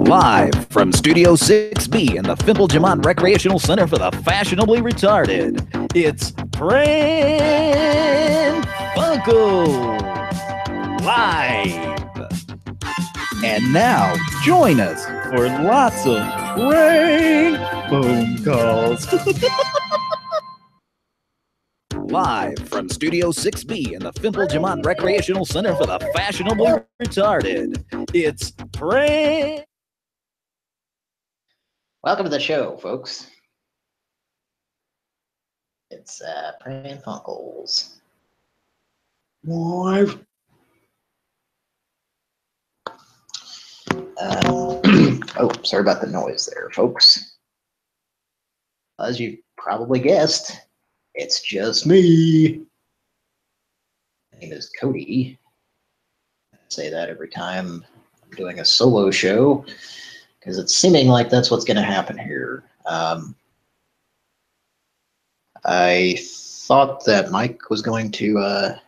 Live from Studio 6B in the Fimple Recreational Center for the Fashionably Retarded, it's Pran Funkels Live. And now, join us for lots of prank phone calls. Live from Studio 6B in the Fimple Recreational Center for the Fashionably Retarded, it's Pran. Welcome to the show, folks. It's Pran Funkels Live. Oh, sorry about the noise there, folks. As you probably guessed, it's just me. My name is Cody. I say that every time I'm doing a solo show, because it's seeming like that's what's going to happen here. I thought that Mike was going to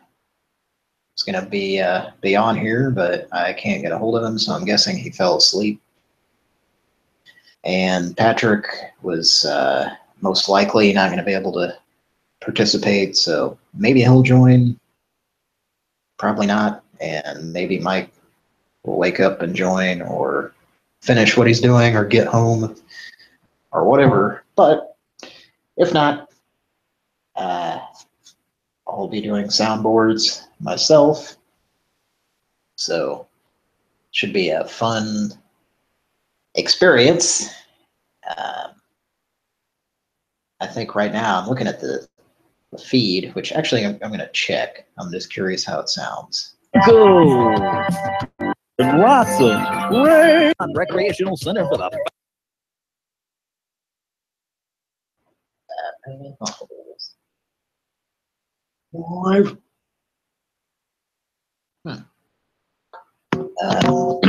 be on here, but I can't get a hold of him, so I'm guessing he fell asleep. And Patrick was most likely not going to be able to participate, so maybe he'll join, probably not, and maybe Mike will wake up and join, or finish what he's doing, or get home, or whatever. But if not, I'll be doing soundboards myself, so should be a fun experience. I think right now I'm looking at the feed, which actually I'm going to check. I'm just curious how it sounds. Go! Lots of Recreational Center for the Live. Oh,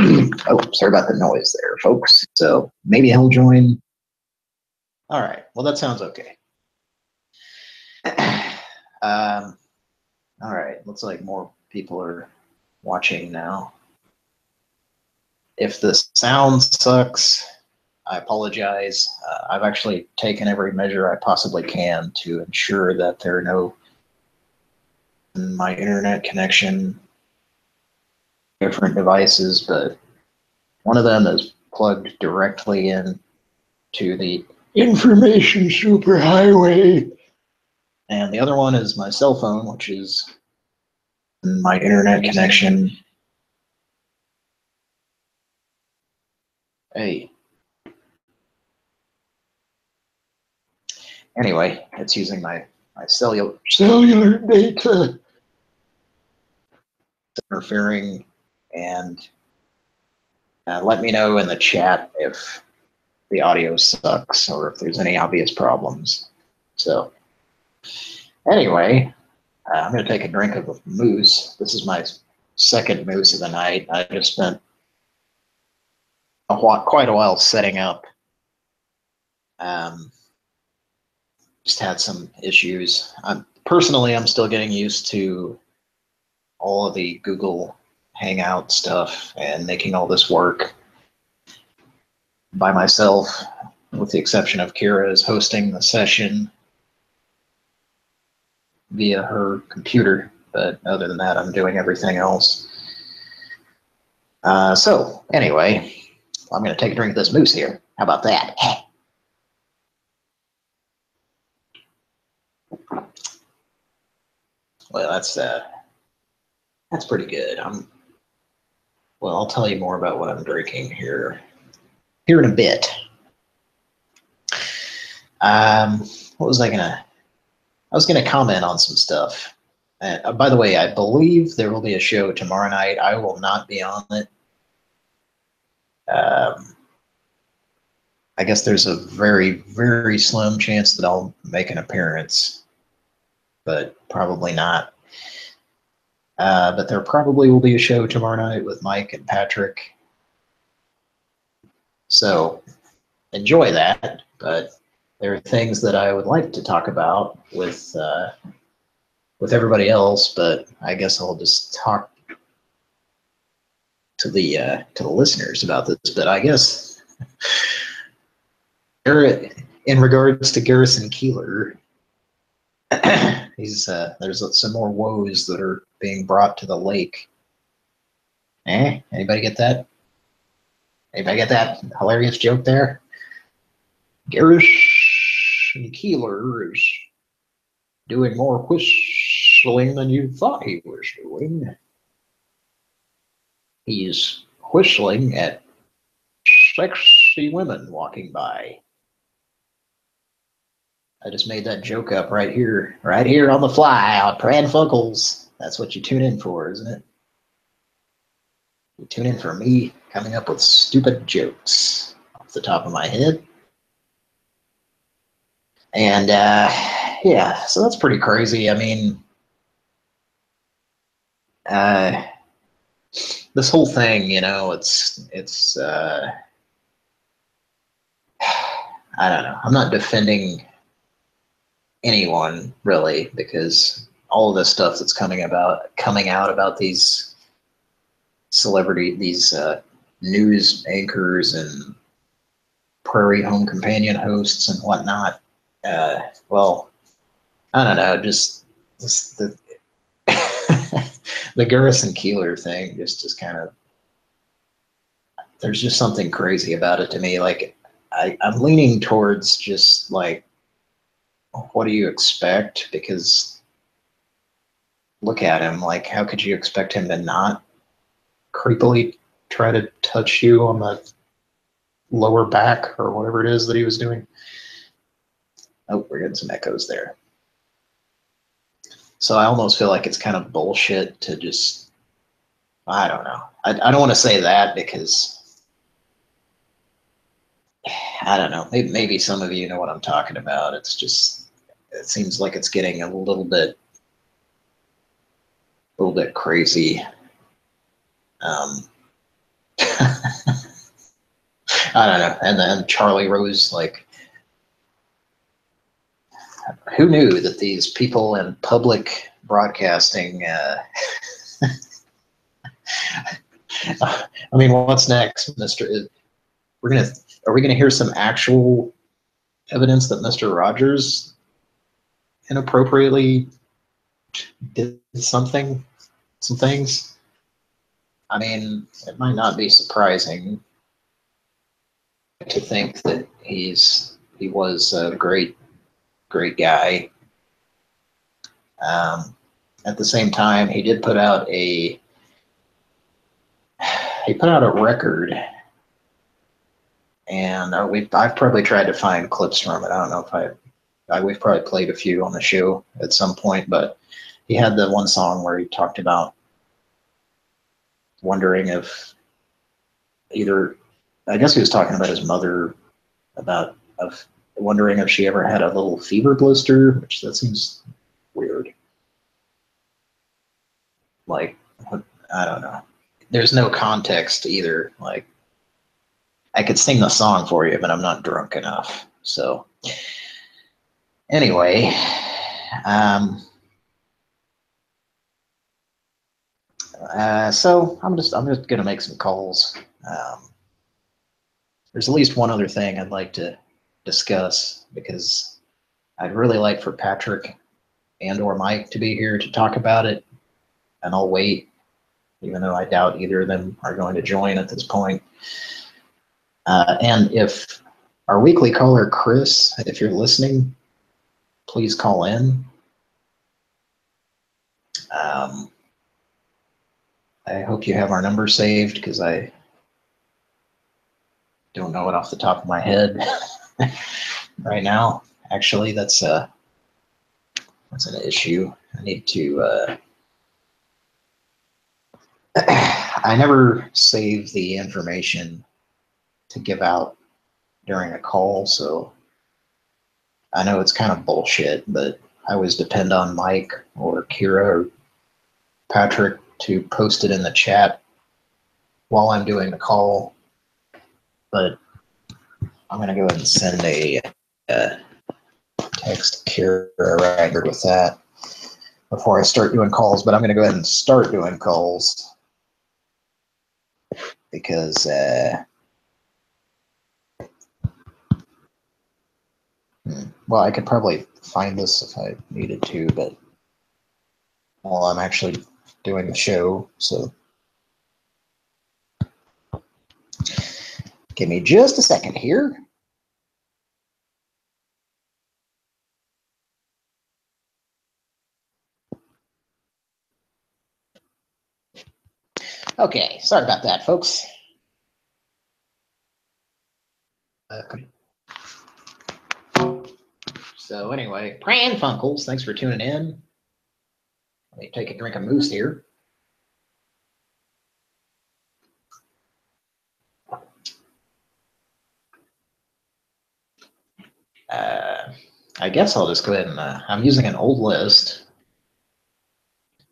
sorry about the noise there, folks. So maybe he'll join. All right. Well, that sounds okay. All right. Looks like more people are watching now. If the sound sucks, I apologize. I've actually taken every measure I possibly can to ensure that there are no my internet connection, different devices, but one of them is plugged directly in to the information superhighway, and the other one is my cell phone, which is my internet connection. Hey. Anyway, it's using my cellular data. It's interfering, and let me know in the chat if the audio sucks or if there's any obvious problems. So anyway, I'm going to take a drink of a mousse. This is my second mousse of the night. I just spent quite a while setting up. Just had some issues. Personally, I'm still getting used to all of the Google Hangout stuff and making all this work by myself, with the exception of Kira's hosting the session via her computer. But other than that, I'm doing everything else. So anyway, I'm going to take a drink of this mousse here. How about that? Well, that's pretty good. Well, I'll tell you more about what I'm drinking here in a bit. What was I was gonna comment on some stuff. By the way, I believe there will be a show tomorrow night. I will not be on it. I guess there's a very, very slim chance that I'll make an appearance, but probably not. But there probably will be a show tomorrow night with Mike and Patrick. So enjoy that. But there are things that I would like to talk about with everybody else, but I guess I'll just talk to the listeners about this, but I guess in regards to Garrison Keillor, there's some more woes that are being brought to the lake. Anybody get that? Anybody get that hilarious joke there? Garrison Keillor is doing more whistling than you thought he was doing. He's whistling at sexy women walking by. I just made that joke up right here on the fly on Pran Funkels. That's what you tune in for, isn't it? You tune in for me coming up with stupid jokes off the top of my head. And yeah, so that's pretty crazy. I mean, this whole thing, it's I don't know. I'm not defending anyone really, because all of this stuff that's coming out about these these news anchors and prairie home companion hosts and whatnot. Well, I don't know. Just the the Garrison Keillor thing just kind of, there's just something crazy about it to me. Like I'm leaning towards just like, what do you expect? Because look at him. Like, how could you expect him to not creepily try to touch you on the lower back or whatever it is that he was doing? Oh, we're getting some echoes there. So I almost feel like it's kind of bullshit to just, I don't know. I don't want to say that because, I don't know. Maybe some of you know what I'm talking about. It's just, it seems like it's getting a little bit crazy. I don't know. And then Charlie Rose, like, who knew that these people in public broadcasting, I mean, what's next, Mr. Are we gonna hear some actual evidence that Mr. Rogers inappropriately did some things? I mean, it might not be surprising to think that he was a great guy. At the same time, he did put out a record, and I've probably tried to find clips from it. I don't know if we've probably played a few on the show at some point, but he had the one song where he talked about wondering if I guess he was talking about his mother, wondering if she ever had a little fever blister, which that seems weird. Like, I don't know. There's no context either. Like, I could sing the song for you, but I'm not drunk enough. So, anyway, so I'm just gonna make some calls. There's at least one other thing I'd like to discuss, because I'd really like for Patrick and or Mike to be here to talk about it, and I'll wait, even though I doubt either of them are going to join at this point. And if our weekly caller, Chris, if you're listening, please call in. I hope you have our number saved, because I don't know it off the top of my head right now. Actually, that's an issue. I need to. I never save the information to give out during a call, so I know it's kind of bullshit, but I always depend on Mike or Kira or Patrick to post it in the chat while I'm doing the call. But I'm going to go ahead and send a text to Kira right here with that before I start doing calls, but I'm going to go ahead and start doing calls. because well, I could probably find this if I needed to, but well, I'm actually doing the show, so give me just a second here. Okay, sorry about that, folks. So anyway, Pran Funkels, thanks for tuning in. Let me take a drink of moose here. I guess I'll just go ahead and I'm using an old list,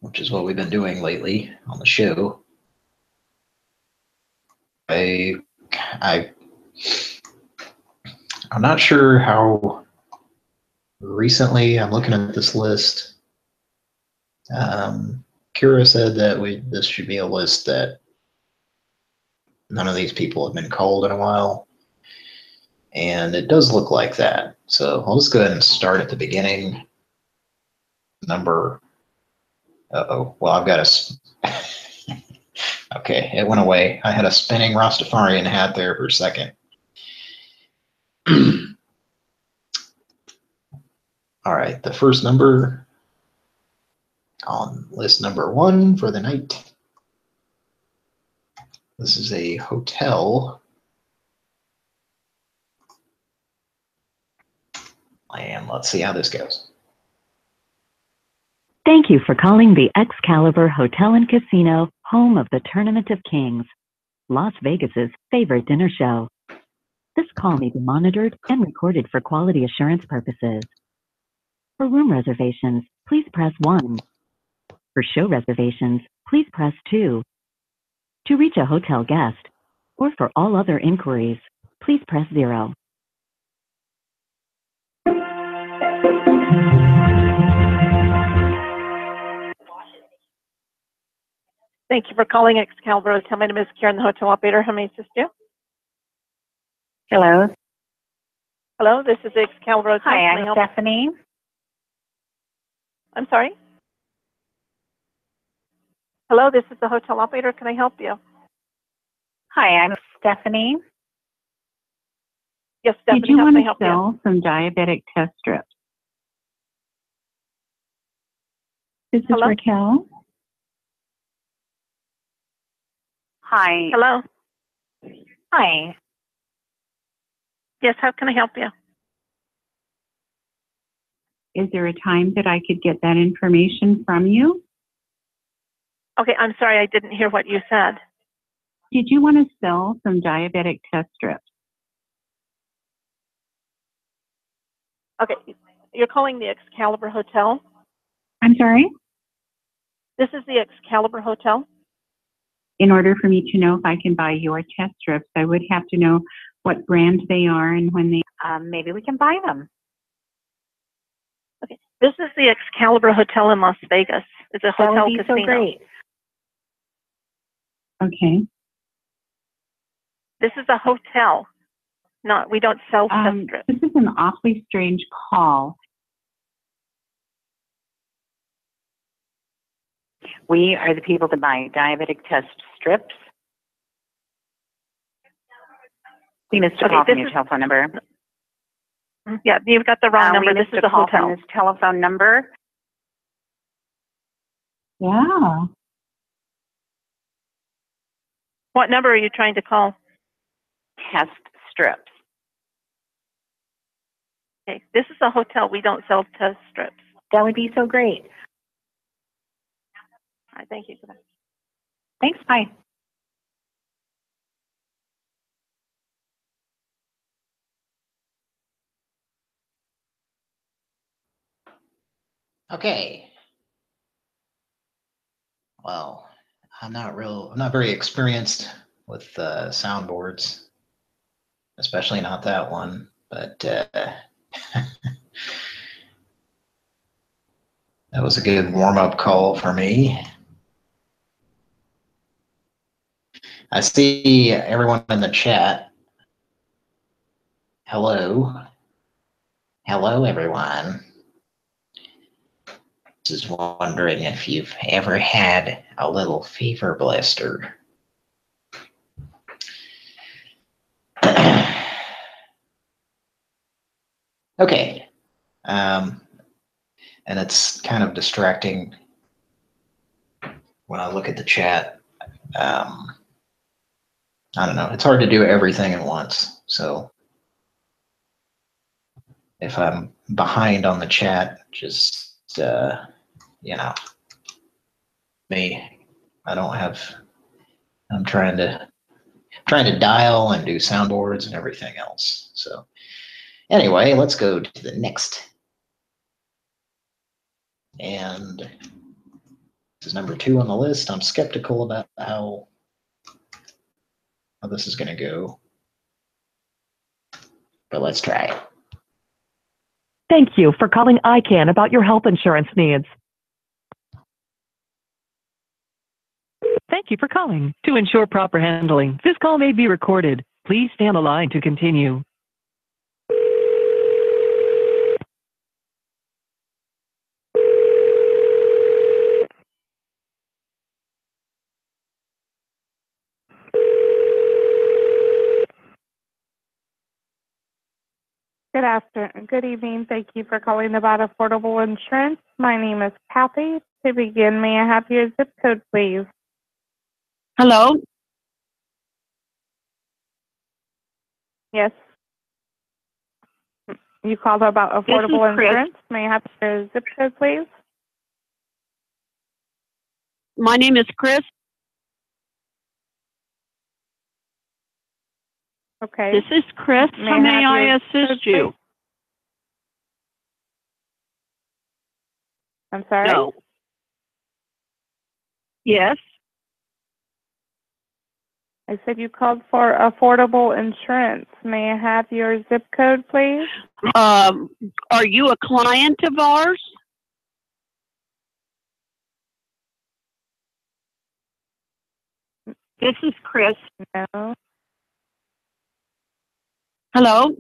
which is what we've been doing lately on the show. I'm not sure how recently I'm looking at this list. Kira said that this should be a list that none of these people have been called in a while, and it does look like that. So I'll just go ahead and start at the beginning. Number. Uh-oh. Well, I've got a. Okay, it went away. I had a spinning Rastafarian hat there for a second. All right, the first number on list number 1 for the night. This is a hotel. And let's see how this goes. Thank you for calling the Excalibur Hotel and Casino, home of the Tournament of Kings, Las Vegas's favorite dinner show. This call may be monitored and recorded for quality assurance purposes. For room reservations, please press 1. For show reservations, please press 2. To reach a hotel guest, or for all other inquiries, please press 0. Thank you for calling Excalibur Hotel. My name is Karen, the hotel operator. How may I assist you? Hello. Hello, this is Excalibur Hotel. Hi, I'm Stephanie. I'm sorry? Hello, this is the hotel operator. Can I help you? Hi, I'm Stephanie. Yes, Stephanie, Did you how want can I to help you? sell some diabetic test strips? This is Hello? Raquel. Hi. Hello? Hi. Yes, how can I help you? Is there a time that I could get that information from you? Okay, I'm sorry, I didn't hear what you said. Did you want to sell some diabetic test strips? Okay, you're calling the Excalibur Hotel? I'm sorry? This is the Excalibur Hotel? In order for me to know if I can buy your test strips, I would have to know what brand they are and when they... maybe we can buy them. Okay, this is the Excalibur Hotel in Las Vegas. It's a hotel That would be casino. so great. Okay. This is a hotel. We don't sell test strips. This is an awfully strange call. We are the people that buy diabetic test strips. You missed a call from your telephone number. Yeah, you've got the wrong number. This is a hotel. From this telephone number. Yeah. What number are you trying to call? Test strips. Okay, this is a hotel. We don't sell test strips. That would be so great. All right, thank you. Goodbye. Thanks. Bye. Okay. Well, I'm not very experienced with soundboards, especially not that one, but that was a good warm-up call for me. I see everyone in the chat. Hello. Hello, everyone. Just wondering if you've ever had a little fever blister. Okay. And it's kind of distracting when I look at the chat. I don't know. It's hard to do everything at once. So if I'm behind on the chat, just, you know, me. I don't have, I'm trying to dial and do soundboards and everything else. So anyway, let's go to the next. And this is number 2 on the list. I'm skeptical about how this is going to go, but let's try. Thank you for calling ICANN about your health insurance needs. Thank you for calling. To ensure proper handling, this call may be recorded. Please stay on the line to continue. Good evening. Thank you for calling about affordable insurance. My name is Kathy. To begin, may I have your zip code, please? Hello? Yes. You called about affordable insurance. May I have your zip code, please? My name is Chris. Okay. This is Chris. How may I assist you? I'm sorry? No. Yes. I said you called for affordable insurance. May I have your zip code, please? Are you a client of ours? This is Chris. No. Hello?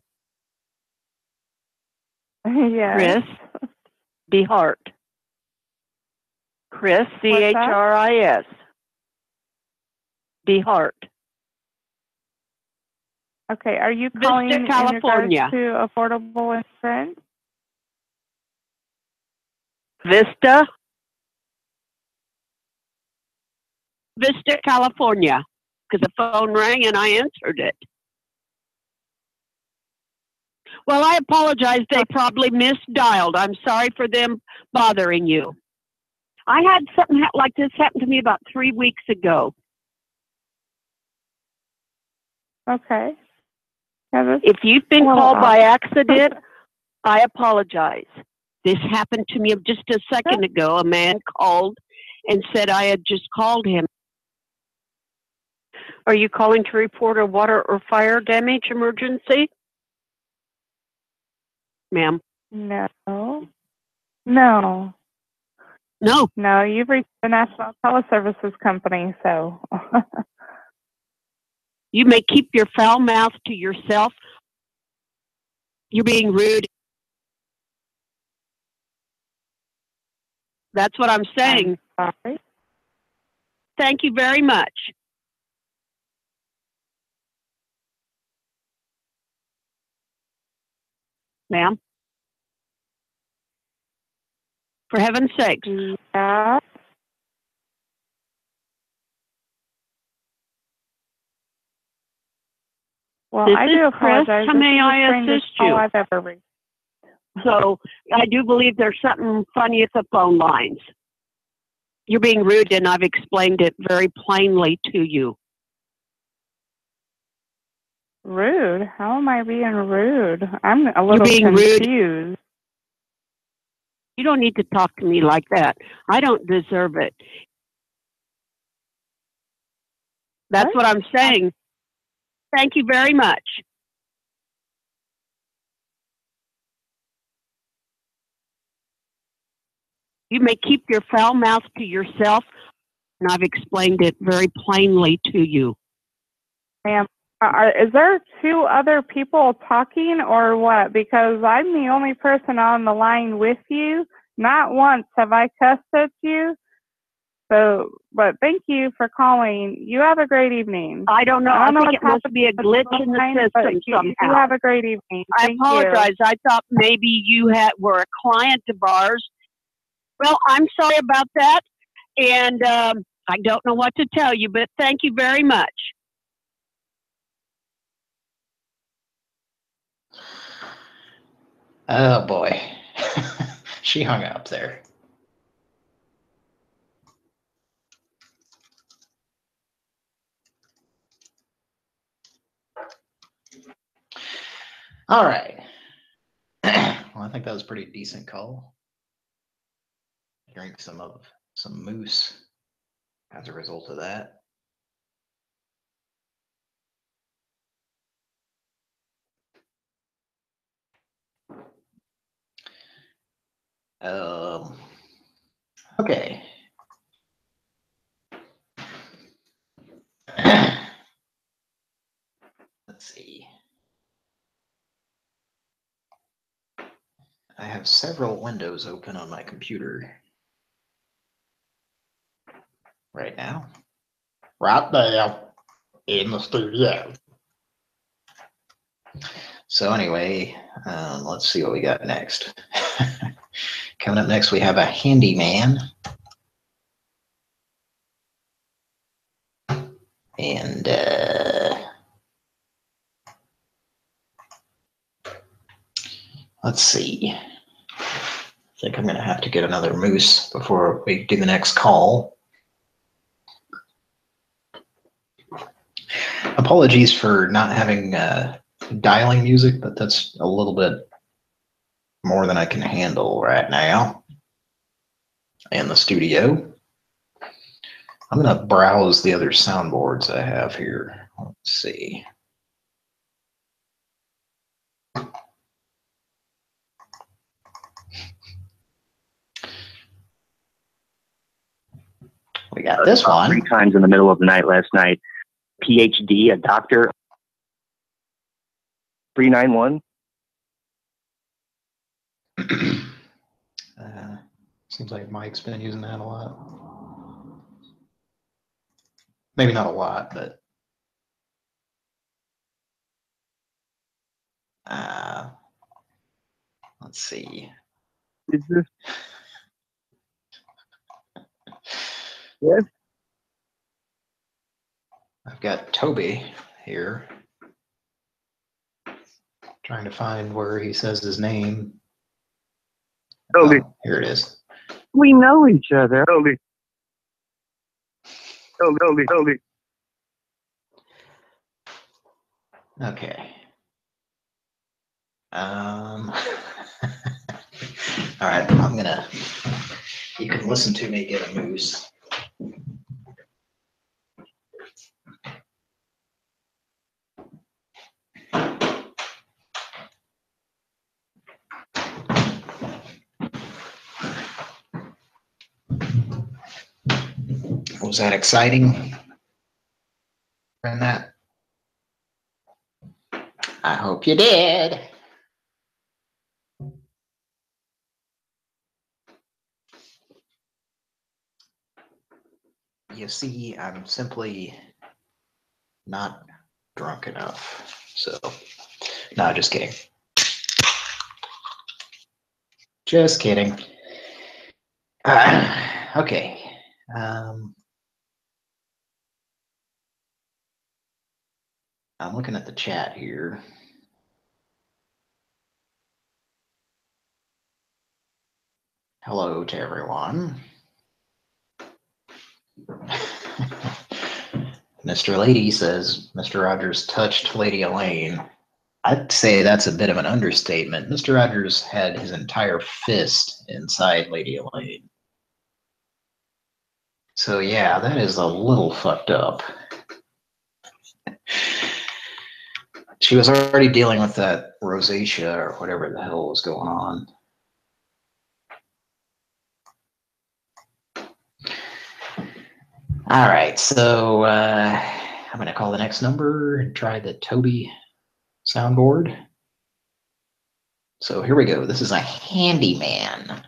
Yes. Chris DeHart. Chris, C-H-R-I-S. DeHart. Okay, are you calling Vista, California. in regards to affordable insurance? Vista, California. Because the phone rang and I answered it. Well, I apologize. They probably misdialed. I'm sorry for them bothering you. I had something like this happen to me about 3 weeks ago. Okay. If you've been called by accident, I apologize. This happened to me just a second ago. A man called and said I had just called him. Are you calling to report a water or fire damage emergency? Ma'am? No. No. No, you've reached the National Teleservices Company, so. You may keep your foul mouth to yourself. You're being rude. That's what I'm saying. I'm sorry. Thank you very much. Ma'am? For heaven's sakes. Yeah. Well, This I is do Chris. apologize. How may I assist you? I've ever reached. So I do believe there's something funny at the phone lines. You're being rude, and I've explained it very plainly to you. Rude? How am I being rude? I'm a little being confused. rude. You don't need to talk to me like that. I don't deserve it. That's what I'm saying. Thank you very much. You may keep your foul mouth to yourself, and I've explained it very plainly to you. Ma'am, is there two other people talking or what? Because I'm the only person on the line with you. Not once have I cussed at you. So, but thank you for calling. You have a great evening. I don't know. I think it must be a glitch in the system somehow. You have a great evening. I apologize. I thought maybe you were a client of ours. Well, I'm sorry about that. And I don't know what to tell you, but thank you very much. Oh boy. She hung up there. All right. Well, I think that was a pretty decent call. Drink some moose as a result of that. Okay. Let's see. I have several windows open on my computer right now. Right there in the studio. So anyway, let's see what we got next. Coming up next, we have a handyman. And let's see. I think I'm going to have to get another moose before we do the next call. Apologies for not having dialing music, but that's a little bit more than I can handle right now in the studio. I'm going to browse the other soundboards I have here. Let's see. We got this one. 3 times in the middle of the night last night. PhD, a doctor. 391. Seems like Mike's been using that a lot. Maybe not a lot, but let's see. Is this? Yes. I've got Toby here. Trying to find where he says his name. Toby. Oh, here it is. We know each other. Toby. Toby. Okay. All right, you can listen to me get a moose. Was that exciting? And that? I hope you did. You see, I'm simply not drunk enough. So, no, just kidding. Just kidding. Okay. I'm looking at the chat here. Hello to everyone. Mr. Lady says Mr. Rogers touched Lady Elaine. I'd say that's a bit of an understatement. Mr. Rogers had his entire fist inside Lady Elaine. So yeah, that is a little fucked up. She was already dealing with that rosacea or whatever the hell was going on. All right, so I'm going to call the next number and try the Toby soundboard. So here we go. This is a handyman.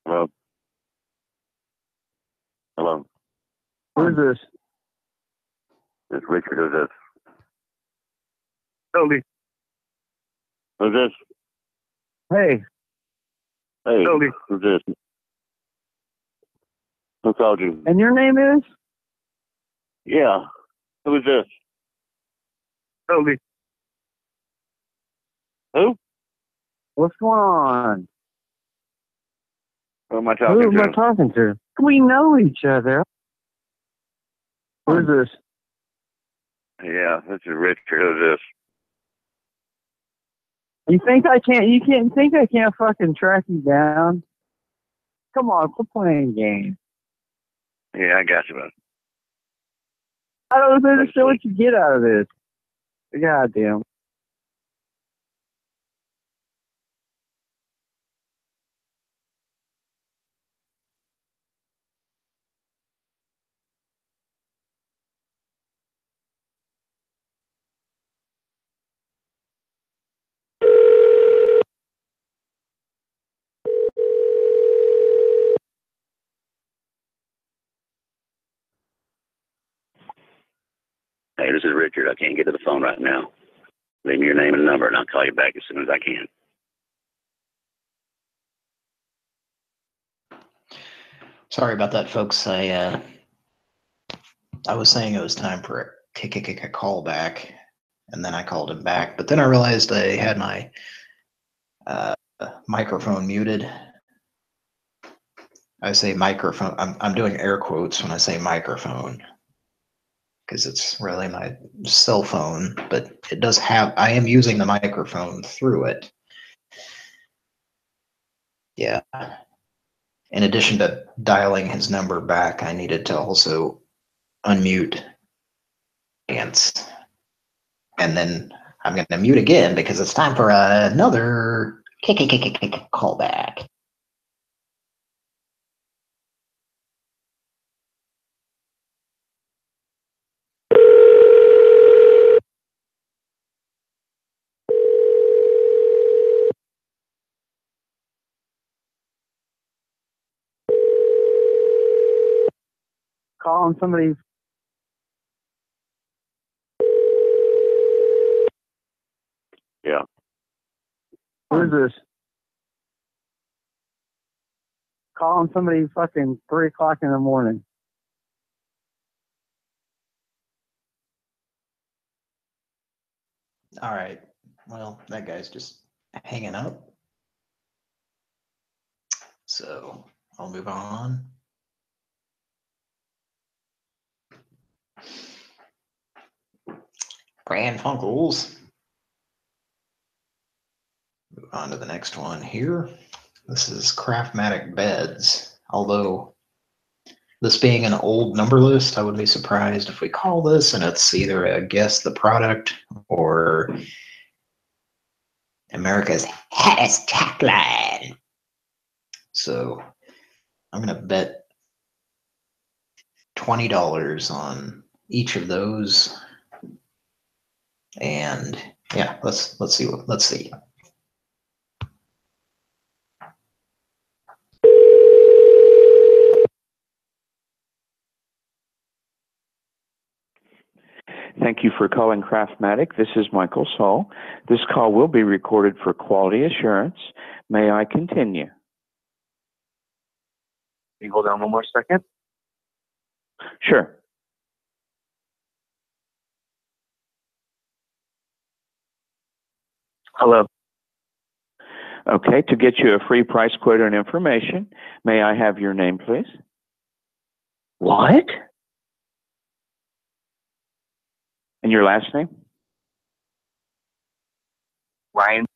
Hello. Hello. Who's this? It's Richard. Who's this? Toby. Who's this? Hey. Hey. Toby. Who's this? Who called you? And your name is? Yeah. Who is this? Toby. Who? What's going on? Who am I talking Who to? am I talking to? We know each other. Who's this? Yeah, this is Richard. Who's this? You think I can't? You can't think I can't fucking track you down? Come on, quit playing games. Yeah, I got you, man. I don't understand what you get out of this. Goddamn. Hey, this is Richard. I can't get to the phone right now. Leave me your name and number, and I'll call you back as soon as I can. Sorry about that, folks. I was saying it was time for a call back, and then I called him back. But then I realized I had my microphone muted. I say microphone. I'm doing air quotes when I say microphone because it's really my cell phone, but it does have. I am using the microphone through it. Yeah. In addition to dialing his number back, I needed to also unmute Ants. And then I'm going to mute again because it's time for another callback. Calling somebody. Yeah. Who's this? Calling somebody fucking 3 o'clock in the morning. All right. Well, that guy's just hanging up. So I'll move on. Pran Funkels. Move on to the next one here. This is Craftmatic Beds. Although this being an old number list, I wouldn't be surprised if we call this and it's either a guess the product or America's hottest chocolate. So I'm going to bet $20 on each of those. And yeah, let's see. Thank you for calling Craftmatic. This is Michael Saul. This call will be recorded for quality assurance. May I continue? Can you hold on one more second? Sure. Hello. Okay, to get you a free price quote and information, may I have your name, please? What? And your last name? Ryan.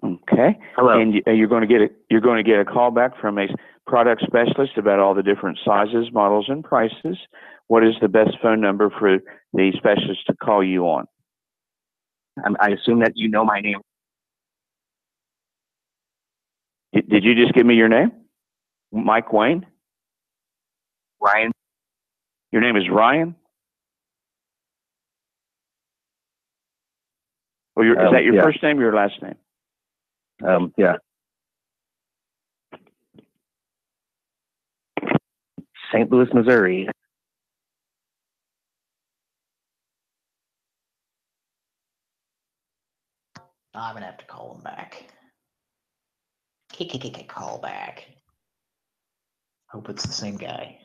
Okay. Hello. And you're going to get a call back from a product specialist about all the different sizes, models, and prices. What is the best phone number for the specialist to call you on? I assume that you know my name. Did you just give me your name? Mike Wayne? Ryan. Your name is Ryan? Or is that your first name or your last name? Yeah. St. Louis, Missouri. I'm gonna have to call him back. Call back. Hope it's the same guy.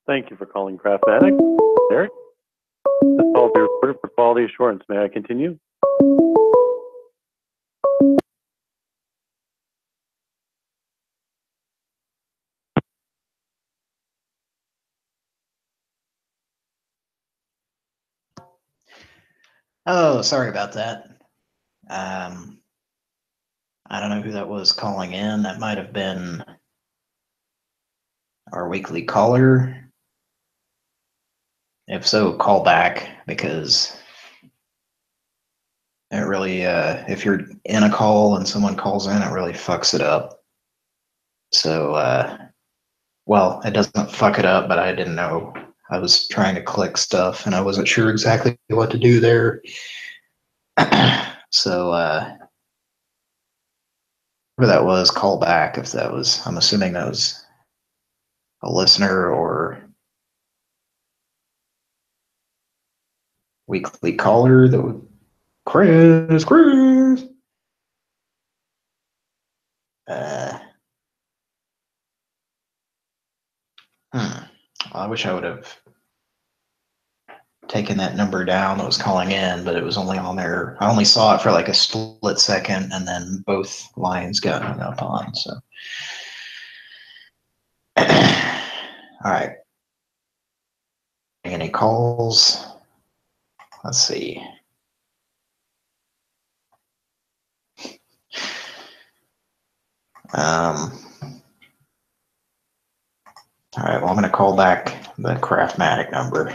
Thank you for calling Craftmatic. Eric, this call will be recorded for quality assurance. May I continue? Oh, sorry about that. I don't know who that was calling in. That might have been our weekly caller. If so, call back, because it really, if you're in a call and someone calls in, it really fucks it up. So, well, it doesn't fuck it up, but I didn't know. I was trying to click stuff and I wasn't sure exactly what to do there. So, whoever that was, call back if that was, I'm assuming that was a listener or weekly caller that would Chris. I wish I would have taken that number down that was calling in, but it was only on there. I only saw it for like a split second, and then both lines got hung up on. So, all right. Any calls? Let's see. All right, well, I'm going to call back the Craftmatic number.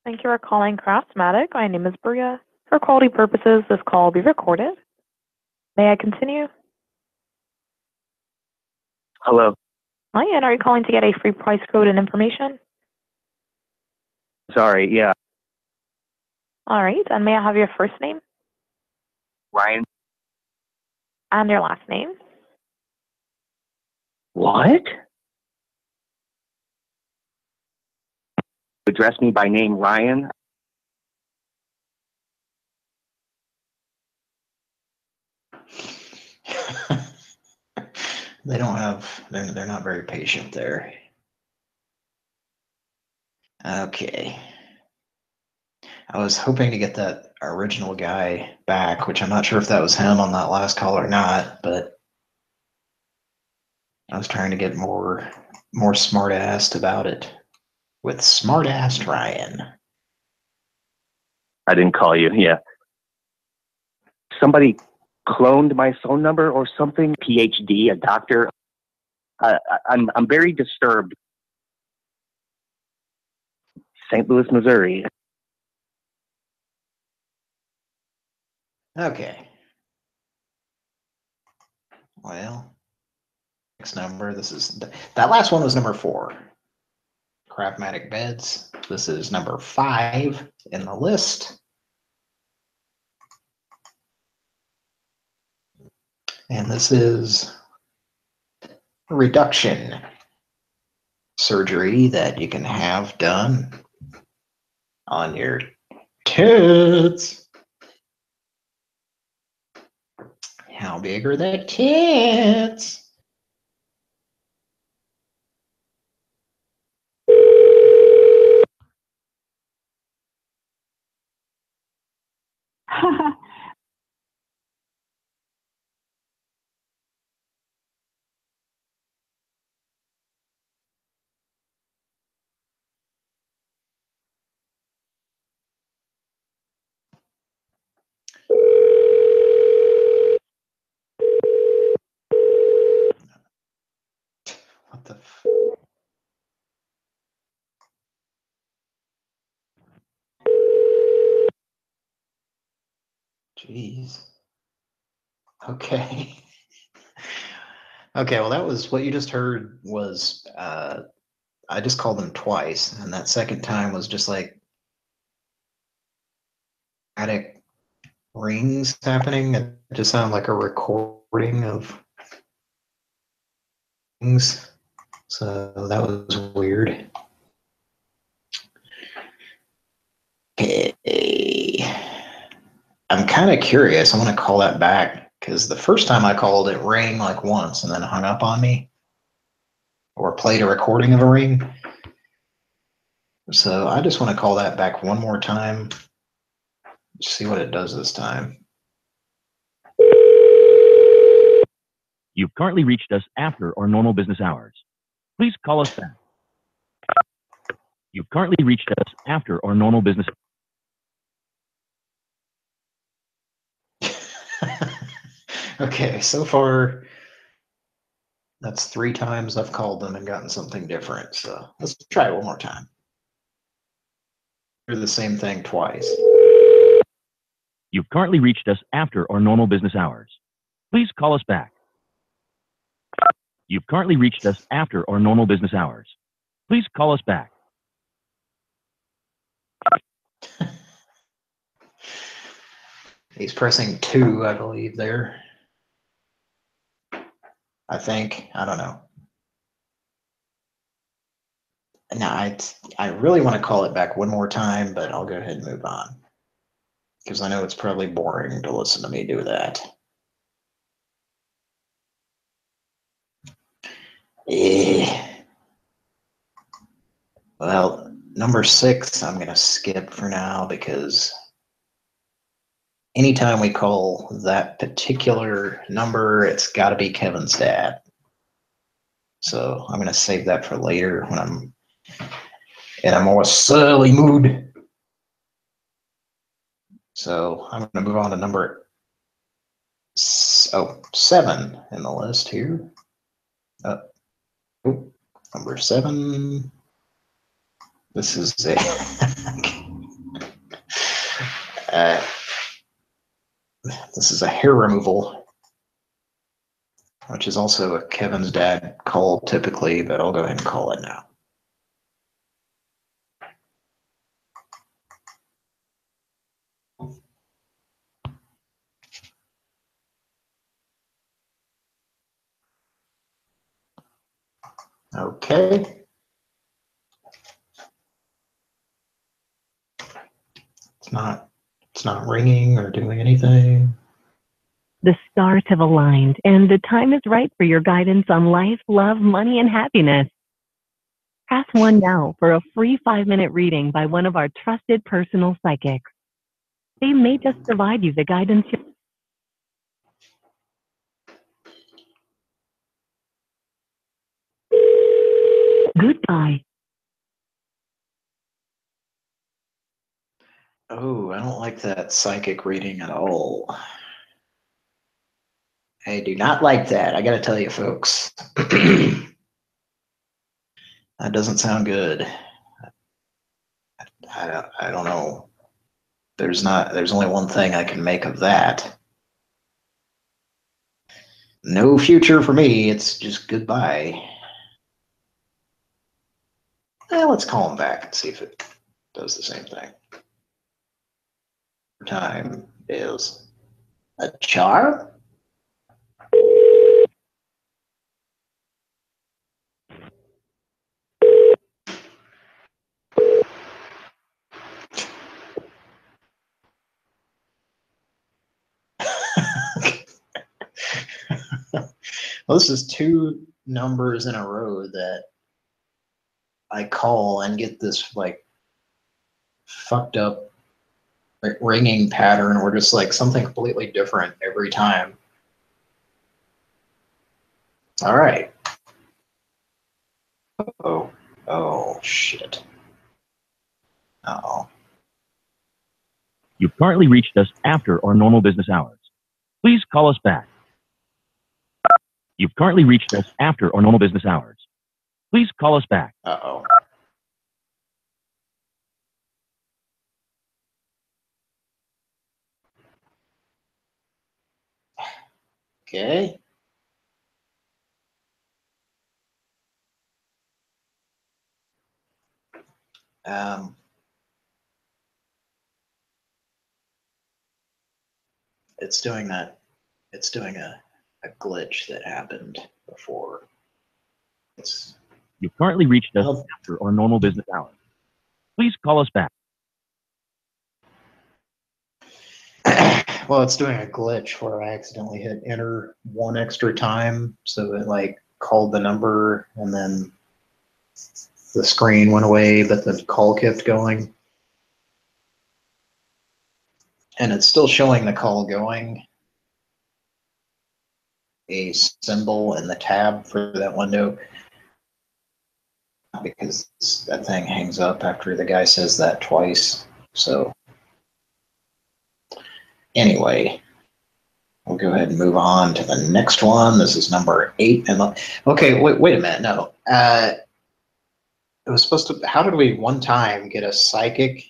Thank you for calling Craftmatic. My name is Bria. For quality purposes, this call will be recorded. May I continue? Hello. Hi, and are you calling to get a free price code and information? Sorry, yeah. All right, and may I have your first name? Ryan. And your last name? What? Address me by name, Ryan. They don't have, they're not very patient there. Okay. I was hoping to get that original guy back, which I'm not sure if that was him on that last call or not, but I was trying to get more smart-assed about it with smart-assed Ryan. I didn't call you, yeah. Somebody cloned my phone number or something? PhD, a doctor? I'm very disturbed. St. Louis, Missouri. Okay. Well, next number. This is that last one was number 4. Craftmatic beds. This is number 5 in the list. And this is reduction surgery that you can have done on your tits. How big are the tits? What the f- Jeez. Okay. Okay, well, that was what you just heard was I just called them twice, and that second time was just like attic rings happening. It just sounded like a recording of things. So that was weird. Okay. I'm kind of curious. I want to call that back because the first time I called, it rang like once and then hung up on me, or played a recording of a ring. So I just want to call that back one more time. See what it does this time. You've currently reached us after our normal business hours. Please call us back. You've currently reached us after our normal business. Okay, so far that's 3 times I've called them and gotten something different. So let's try it one more time. Do the same thing twice. You've currently reached us after our normal business hours. Please call us back. You've currently reached us after our normal business hours. Please call us back. He's pressing 2, I believe, there. I think. I don't know. Now, I really want to call it back one more time, but I'll go ahead and move on. Because I know it's probably boring to listen to me do that. Well, number 6, I'm going to skip for now because anytime we call that particular number, it's got to be Kevin's dad. So I'm going to save that for later when I'm in a more surly mood. So I'm going to move on to number 7 in the list here. Number 7. This is a this is a hair removal, which is also a Kevin's dad call typically, but I'll go ahead and call it now. Okay. It's not ringing or doing anything. The stars have aligned, and the time is right for your guidance on life, love, money, and happiness. Press 1 now for a free 5-minute reading by one of our trusted personal psychics. They may just provide you the guidance you Goodbye. Oh, I don't like that psychic reading at all. I do not like that. I got to tell you, folks. That doesn't sound good. I don't know. There's only one thing I can make of that. No future for me. It's just goodbye. Let's call him back and see if it does the same thing. Time is a charm. Well, this is 2 numbers in a row that I call and get this like fucked up like ringing pattern or just like something completely different every time. All right. Oh shit. Uh-oh. You've currently reached us after our normal business hours. Please call us back. You've currently reached us after our normal business hours. Please call us back. Uh-oh. Okay. It's doing that. It's doing a glitch that happened before. You've currently reached us after our normal business hours. Please call us back. Well, it's doing a glitch where I accidentally hit enter 1 extra time, so it like called the number and then the screen went away, but the call kept going. And it's still showing the call going. A symbol in the tab for that window, because that thing hangs up after the guy says that twice. So anyway, we'll go ahead and move on to the next one. This is number 8. And okay, wait a minute. No, it was supposed to. How did we one time get a psychic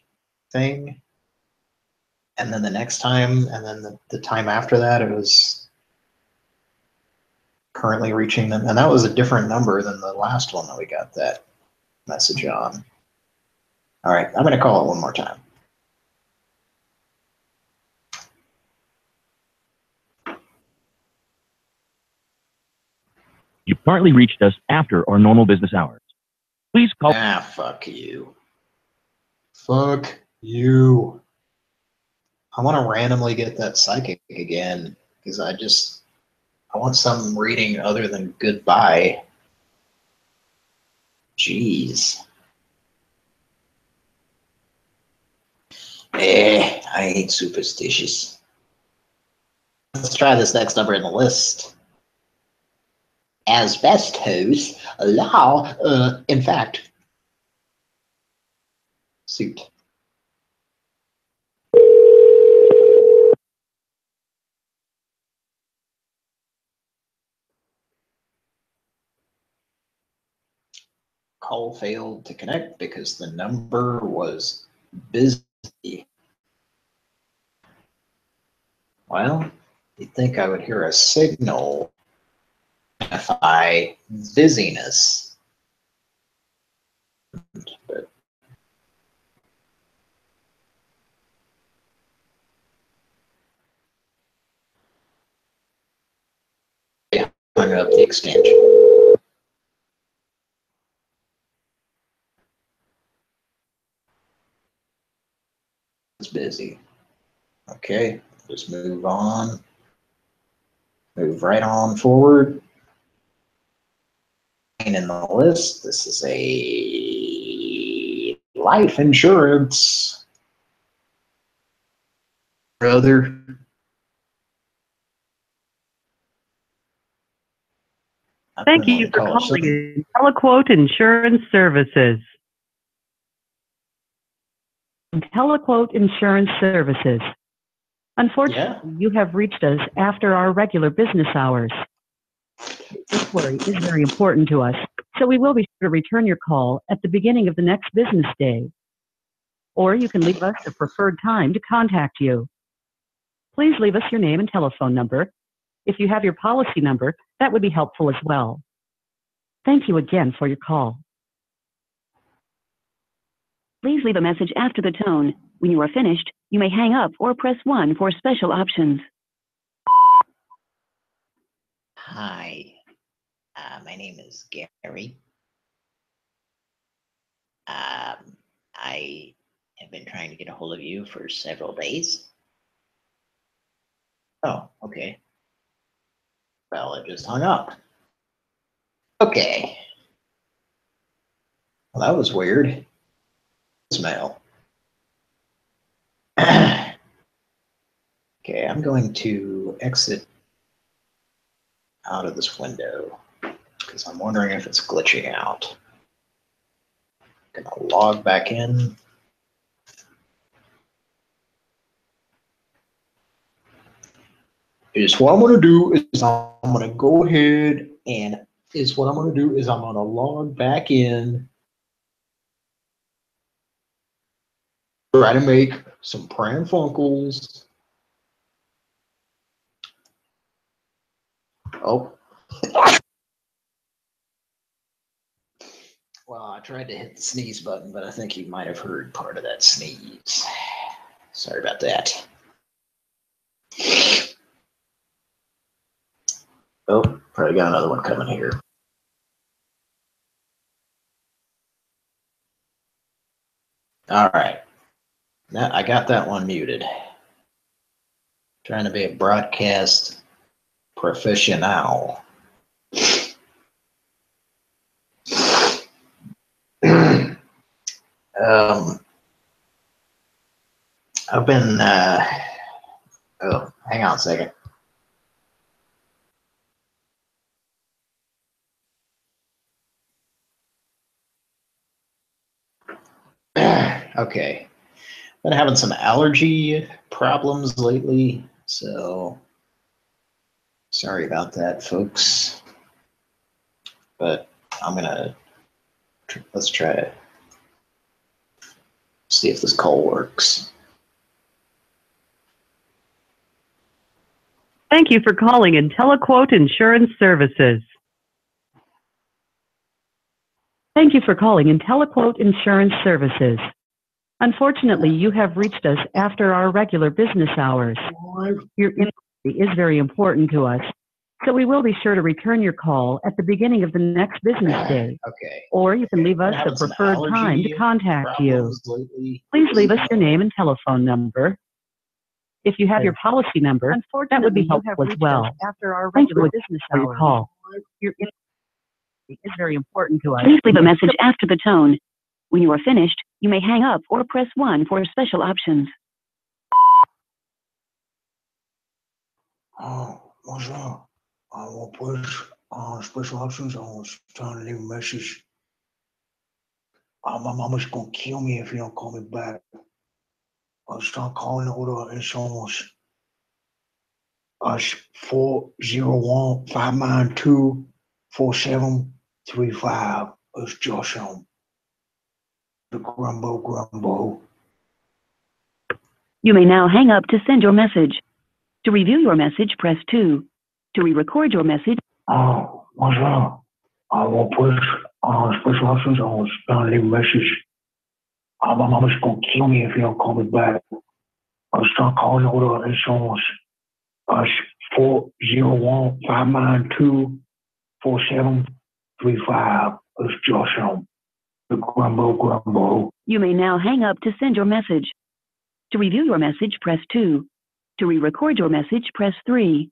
thing, and then the next time, and then the time after that, it was currently reaching them, and that was a different number than the last one that we got that message on. All right, I'm going to call it one more time. You've currently reached us after our normal business hours. Please call. Fuck you. Fuck you. I want to randomly get that psychic again, because I want some reading other than goodbye. Jeez. I ain't superstitious. Let's try this next number in the list. Asbestos allow, in fact, suit. Call failed to connect because the number was busy. Well, you'd think I would hear a signal identify busyness. But yeah, hung up the extension. It's busy. Okay, just move on. Move right on forward. And in the list, this is a life insurance. Brother. Thank you for calling Telequote Insurance Services. Telequote Insurance Services. Unfortunately, you have reached us after our regular business hours. This query is very important to us, so we will be sure to return your call at the beginning of the next business day. Or you can leave us a preferred time to contact you. Please leave us your name and telephone number. If you have your policy number, that would be helpful as well. Thank you again for your call. Please leave a message after the tone. When you are finished, you may hang up or press 1 for special options. Hi, my name is Gary. I have been trying to get a hold of you for several days. Oh, okay. Well, it just hung up. Okay. Well, that was weird. Smell. Okay, I'm going to exit out of this window because I'm wondering if it's glitching out. I'm gonna log back in. What I'm gonna do is I'm gonna go ahead and I'm gonna log back in. Try to make some Pran Funkels. Oh. Well, I tried to hit the sneeze button, but I think you might have heard part of that sneeze. Sorry about that. Oh, probably got another one coming here. All right. Now I got that one muted. Trying to be a broadcast professional. I've been, oh, hang on a second. Okay. Been having some allergy problems lately, so sorry about that, folks. But I'm gonna, let's try it. See if this call works. Thank you for calling IntelliQuote Insurance Services. Thank you for calling IntelliQuote Insurance Services. Unfortunately, you have reached us after our regular business hours. Your inquiry is very important to us, so we will be sure to return your call at the beginning of the next business day. Okay. Or you can leave us the preferred time to contact you. Please leave us your name and telephone number. If you have your policy number, that would be helpful as well. After our Thank you regular again business for your hours. call. Your inquiry is very important to us. Please leave a message after the tone. When you are finished, you may hang up or press 1 for special options. Bonjour. I will push special options. I was trying to leave a message. My mama's gonna kill me if you don't call me back. I was trying calling order insurance. 401-592-4735. It's Josh on the Grumbo. You may now hang up to send your message. To review your message, press 2. To re-record your message. Bonjour. I will push special options. I was trying to leave a message. My mama's gonna kill me if you don't call me back. I was trying calling order insurance. 401-592-4735. It's Josh on the Grumbo. You may now hang up to send your message. To review your message, press 2. To re-record your message, press 3.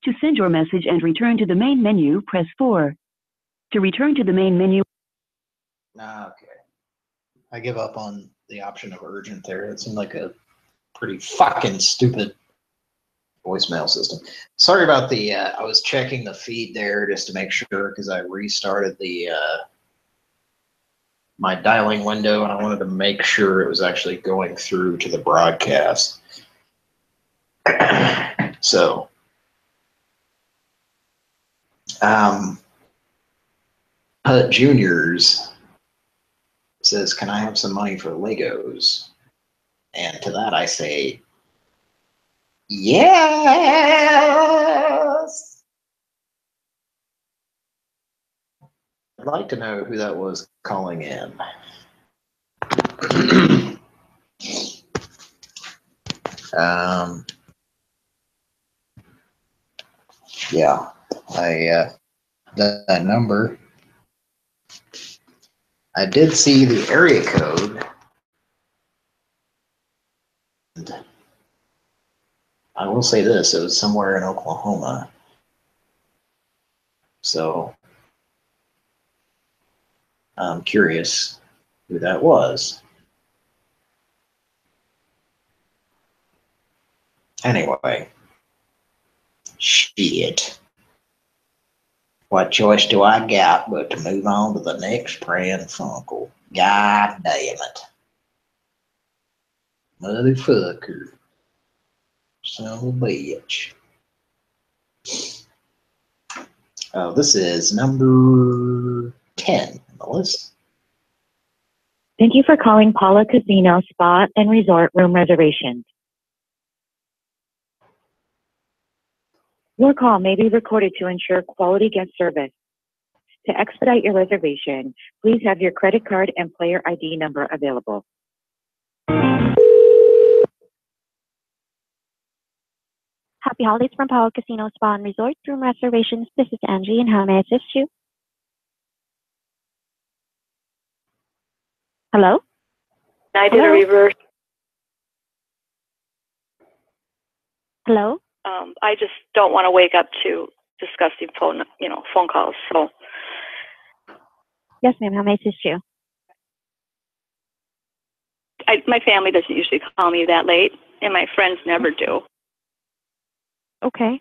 To send your message and return to the main menu, press 4. To return to the main menu. Okay. I give up on the option of urgent there. It seemed like a pretty fucking stupid voicemail system. Sorry about the, I was checking the feed there just to make sure because I restarted the, my dialing window and I wanted to make sure it was actually going through to the broadcast. So, Juniors says, can I have some money for Legos? And to that I say, yes! I'd like to know who that was calling in. Yeah, that number. I did see the area code. I will say this, it was somewhere in Oklahoma. So I'm curious who that was. Anyway, shit. What choice do I got but to move on to the next Pran Funkel? God damn it. Motherfucker. Son of a bitch. Oh, this is number 10 on the list. Thank you for calling Paula Casino Spa and Resort Room Reservations. Your call may be recorded to ensure quality guest service. To expedite your reservation, please have your credit card and player ID number available. Happy holidays from Paula Casino Spa and Resort Room Reservations. This is Angie, and how may I assist you? Hello? I did a reverse. Hello? I just don't want to wake up to disgusting phone calls. So Yes, ma'am. How may I assist you? my family doesn't usually call me that late, and my friends never do. Okay.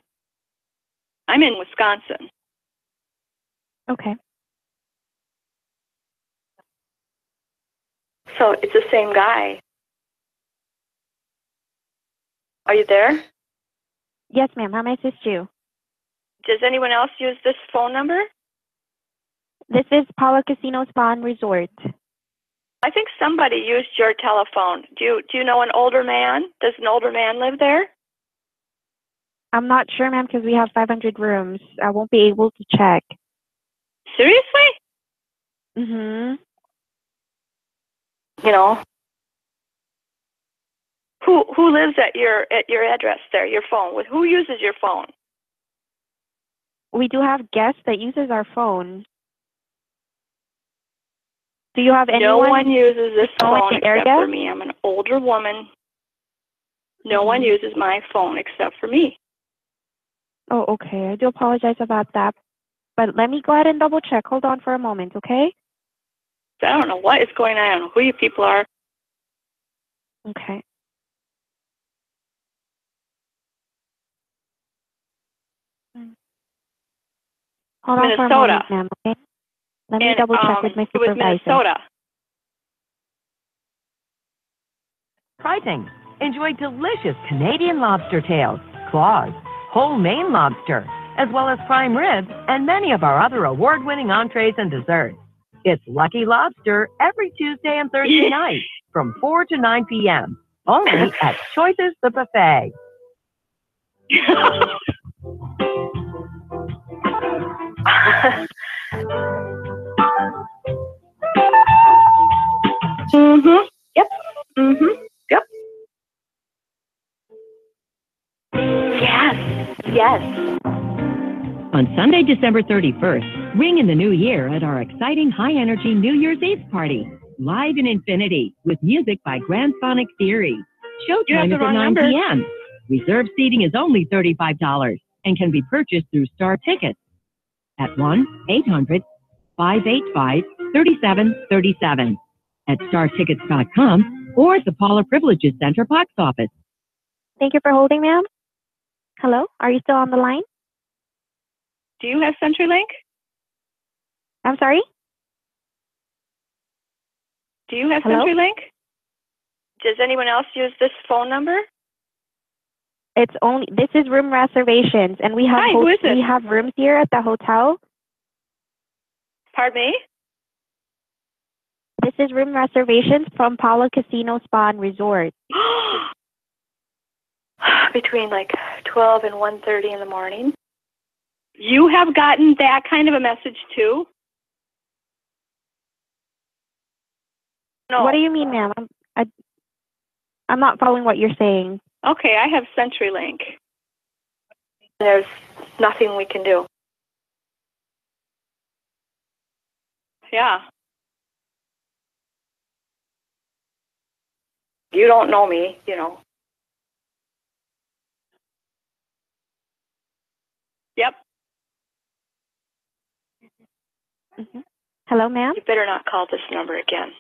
I'm in Wisconsin. Okay. So it's the same guy. Are you there? Yes, ma'am. How may I assist you? Does anyone else use this phone number? This is Paula Casino Spa and Resort. I think somebody used your telephone. Do you know an older man? Does an older man live there? I'm not sure, ma'am, because we have 500 rooms. I won't be able to check. Seriously? Mm-hmm. Who lives at your address there? Your phone. Who uses your phone? We do have guests that uses our phone. Do you have anyone? No one uses this phone in the except area? for me. I'm an older woman. No one uses my phone except for me. Oh, okay. I do apologize about that. But let me go ahead and double check. Hold on for a moment, okay? I don't know what is going on. I don't know who you people are. Okay. Hold on for a Minnesota. moment, ma'am, okay? Let me double check with my It was supervisor. Minnesota. Pricing. Enjoy delicious Canadian lobster tails, claws, whole Maine lobster, as well as prime ribs and many of our other award-winning entrees and desserts. It's Lucky Lobster every Tuesday and Thursday night from 4 to 9 p.m. Only at Choices the Buffet. Mm-hmm. Yep. Mm-hmm. Yep. Yes. On Sunday, December 31st, ring in the new year at our exciting high-energy New Year's Eve party, live in Infinity, with music by Grand Sonic Theory. Showtime is at 9 p.m. Reserved seating is only $35 and can be purchased through Star Tickets at 1-800-585-3737 at startickets.com or the Paula Privileges Center box office. Thank you for holding, ma'am. Hello? Are you still on the line? Do you have CenturyLink? I'm sorry? Do you have Hello? CenturyLink? Does anyone else use this phone number? This is room reservations, and we have Hi, who is it? we have rooms here at the hotel. Pardon me? This is room reservations from Paula Casino Spa and Resort. Between like 12 and 1:30 in the morning. You have gotten that kind of a message too? No. What do you mean, ma'am? I'm not following what you're saying. Okay, I have CenturyLink. There's nothing we can do. Yeah. You don't know me, you know. Yep. Mm-hmm. Hello, ma'am? You better not call this number again.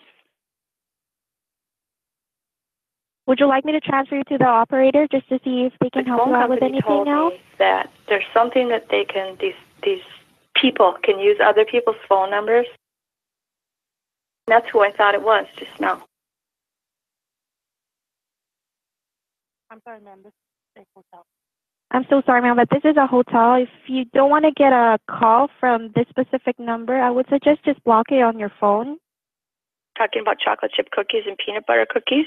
Would you like me to transfer you to the operator just to see if they can help you out with anything told now? me that there's something that they can, these people can use other people's phone numbers. That's who I thought it was just now. I'm sorry, ma'am. This is a hotel. I'm so sorry, ma'am, but this is a hotel. If you don't want to get a call from this specific number, I would suggest just block it on your phone. Talking about chocolate chip cookies and peanut butter cookies.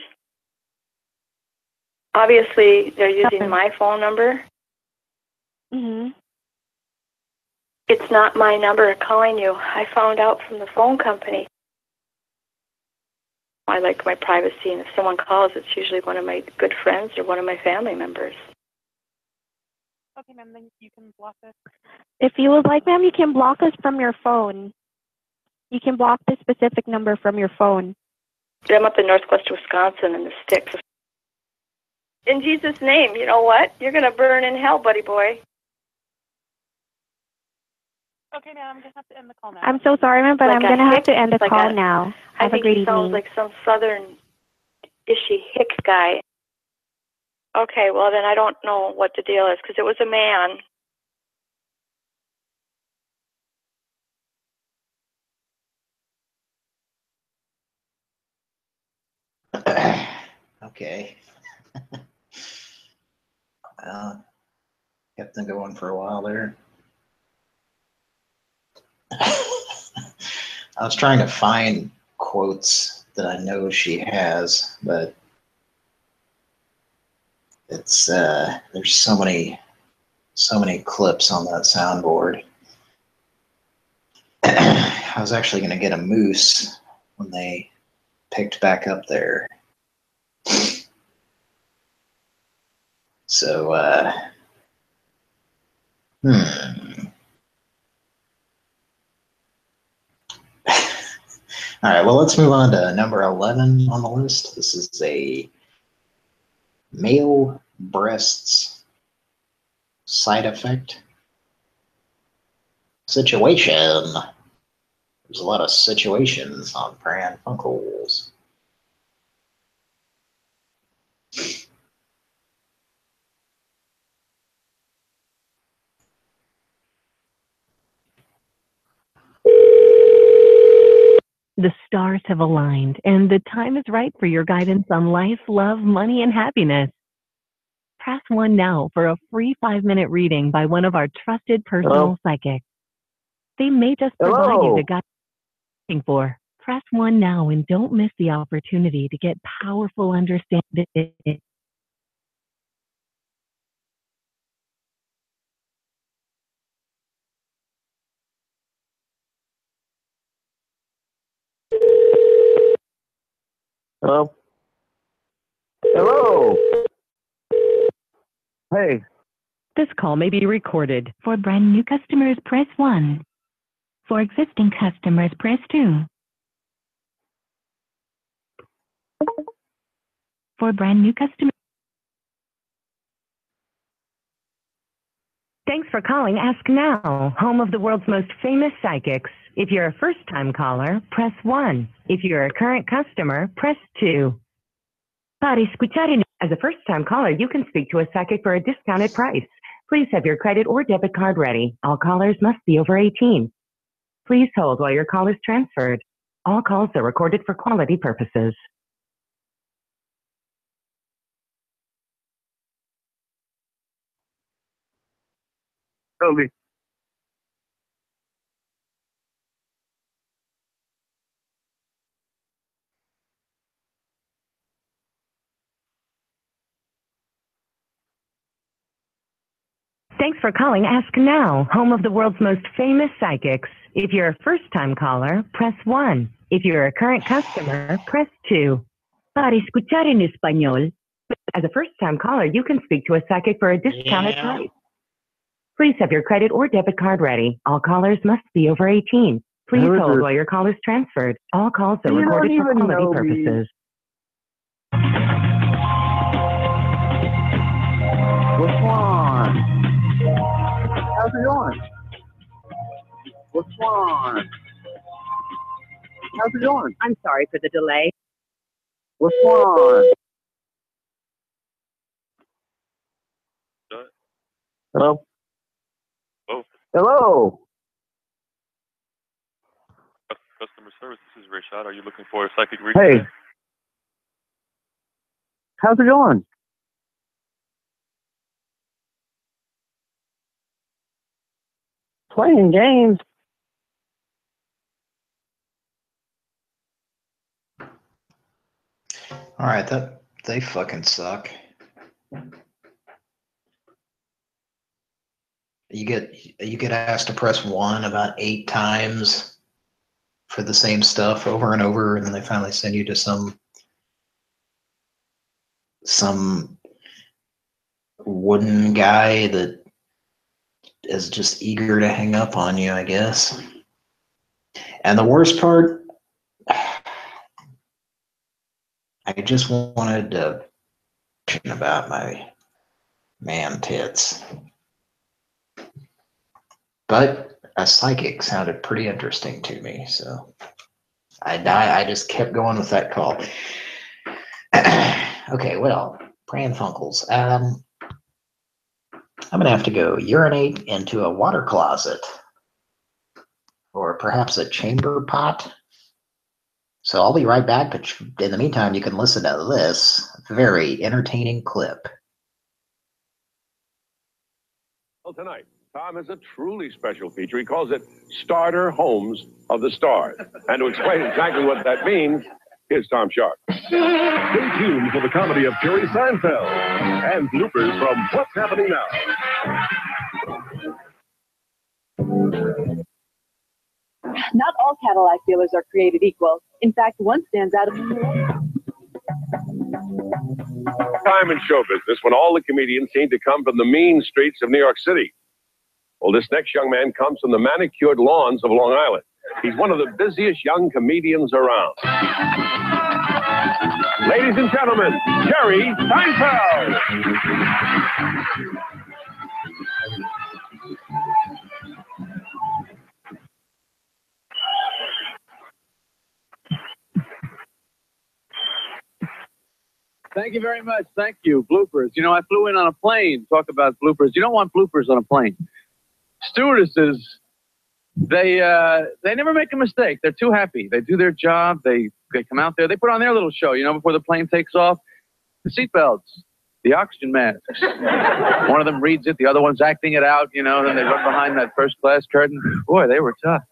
Obviously, they're using my phone number. Mm-hmm. It's not my number calling you. I found out from the phone company. I like my privacy, and if someone calls, it's usually one of my good friends or one of my family members. Okay, ma'am, then you can block us. If you would like, ma'am, you can block us from your phone. You can block this specific number from your phone. I'm up in northwest Wisconsin in the sticks. In Jesus' name, you know what? You're going to burn in hell, buddy boy. Okay, ma'am, I'm going to have to end the call now. I'm so sorry, ma'am, but I'm going to have to end the call now. Have a great he sounds evening. like some southern-ishy hick guy. Okay, well, then I don't know what the deal is, because it was a man. Okay. Well, kept them going for a while there. I was trying to find quotes that I know she has, but it's there's so many clips on that soundboard. I was actually going to get a moose when they picked back up there. So, All right, well, let's move on to number 11 on the list. This is a male breasts side effect situation. There's a lot of situations on Pran Funkels. The stars have aligned, and the time is right for your guidance on life, love, money, and happiness. Press 1 now for a free 5-minute reading by one of our trusted personal psychics. They may just provide you the guidance you're looking for. Press 1 now and don't miss the opportunity to get powerful understanding. Hello? Hello? Hey. This call may be recorded. For brand new customers, press 1. For existing customers, press 2. For brand new customers. Thanks for calling Ask Now, home of the world's most famous psychics. If you're a first-time caller, press 1. If you're a current customer, press 2. Para escuchar as a first-time caller, you can speak to a psychic for a discounted price. Please have your credit or debit card ready. All callers must be over 18. Please hold while your call is transferred. All calls are recorded for quality purposes. Toby. Thanks for calling Ask Now, home of the world's most famous psychics. If you're a first-time caller, press 1. If you're a current customer, press 2. Para escuchar en español, as a first-time caller, you can speak to a psychic for a discounted price. Please have your credit or debit card ready. All callers must be over 18. Please hold while your call is transferred. All calls are recorded for quality purposes. What's on? How's it going? What's on? How's it going? I'm sorry for the delay. What's on? Hello? Oh, Hello? customer service. This is Rashad. Are you looking for a psychic reading? Hey. today? How's it going? Playing games. All right, that they fucking suck. You get asked to press 1 about 8 times for the same stuff over and over, and then they finally send you to some wooden guy that is just eager to hang up on you, I guess. And the worst part, I just wanted to mention about my man tits. But a psychic sounded pretty interesting to me, so I just kept going with that call. Okay, well, Pran Funkels. I'm gonna have to go urinate into a water closet, or perhaps a chamber pot. So I'll be right back, but in the meantime, you can listen to this very entertaining clip. Well, tonight, Tom has a truly special feature. He calls it Starter Homes of the Stars. And to explain exactly what that means, here's Tom Sharp. Stay tuned for the comedy of Jerry Seinfeld and bloopers from What's Happening Now. Not all Cadillac dealers are created equal. In fact, one stands out. Time in show business when all the comedians seem to come from the mean streets of New York City. Well, this next young man comes from the manicured lawns of Long Island. He's one of the busiest young comedians around. Ladies and gentlemen, Jerry Seinfeld. Thank you very much. Thank you. Bloopers. You know, I flew in on a plane. Talk about bloopers. You don't want bloopers on a plane. Stewardesses, they never make a mistake. They're too happy. They do their job. They come out there. They put on their little show, you know, before the plane takes off. The seatbelts, the oxygen masks. One of them reads it. The other one's acting it out, you know. Then they run behind that first class curtain. Boy, they were tough.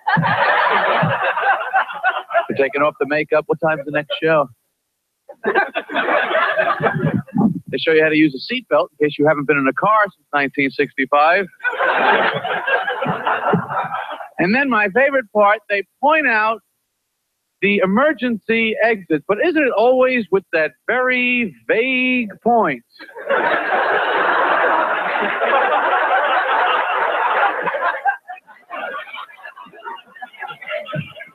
They're taking off the makeup. What time's the next show? They show you how to use a seatbelt in case you haven't been in a car since 1965. And then my favorite part, they point out the emergency exits. But isn't it always with that very vague point?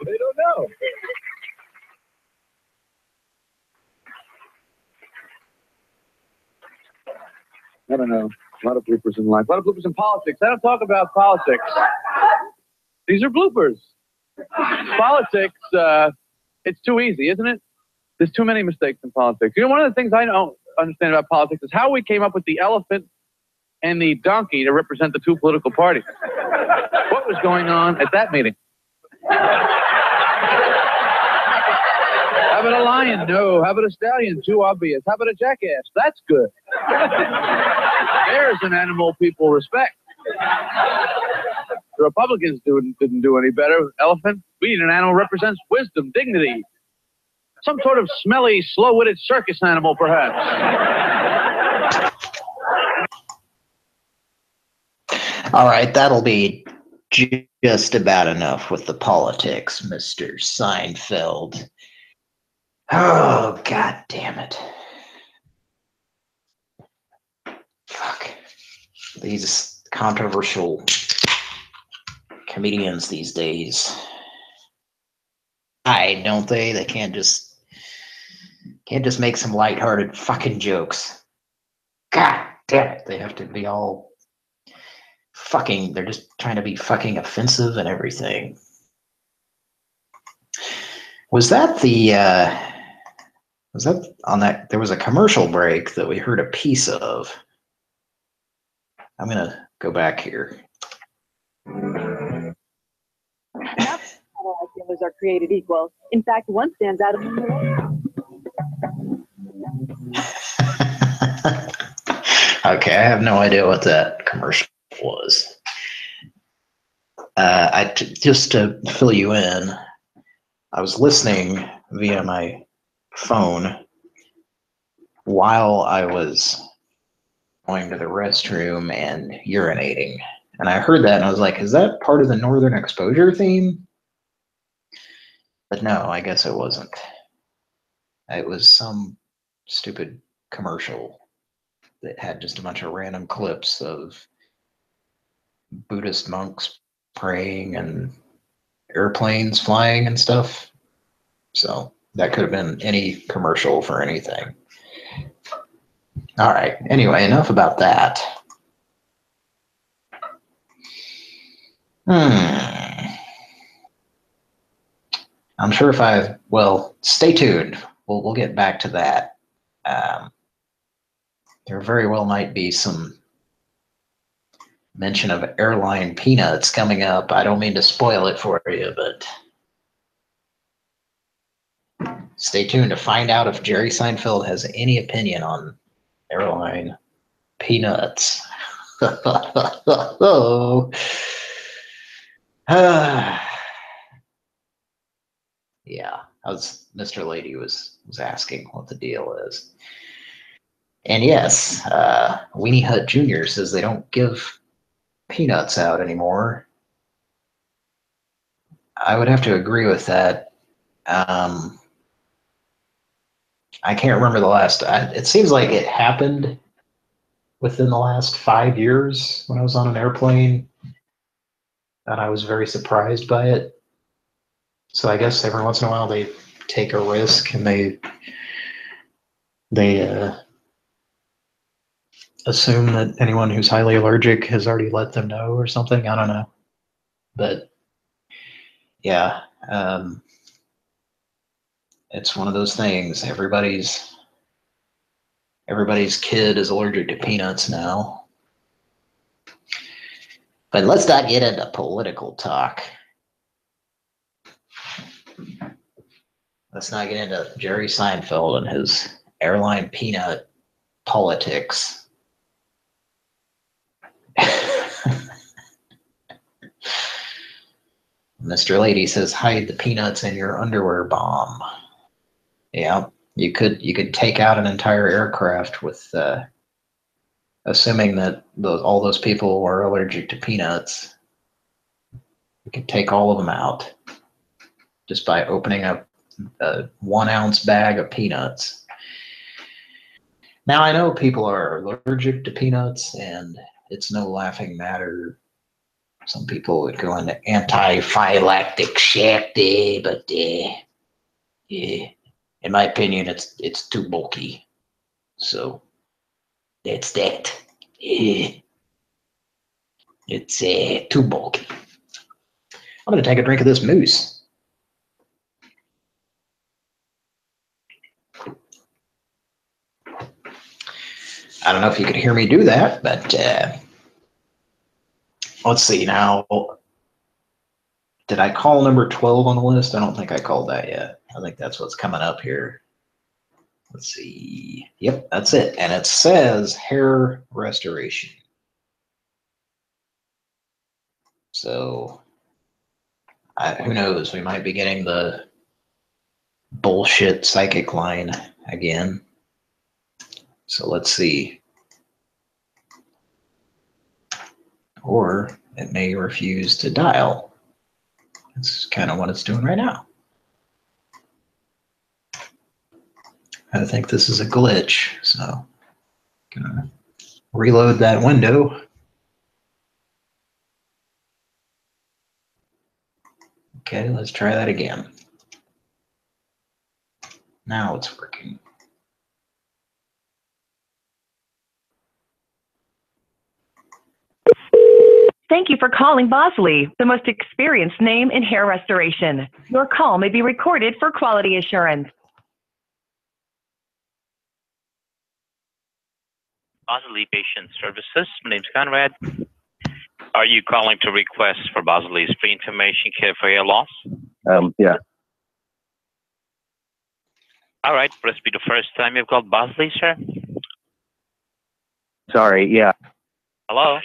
They don't know. I don't know. A lot of bloopers in life. A lot of bloopers in politics. I don't talk about politics. These are bloopers. Politics, it's too easy, isn't it? There's too many mistakes in politics. You know, one of the things I don't understand about politics is how we came up with the elephant and the donkey to represent the two political parties. What was going on at that meeting? How about a lion? No. How about a stallion? Too obvious. How about a jackass? That's good. There's an animal people respect. The Republicans didn't do any better. Elephant, we need an animal represents wisdom, dignity. Some sort of smelly, slow-witted circus animal, perhaps. All right, that'll be Just about enough with the politics, Mr. Seinfeld. Oh, God damn it. Fuck. These controversial comedians these days. Don't they? They can't just make some lighthearted fucking jokes. God damn it. They have to be all fucking, they're just trying to be fucking offensive and everything. Was that on that, there was a commercial break that we heard a piece of. I'm going to go back here. Not all dealers are created equal. In fact, one stands out among the rest. Okay, I have no idea what that commercial was. Just to fill you in, I was listening via my phone while I was going to the restroom and urinating. And I heard that and I was like, is that part of the Northern Exposure theme? But no, I guess it wasn't. It was some stupid commercial that had just a bunch of random clips of Buddhist monks praying and airplanes flying and stuff. So that could have been any commercial for anything. All right. Anyway, enough about that. I'm sure stay tuned. We'll get back to that. There very well might be some mention of airline peanuts coming up. I don't mean to spoil it for you, but stay tuned to find out if Jerry Seinfeld has any opinion on airline peanuts. Yeah, Mr. Lady was asking what the deal is. And yes, Weenie Hut Jr. says they don't give peanuts out anymore. I would have to agree with that. I can't remember the last. It seems like it happened within the last 5 years when I was on an airplane, and I was very surprised by it. So I guess every once in a while they take a risk and they assume that anyone who's highly allergic has already let them know or something. I don't know. But yeah, it's one of those things. Everybody's kid is allergic to peanuts now. But let's not get into political talk. Let's not get into Jerry Seinfeld and his airline peanut politics. Mr. Lady says, hide the peanuts in your underwear bomb. Yeah, you could take out an entire aircraft with, assuming that all those people were allergic to peanuts. You could take all of them out just by opening up a 1 ounce bag of peanuts. Now, I know people are allergic to peanuts, and it's no laughing matter. Some people would go into anti-phylactic shakti, but yeah, in my opinion, it's too bulky. So that's that. It's too bulky. I'm going to take a drink of this mousse. I don't know if you could hear me do that, but let's see now. Did I call number 12 on the list? I don't think I called that yet. I think that's what's coming up here. Let's see. Yep, that's it. And it says hair restoration. So who knows? We might be getting the bullshit psychic line again. So let's see. Or it may refuse to dial. It's kind of what it's doing right now. I think this is a glitch, so gonna reload that window. Okay, let's try that again. Now it's working. Thank you for calling Bosley, the most experienced name in hair restoration. Your call may be recorded for quality assurance. Bosley Patient Services. My name's Conrad. Are you calling to request for Bosley's free information care for hair loss? Yeah. All right. Will this be the first time you've called Bosley, sir? Sorry, yeah. Hello?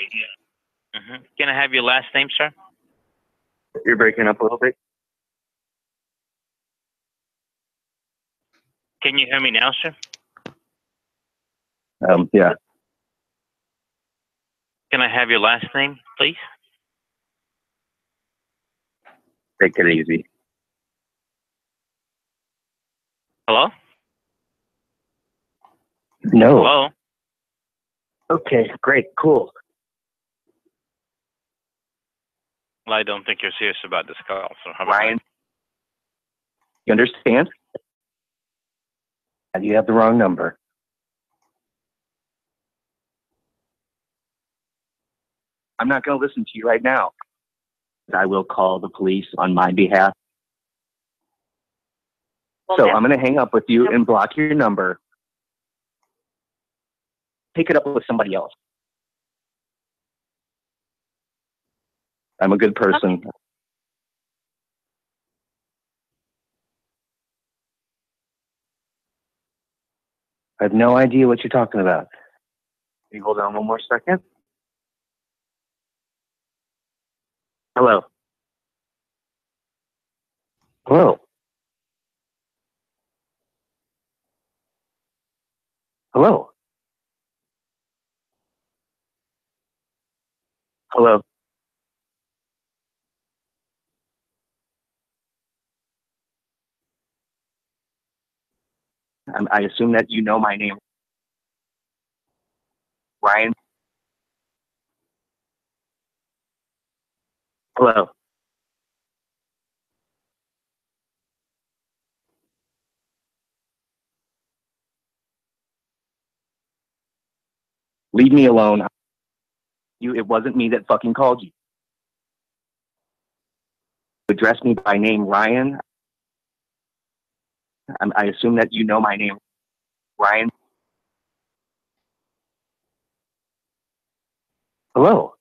Can I have your last name, sir? You're breaking up a little bit. Can you hear me now, sir? Yeah. Can I have your last name, please? Take it easy. Hello? No. Hello? Okay, great, cool. Well, I don't think you're serious about this call, so how about Ryan, you understand? You have the wrong number. I'm not going to listen to you right now. I will call the police on my behalf. So I'm going to hang up with you and block your number. Take it up with somebody else. I'm a good person. I have no idea what you're talking about. Can you hold on one more second? Hello. Hello. Hello. Hello. I assume that you know my name. Ryan. Hello. Leave me alone. It wasn't me that fucking called you. Address me by name, Ryan. I assume that you know my name, Ryan. Hello.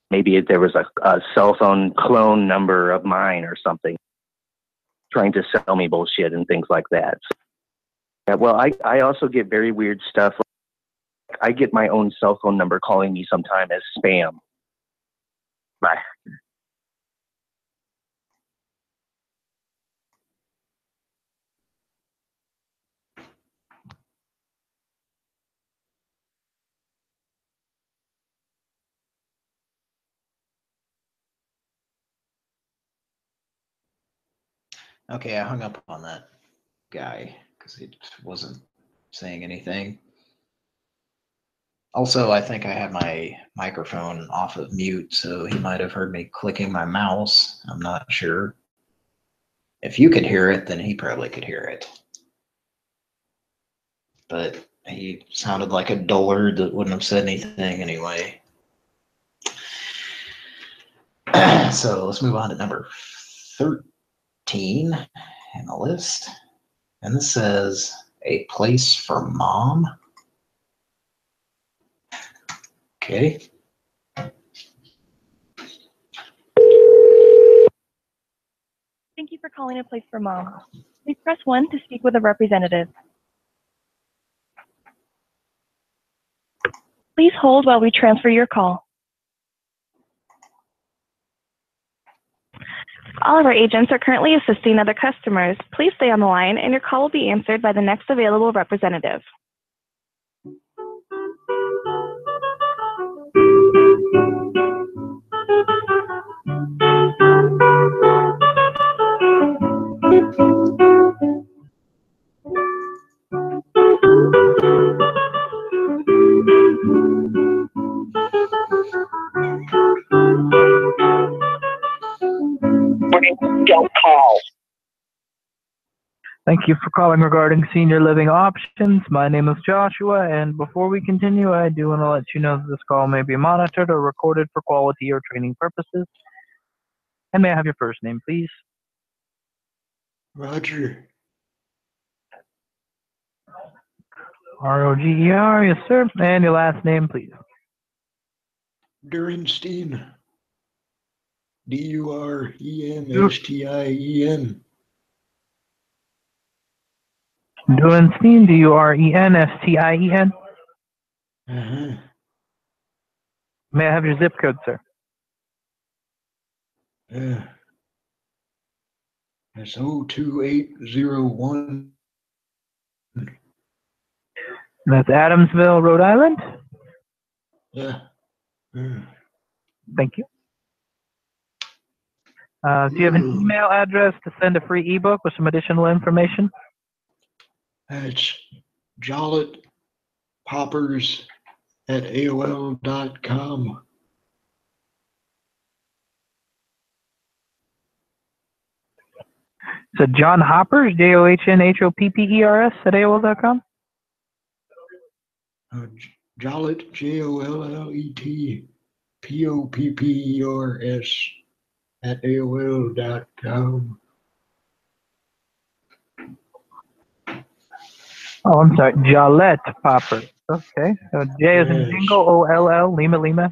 Maybe there was a cell phone clone number of mine or something, trying to sell me bullshit and things like that. So, yeah, well, I also get very weird stuff. I get my own cell phone number calling me sometime as spam. Bye. Okay, I hung up on that guy because he wasn't saying anything. Also, I think I had my microphone off of mute, so he might have heard me clicking my mouse. I'm not sure. If you could hear it, then he probably could hear it. But he sounded like a dullard that wouldn't have said anything anyway. So let's move on to number 13 in the list. And this says, a place for mom. Okay. Thank you for calling A Place for Mom. Please press 1 to speak with a representative. Please hold while we transfer your call. All of our agents are currently assisting other customers. Please stay on the line and your call will be answered by the next available representative. Don't call. Thank you for calling regarding senior living options. My name is Joshua, and before we continue, I do want to let you know that this call may be monitored or recorded for quality or training purposes. And may I have your first name, please? Roger. R-O-G-E-R, yes, sir. And your last name, please. Durenstein. D-U-R-E-N-S-T-I-E-N. Durenstein, D-U-R-E-N-S-T-I-E-N. Uh-huh. May I have your zip code, sir? That's 02801. That's Adamsville, Rhode Island? Yeah. Thank you. Do you have an email address to send a free ebook with some additional information? That's jolletpoppers@aol.com. So John Hoppers, John-Hoppers @AOL.com? Jollet, Jollet, Poppers @AOL.com. Oh, I'm sorry, Jollet Poppers. Okay, so J as in Jingle, O-L-L, Lima Lima,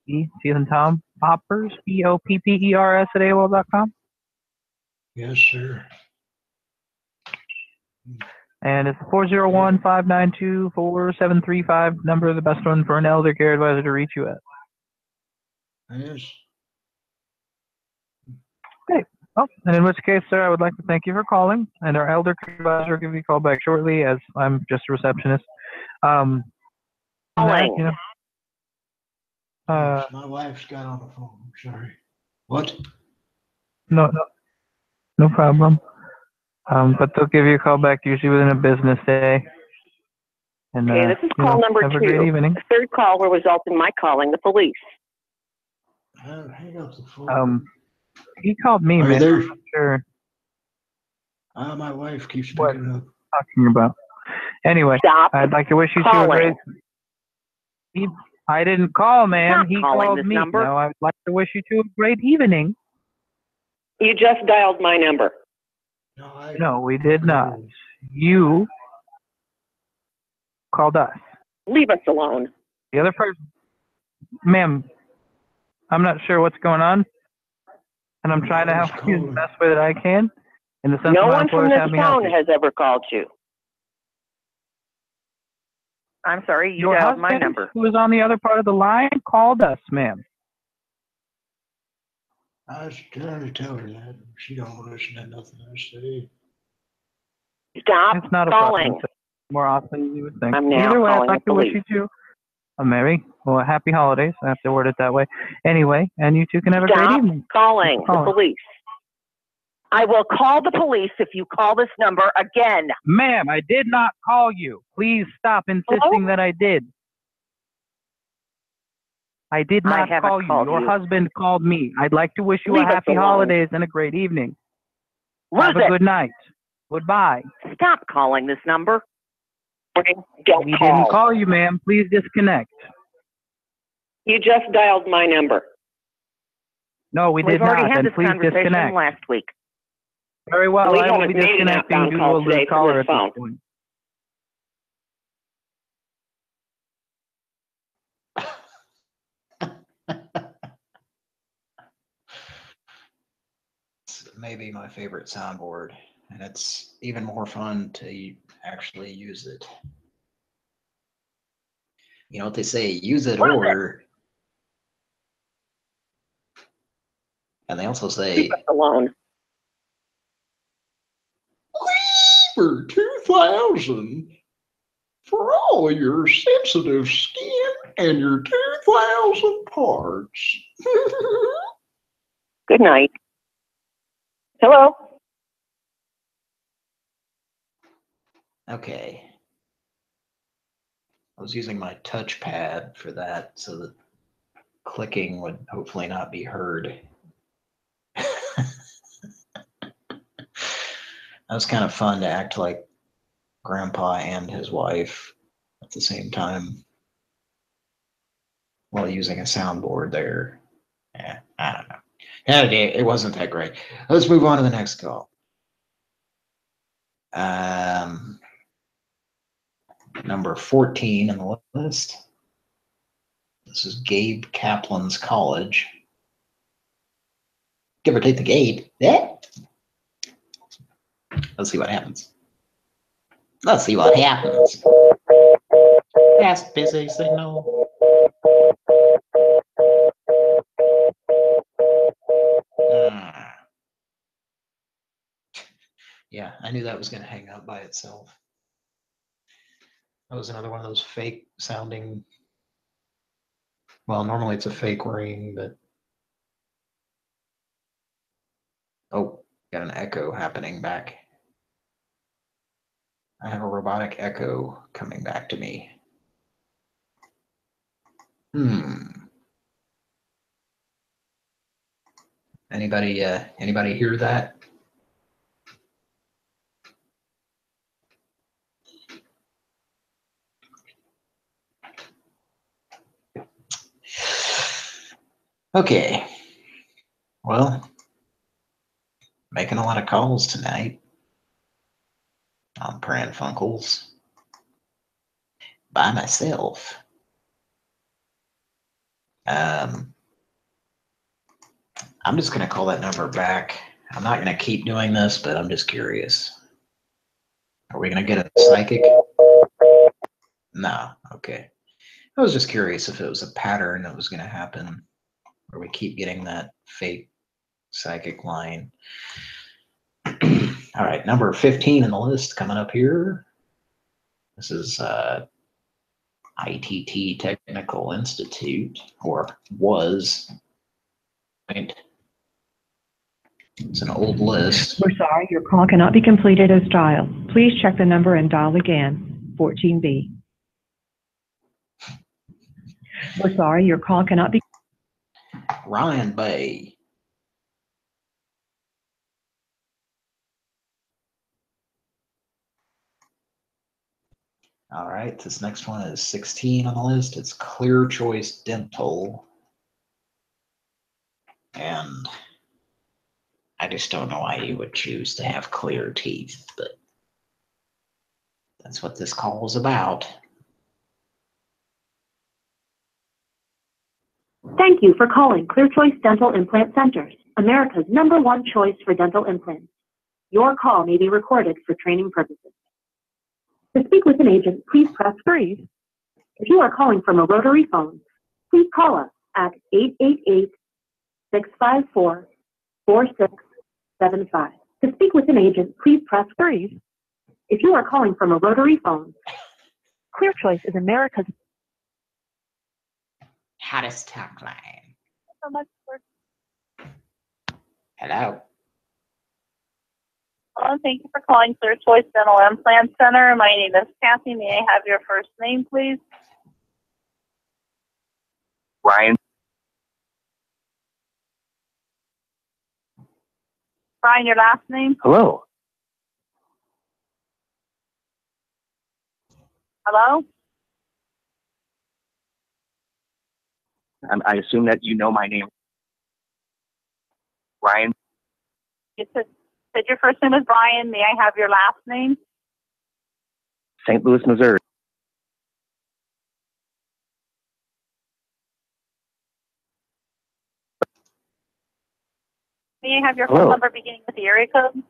E, C as in Tom, Poppers, Poppers @AOL.com. Yes, sir. And it's 401-592-4735 number, the best one for an elder care advisor to reach you at. Yes. Okay. Well, and in which case, sir, I would like to thank you for calling, and our elder care advisor will give you a call back shortly, as I'm just a receptionist. Calling. You know, My wife's got on the phone. I'm sorry. What? no problem. But they'll give you a call back usually within a business day. And, Okay, this is call number have 2. a great evening. The third call will result in my calling the police. Hang up the phone. He called me, Are man. there- I'm not sure My wife keeps what picking up. talking about. Anyway, Stop I'd like to wish you two a calling. great. I didn't call, ma'am. Stop He calling called this me. number. No, I'd like to wish you two a great evening. You just dialed my number. No, we did not. You called us. Leave us alone. The other person, ma'am, I'm not sure what's going on, and I'm trying to help you the best way that I can. In the sense No my one from employers this have me help phone you. has ever called you. I'm sorry, you Your dialed my husband, number. who was on the other part of the line, called us, ma'am. I was trying to tell her that. She don't listen to nothing I say. Stop It's not a calling. problem. More often than you would think. I'm now Either way, I'd calling like the to wish police. you two a merry, well, happy holidays. I have to word it that way. Anyway, and you two can have a great Stop evening. calling the Calling. police. I will call the police if you call this number again. Ma'am, I did not call you. Please stop insisting that I did. I did I not haven't call you. called Your you. husband called me. I'd like to wish you Leave a us happy alone. holidays and a great evening. Lose Have a it. good night. Goodbye. Stop calling this number. Don't We call. didn't call you, ma'am. Please disconnect. You just dialed my number. No, we We've did already not. had Then this please conversation disconnect. last week. Very well. We I will be haven't made an disconnecting outbound due to call a today loose from caller this at phone. this point. It's maybe my favorite soundboard, and it's even more fun to actually use it. You know what they say, use it or... And they also say... Leave us alone. For 2,000 for all your sensitive skin and your 2,000 parts. Good night. Hello? Okay. I was using my touchpad for that so that clicking would hopefully not be heard. That was kind of fun to act like Grandpa and his wife at the same time while using a soundboard there. Yeah, I don't know. Yeah, it wasn't that great. Let's move on to the next call. Number 14 in the list. This is Gabe Kaplan's College. Give or take the Gabe. Yeah. Let's see what happens. Let's see what happens. That's busy signal. Yeah, I knew that was going to hang up by itself. That was another one of those fake sounding. Well, normally it's a fake ring, but. Oh, got an echo happening back. I have a robotic echo coming back to me. Anybody hear that? Okay. Well, making a lot of calls tonight on Pran Funkels by myself. I'm just going to call that number back. I'm not going to keep doing this, but I'm just curious. Are we going to get a psychic? No. Okay. I was just curious if it was a pattern that was going to happen, where we keep getting that fake psychic line. All right, number 15 in the list coming up here. This is ITT Technical Institute, or was. Right. It's an old list. We're sorry, your call cannot be completed as dialed. Please check the number and dial again. 14B. We're sorry, your call cannot be. Ryan Bay. All right, this next one is 16 on the list. It's Clear Choice Dental. And I just don't know why you would choose to have clear teeth, but that's what this call is about. Thank you for calling Clear Choice Dental Implant Centers, America's #1 choice for dental implants. Your call may be recorded for training purposes. To speak with an agent, please press 3. If you are calling from a rotary phone, please call us at 888-654-4675. To speak with an agent, please press 3. If you are calling from a rotary phone, Clear Choice is America's hottest talk line. So much for Hello. Hello, thank you for calling Clear Choice Dental Implant Center. My name is Kathy. May I have your first name, please? Ryan. Brian, your last name? Hello. Hello? I assume that you know my name. Ryan. You said your first name is Brian. May I have your last name? St. Louis, Missouri. May I have your Hello. phone number beginning with the area code?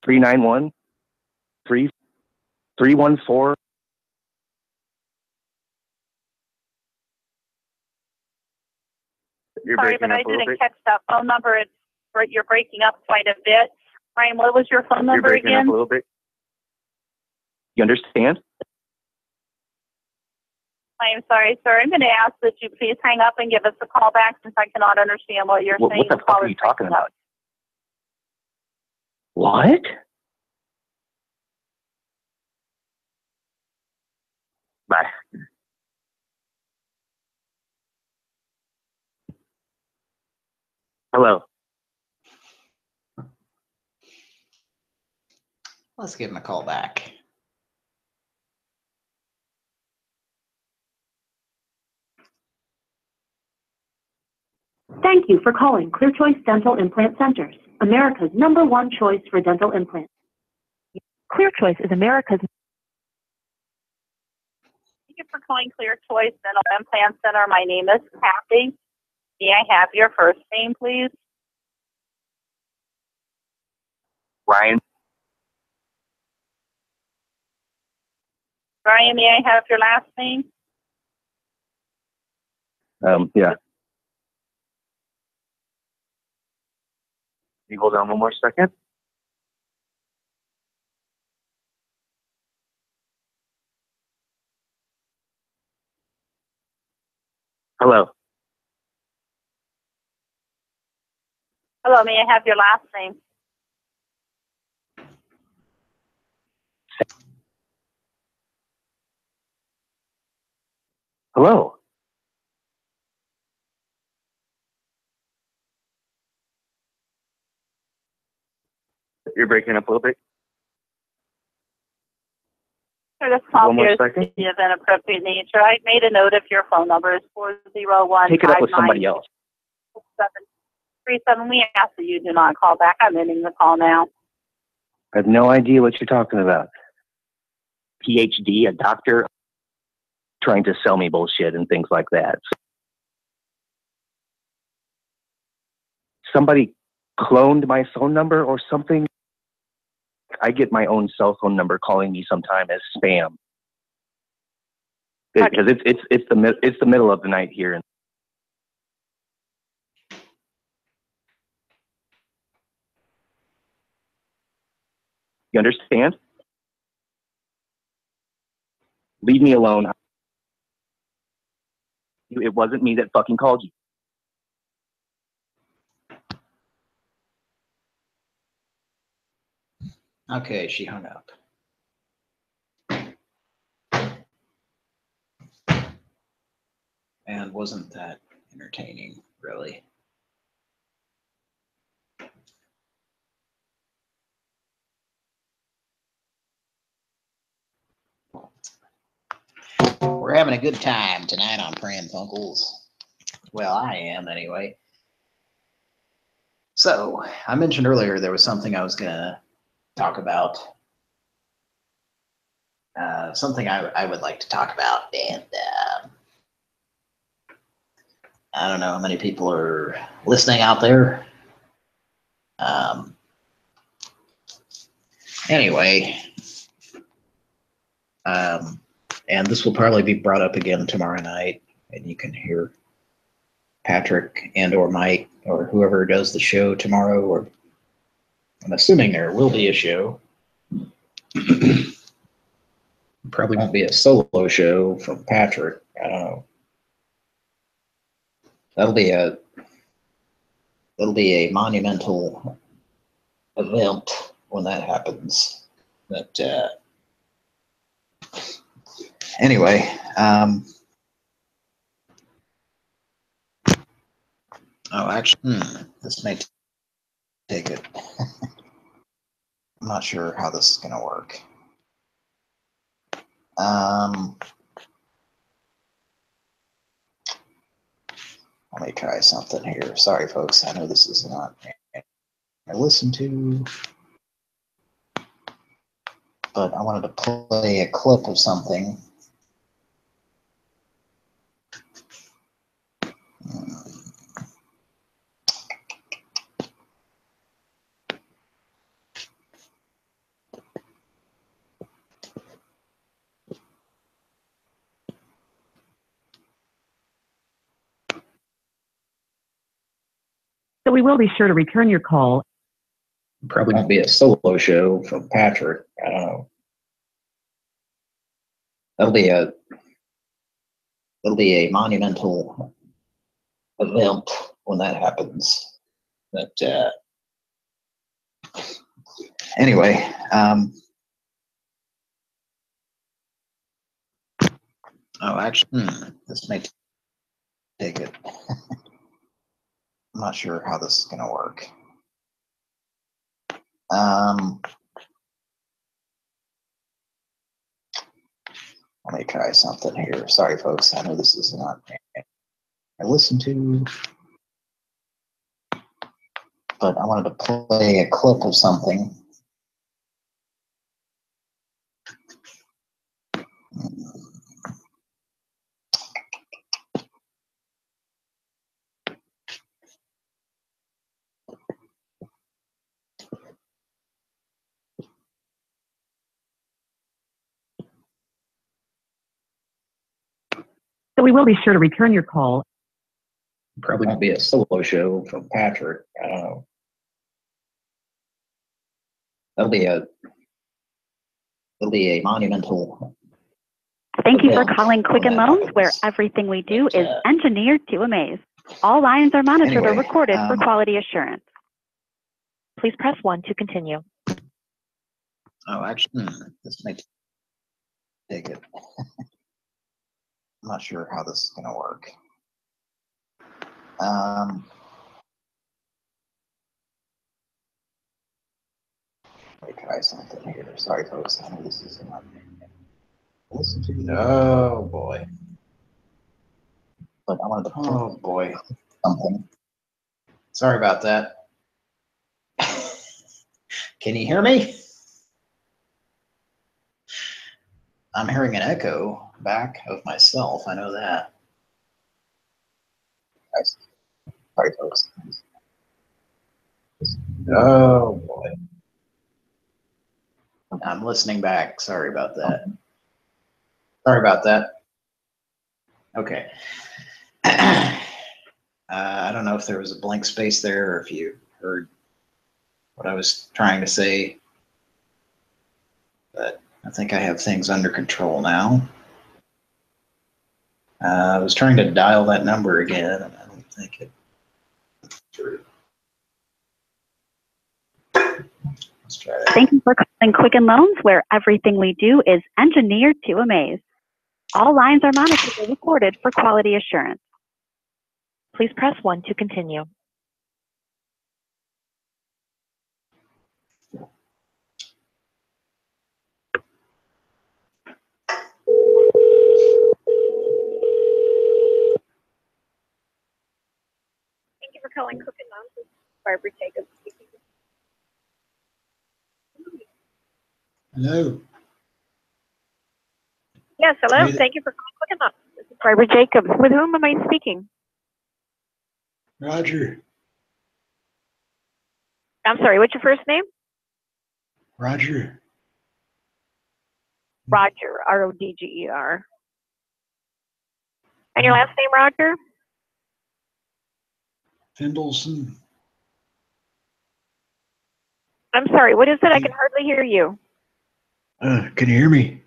48391-314. You're Sorry, breaking but up I a little didn't bit. catch that phone number. You're breaking up quite a bit. Ryan, what was your phone You're number breaking again? up a little bit. You understand? I'm sorry, sir. I'm going to ask that you please hang up and give us a call back since I cannot understand what you're saying. What the fuck are you talking about? What? Bye. Hello. Let's give him a call back. Thank you for calling Clear Choice Dental Implant Centers, America's #1 choice for dental implants. Clear Choice is America's. Thank you for calling Clear Choice Dental Implant Center. My name is Kathy. May I have your first name, please? Ryan. Ryan, may I have your last name? Yeah. Can you hold on one more second? Hello. Hello, may I have your last name? Hello. You're breaking up a little bit. Sir, this call One more appears to second. be of inappropriate nature. I made a note of your phone number. It's 401. Take it up with somebody else. 737. We ask that you do not call back. I'm ending the call now. I have no idea what you're talking about. PhD, a doctor, trying to sell me bullshit and things like that. Somebody cloned my phone number or something. I get my own cell phone number calling me sometime as spam. Because it's the middle of the night here. You understand? Leave me alone. It wasn't me that fucking called you. Okay, she hung up. And wasn't that entertaining, really? We're having a good time tonight on Pran Funkels. Well, I am anyway. So, I mentioned earlier there was something I was going to talk about. Something I would like to talk about. And I don't know how many people are listening out there. Anyway. And this will probably be brought up again tomorrow night. And you can hear Patrick and or Mike or whoever does the show tomorrow, or I'm assuming there will be a show. Probably won't be a solo show from Patrick. I don't know. That'll be a monumental event when that happens. But anyway, oh, actually, this may take it. I'm not sure how this is going to work. Let me try something here. Sorry, folks. I know this is not I listen to, but I wanted to play a clip of something. So we will be sure to return your call Probably won't be a solo show from Patrick. I don't know. It'll be a monumental event when that happens. But anyway, oh, actually, this may take it. I'm not sure how this is going to work. Let me try something here. Sorry, folks. I know this is not. I listened to, but I wanted to play a clip of something. So we will be sure to return your call. Probably won't be a solo show from Patrick. I don't know. It'll be a monumental. Thank you for calling Quicken Loans, where everything we do is engineered to amaze. All lines are monitored or recorded for quality assurance. Please press 1 to continue. Oh, actually, this may take it. I'm not sure how this is going to work. Let me try something here. Sorry, folks. I know this is not. Listen to. Oh boy. But I wanted to. Oh boy. Something. Sorry about that. Can you hear me? I'm hearing an echo back of myself. I know that. Sorry, folks. Oh boy. I'm listening back. Sorry about that. Sorry about that. Okay. I don't know if there was a blank space there or if you heard what I was trying to say, but I think I have things under control now. I was trying to dial that number again, and I don't think it went through. Let's try that. Thank you for calling Quicken Loans, where everything we do is engineered to amaze. All lines are monitored and recorded for quality assurance. Please press 1 to continue. Thank you for calling Quicken Loans. This is Barbara Jacobs speaking. Hello. Yes, hello. Thank you for calling Quicken Loans. This is Barbara Jacobs. With whom am I speaking? Roger. I'm sorry, what's your first name? Roger. Roger, R-O-D-G-E-R. And your last name, Roger? Fendelson. I'm sorry, what is it? I can hardly hear you. Can you hear me?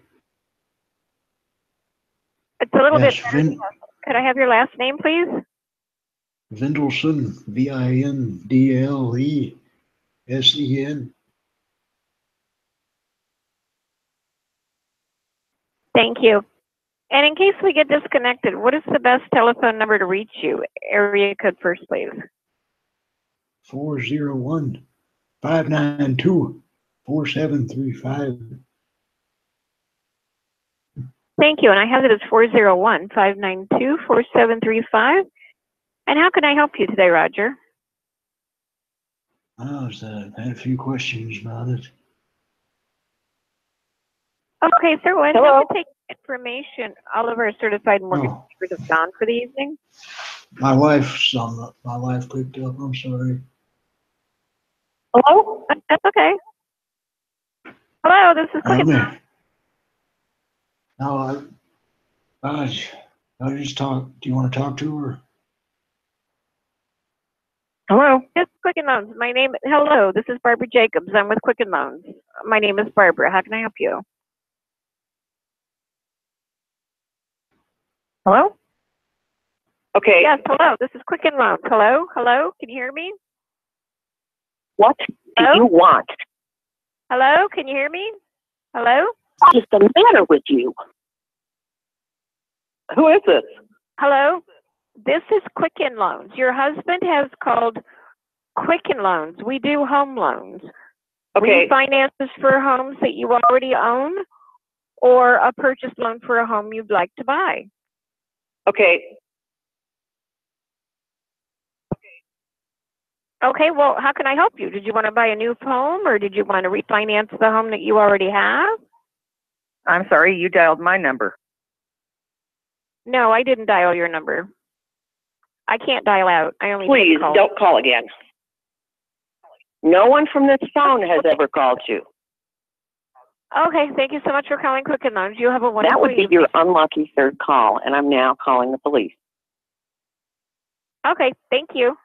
It's a little Yes, bit better. Could I have your last name, please? Vindelson, V-I-N-D-L-E-S-E-N. Thank you. And in case we get disconnected, what is the best telephone number to reach you? Area code first, please. 401-592-4735. Thank you. And I have it as 401-592-4735. And how can I help you today, Roger? I had a few questions about it. Okay, sir. Well, I'd like to take information. All of our certified mortgage brokers have gone for the evening. My wife picked up. I'm sorry. Hello? That's okay. Hello, this is Quicken. No, I just talk. Do you want to talk to her? Hello. Yes, Quicken Loans. Hello, this is Barbara Jacobs. I'm with Quicken Loans. My name is Barbara. How can I help you? Hello? Okay. Yes, hello. This is Quicken Loans. Hello? Hello? Can you hear me? What do you want? Hello? Can you hear me? Hello? What is the matter with you? Who is this? Hello? This is Quicken Loans. Your husband has called Quicken Loans. We do home loans. Okay. Refinances for homes that you already own or a purchase loan for a home you'd like to buy. Okay. Okay, well, how can I help you? Did you want to buy a new home or did you want to refinance the home that you already have? I'm sorry, you dialed my number. No, I didn't dial your number. I can't dial out. I only Please call. don't call again. No one from this phone has ever called you. Okay, thank you so much for calling Quicken Loans. You have a wonderful That would be evening. your unlucky third call, and I'm now calling the police. Okay, thank you.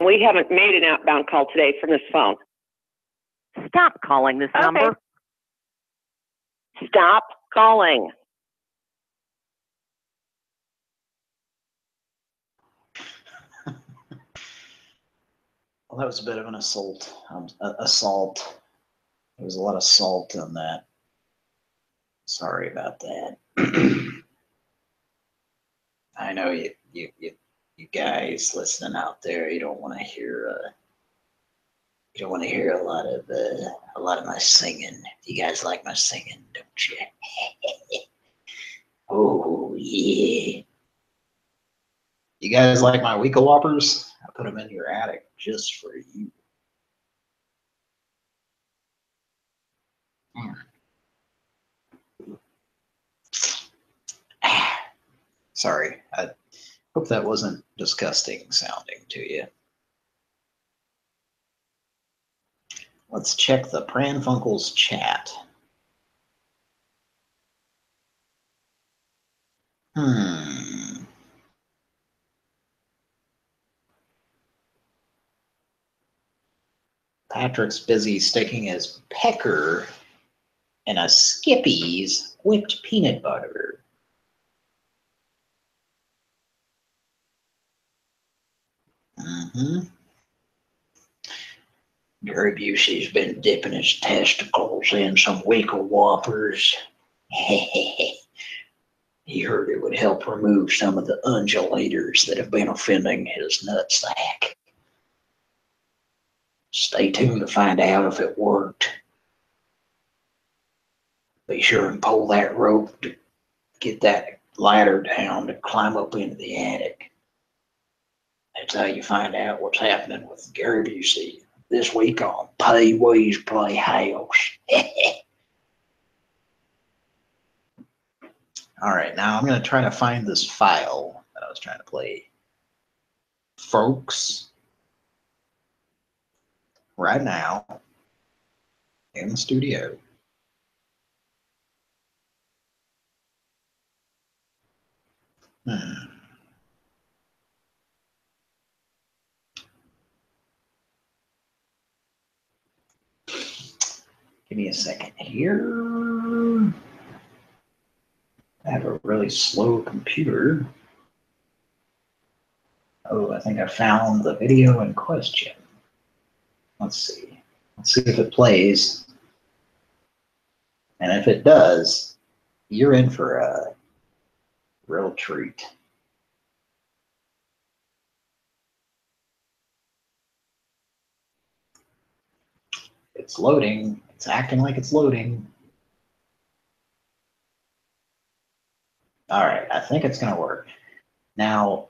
We haven't made an outbound call today from this phone. Stop calling this number. Stop calling. Well, that was a bit of an assault. Assault. There was a lot of salt in that. Sorry about that. I know you guys listening out there. You don't want to hear. You don't want to hear a lot of my singing. You guys like my singing, don't you? Oh yeah. You guys like my Weekle Whoppers? I put them in your attic just for you. Sorry, I hope that wasn't disgusting sounding to you. Let's check the Pran Funkels chat. Patrick's busy sticking his pecker in a Skippy's whipped peanut butter. Gary Busey's been dipping his testicles in some Weekle Whoppers. He heard it would help remove some of the undulators that have been offending his nutsack. Stay tuned to find out if it worked. Be sure and pull that rope to get that ladder down to climb up into the attic. That's how you find out what's happening with Gary Busey this week on Pee Wee's Playhouse. All right, now I'm going to try to find this file that I was trying to play. Folks, right now in the studio. Give me a second here. I have a really slow computer. Oh, I think I found the video in question. Let's see. Let's see if it plays. And if it does, you're in for a real treat. It's loading. It's acting like it's loading. All right, I think it's going to work. Now,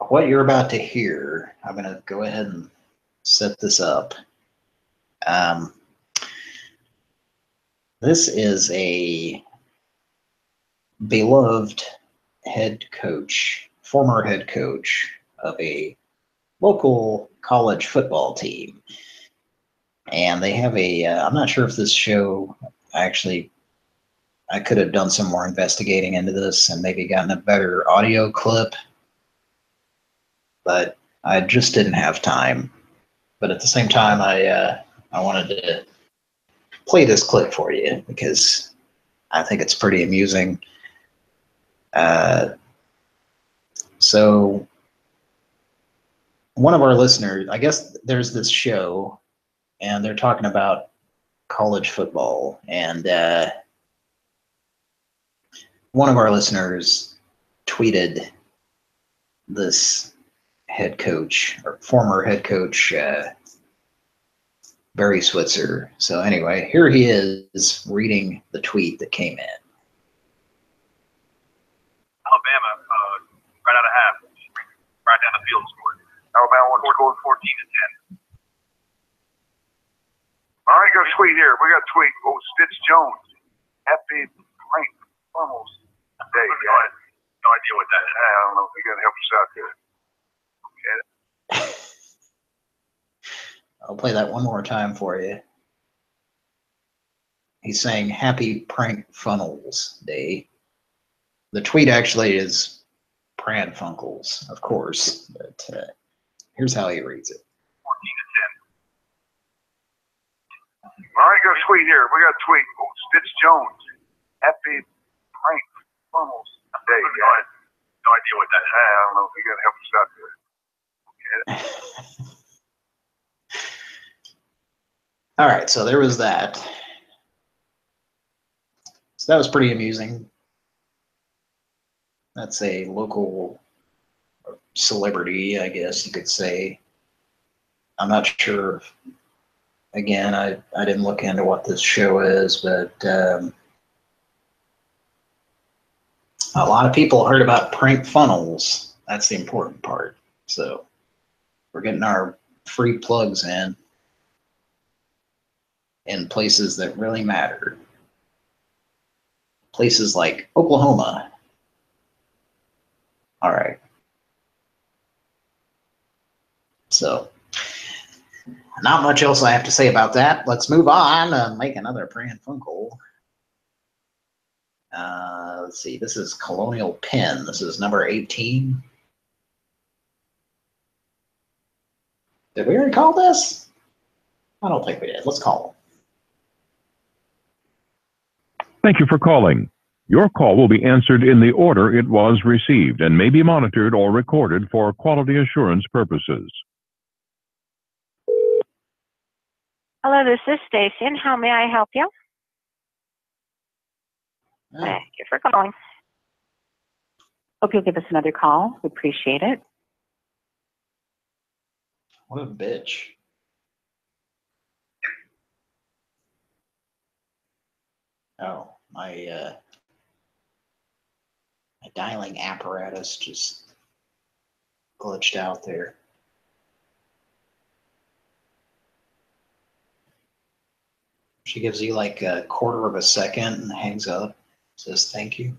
what you're about to hear, I'm going to go ahead and set this up. This is a beloved head coach, former head coach of a local college football team. And they have I'm not sure if this show actually, I could have done some more investigating into this and maybe gotten a better audio clip. but I just didn't have time. But at the same time, I wanted to play this clip for you because I think it's pretty amusing. So one of our listeners, I guess there's this show, and they're talking about college football, and one of our listeners tweeted this head coach, or former head coach, Barry Switzer. So anyway, here he is reading the tweet that came in. Alabama, right out of half, right down the field scored. Alabama scored 14-10. All right, got a tweet here. We got a tweet. Oh, Stitch Jones. Happy Prank Funkels Day. No idea what that is. I don't know. You got to help us out there. Okay. I'll play that one more time for you. He's saying Happy Prank Funnels Day. The tweet actually is Pran Funkels, of course, but here's how he reads it. 14-10. All right, got a tweet here. We got a tweet. Oh, Stitch Jones. Happy Prank Funkels Day. No idea what that is. I don't know. You got to help us out there. Okay. All right, so there was that. So that was pretty amusing. That's a local celebrity, I guess you could say. I'm not sure. Again, I didn't look into what this show is, but a lot of people heard about prank funnels. That's the important part. So we're getting our free plugs in places that really matter. Places like Oklahoma. All right. So, not much else I have to say about that. Let's move on and make another Pran Funkel. Let's see. This is Colonial Pen. This is number 18. Did we already call this? I don't think we did. Let's call them. Thank you for calling. Your call will be answered in the order it was received and may be monitored or recorded for quality assurance purposes. Hello, this is Stacy, and how may I help you? Oh. Thank you for calling. Hope you'll give us another call. We appreciate it. What a bitch. Oh, my dialing apparatus just glitched out there. She gives you like a quarter of a second and hangs up. Says thank you.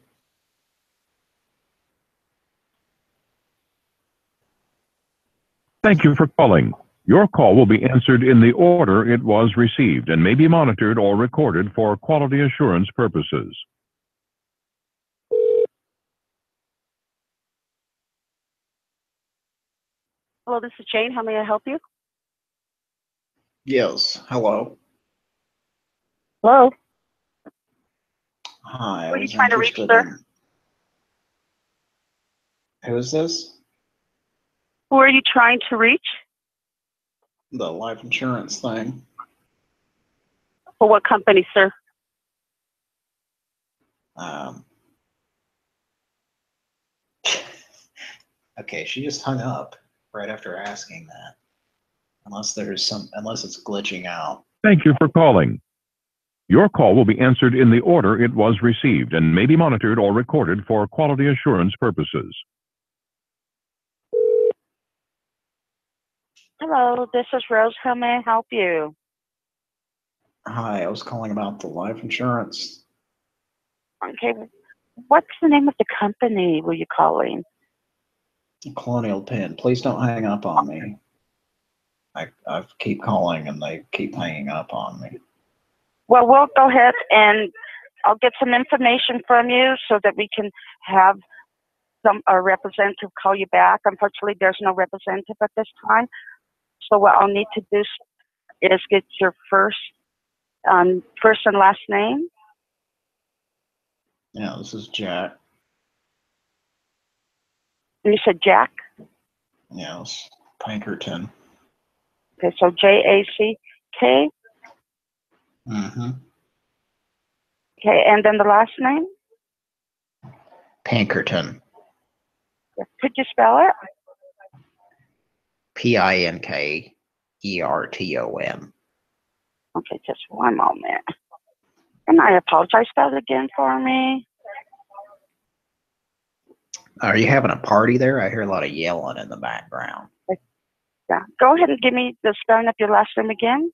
Thank you for calling. Your call will be answered in the order it was received and may be monitored or recorded for quality assurance purposes. Hello, this is Jane. How may I help you? Yes. Hello. Hello. Hi. Who are you trying to reach, interested sir? Who is this? Who are you trying to reach? The life insurance thing. For what company, sir? Okay, she just hung up right after asking that. Unless it's glitching out. Thank you for calling. Your call will be answered in the order it was received and may be monitored or recorded for quality assurance purposes. Hello, this is Rose. How may I help you? Hi, I was calling about the life insurance. Okay, what's the name of the company were you calling? Colonial Pen. Please don't hang up on me. I keep calling and they keep hanging up on me. Well, we'll go ahead and I'll get some information from you so that we can have a representative call you back. Unfortunately, there's no representative at this time. So what I'll need to do is get your first and last name. Yeah, this is Jack. And you said Jack? Yes, Pinkerton. Okay, so Jack. Mm-hmm. Okay, and then the last name? Pinkerton. Could you spell it? Pinkerton. Okay, just one moment. And I apologize. Spell it again for me. Are you having a party there? I hear a lot of yelling in the background. Yeah. Go ahead and give me the spelling of your last name again.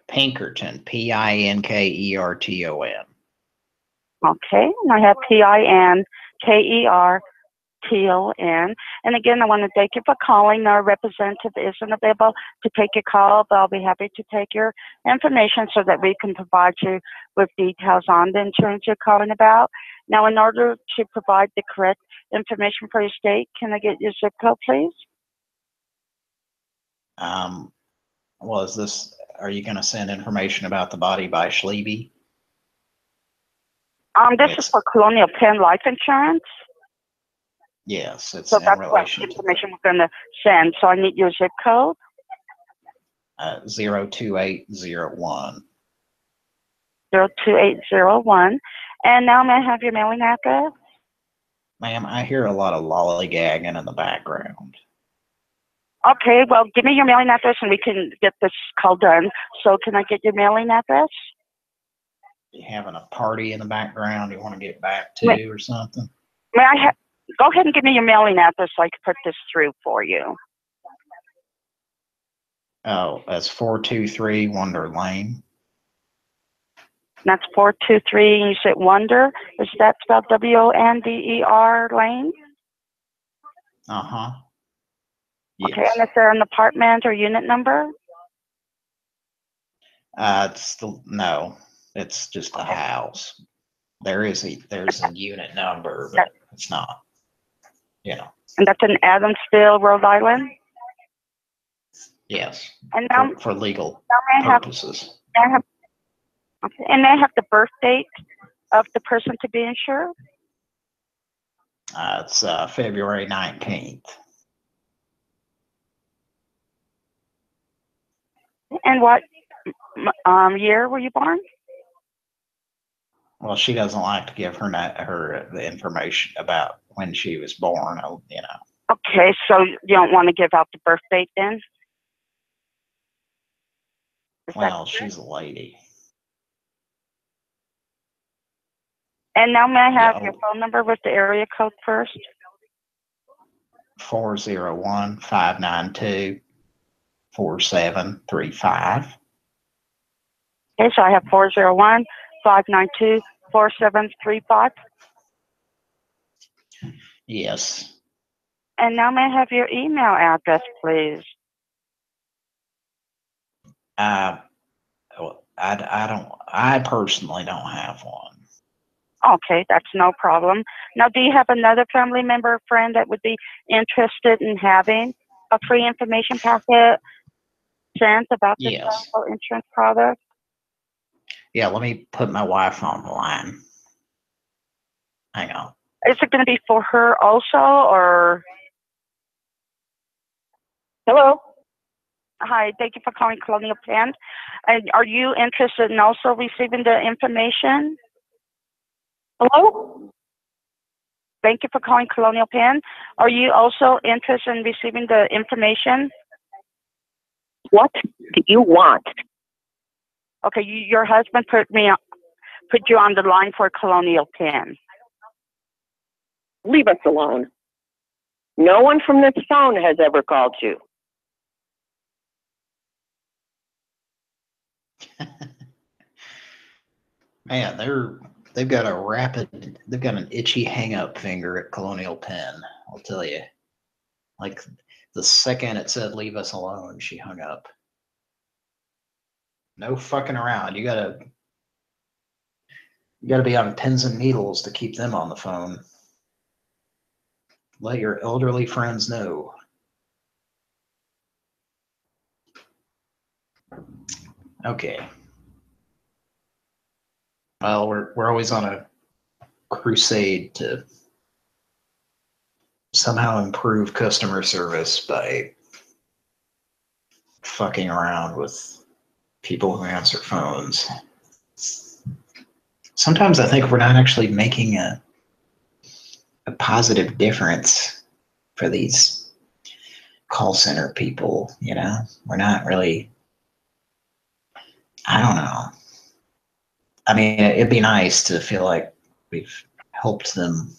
Pinkerton. Pinkerton. Okay, and I have Pinkerton. And again, I want to thank you for calling. Our representative isn't available to take your call, but I'll be happy to take your information so that we can provide you with details on the insurance you're calling about. Now, in order to provide the correct information for your state, can I get your zip code, please? Well, are you going to send information about the body by Schliebe? This is for Colonial Penn Life Insurance. Yes, it's so in that's relation what information we're going to send. So I need your zip code. 02801. 02801. And now may I have your mailing address? Ma'am, I hear a lot of lollygagging in the background. Okay, well, give me your mailing address and we can get this call done. So can I get your mailing address? You having a party in the background you want to get back to or something? May I go ahead and give me your mailing address so I can put this through for you. Oh, that's 423 Wonder Lane. That's 423, and you said Wonder. Is that spelled W-O-N-D-E-R Lane? Uh-huh. Yes. Okay, and is there an apartment or unit number? No, it's just a house. There's a unit number, but it's not, And that's in Adamsville, Rhode Island? Yes, and now, for legal now purposes. Okay, and may I have the birth date of the person to be insured? It's February 19th. And what year were you born? Well, she doesn't like to give the information about when she was born, Okay, so you don't want to give out the birth date then? Well, she's a lady. And now may I have your phone number with the area code first? 401-592-4735. Okay, so I have 401-592-4735. Yes. And now may I have your email address, please? I personally don't have one. Okay, that's no problem. Now, do you have another family member or friend that would be interested in having a free information packet sent about this insurance product? Yeah, let me put my wife on the line. Hang on. Is it going to be for her also, or? Hello? Hi, thank you for calling Colonial Penn. And are you interested in also receiving the information? Hello? Thank you for calling Colonial Penn. Are you also interested in receiving the information? What do you want? Okay, your husband put you on the line for Colonial Penn. Leave us alone. No one from this phone has ever called you. Man, they've got an itchy hang-up finger at Colonial Penn, I'll tell you. Like, the second it said leave us alone, she hung up. No fucking around. You gotta be on pins and needles to keep them on the phone. let your elderly friends know. Okay. Well, we're always on a crusade to somehow improve customer service by fucking around with people who answer phones. Sometimes I think we're not actually making a positive difference for these call center people, you know? We're not really, I don't know. I mean, it'd be nice to feel like we've helped them,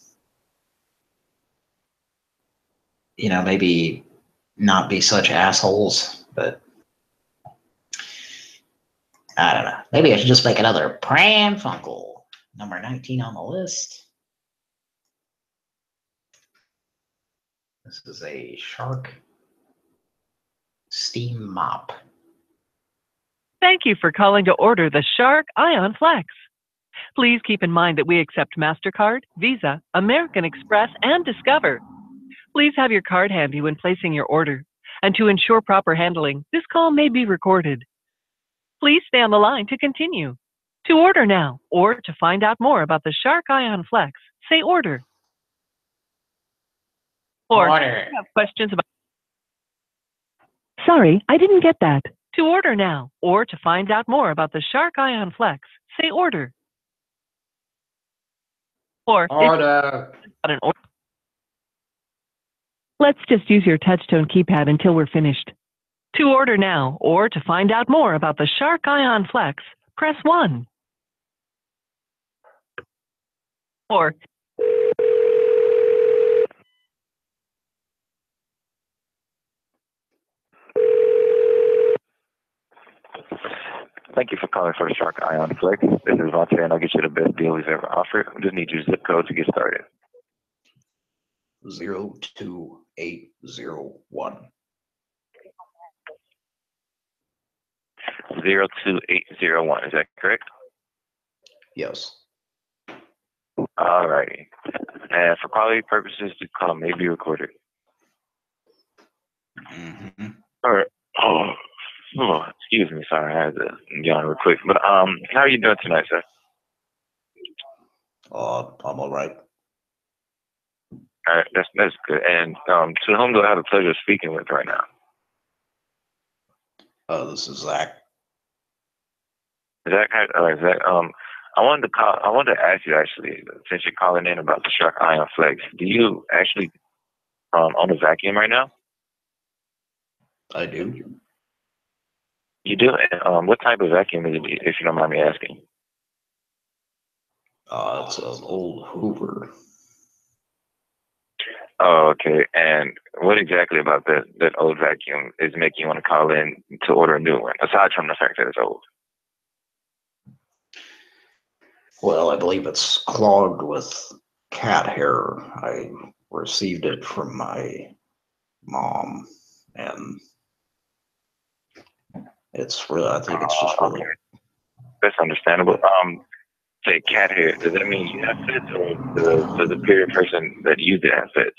you know, maybe not be such assholes, but I don't know. Maybe I should just make another Pran Funkel, number 19 on the list. This is a Shark steam mop. Thank you for calling to order the Shark Ion Flex. Please keep in mind that we accept MasterCard, Visa, American Express, and Discover. Please have your card handy when placing your order. And to ensure proper handling, this call may be recorded. Please stay on the line to continue. To order now, or to find out more about the Shark Ion Flex, say order. Or order. If you have questions about... Sorry, I didn't get that. To order now, or to find out more about the Shark Ion Flex, say order. Or order. Let's just use your touchtone keypad until we're finished. To order now, or to find out more about the Shark Ion Flex, press 1. Or Thank you for calling for Shark Ion Flex. This is Vontae, and I'll get you the best deal we've ever offered. I just need your zip code to get started. 02801. 02801, is that correct? Yes. All righty. And for quality purposes, the call may be recorded. All right. Oh, excuse me. Sorry, I had to yawn real quick. But how are you doing tonight, sir? I'm all right. All right, that's good. And to whom do I have the pleasure of speaking with right now? This is Zach. Zach, Zach, I wanted to ask you actually, since you're calling in about the Shark Ion Flex, do you actually own a vacuum right now? I do. You do? What type of vacuum is it, if you don't mind me asking? It's an old Hoover. Oh, okay. And what exactly about that old vacuum is making you want to call in to order a new one, aside from the fact that it's old? Well, I believe it's clogged with cat hair. I received it from my mom, and it's really, I think it's just really... Okay. That's understandable. Say cat hair, does that mean you have fits, or does the period person that used it have fits?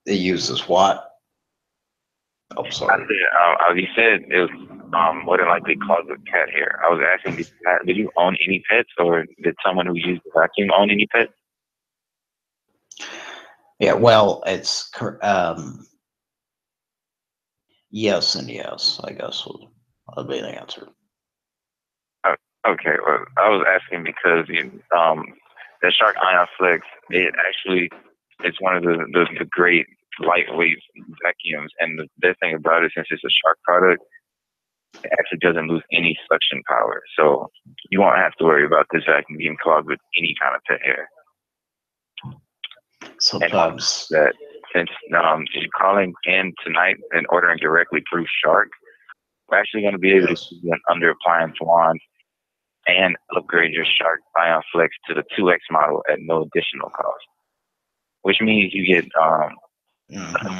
It uses what? Oh, sorry. You said it was more than likely clogged with cat hair. I was asking, did you own any pets, or did someone who used the vacuum own any pets? Yeah, well, it's yes and yes, I guess would be the answer. Okay, well, I was asking because the Shark Ion Flex, it's one of the great lightweight vacuums, and the best thing about it, since it's a Shark product, it actually doesn't lose any suction power. So you won't have to worry about this vacuum being clogged with any kind of pet hair. Sometimes that since you're calling in tonight and ordering directly through Shark, we're actually going to be able to give you an under appliance wand and upgrade your Shark Ion Flex to the 2X model at no additional cost. Which means you get a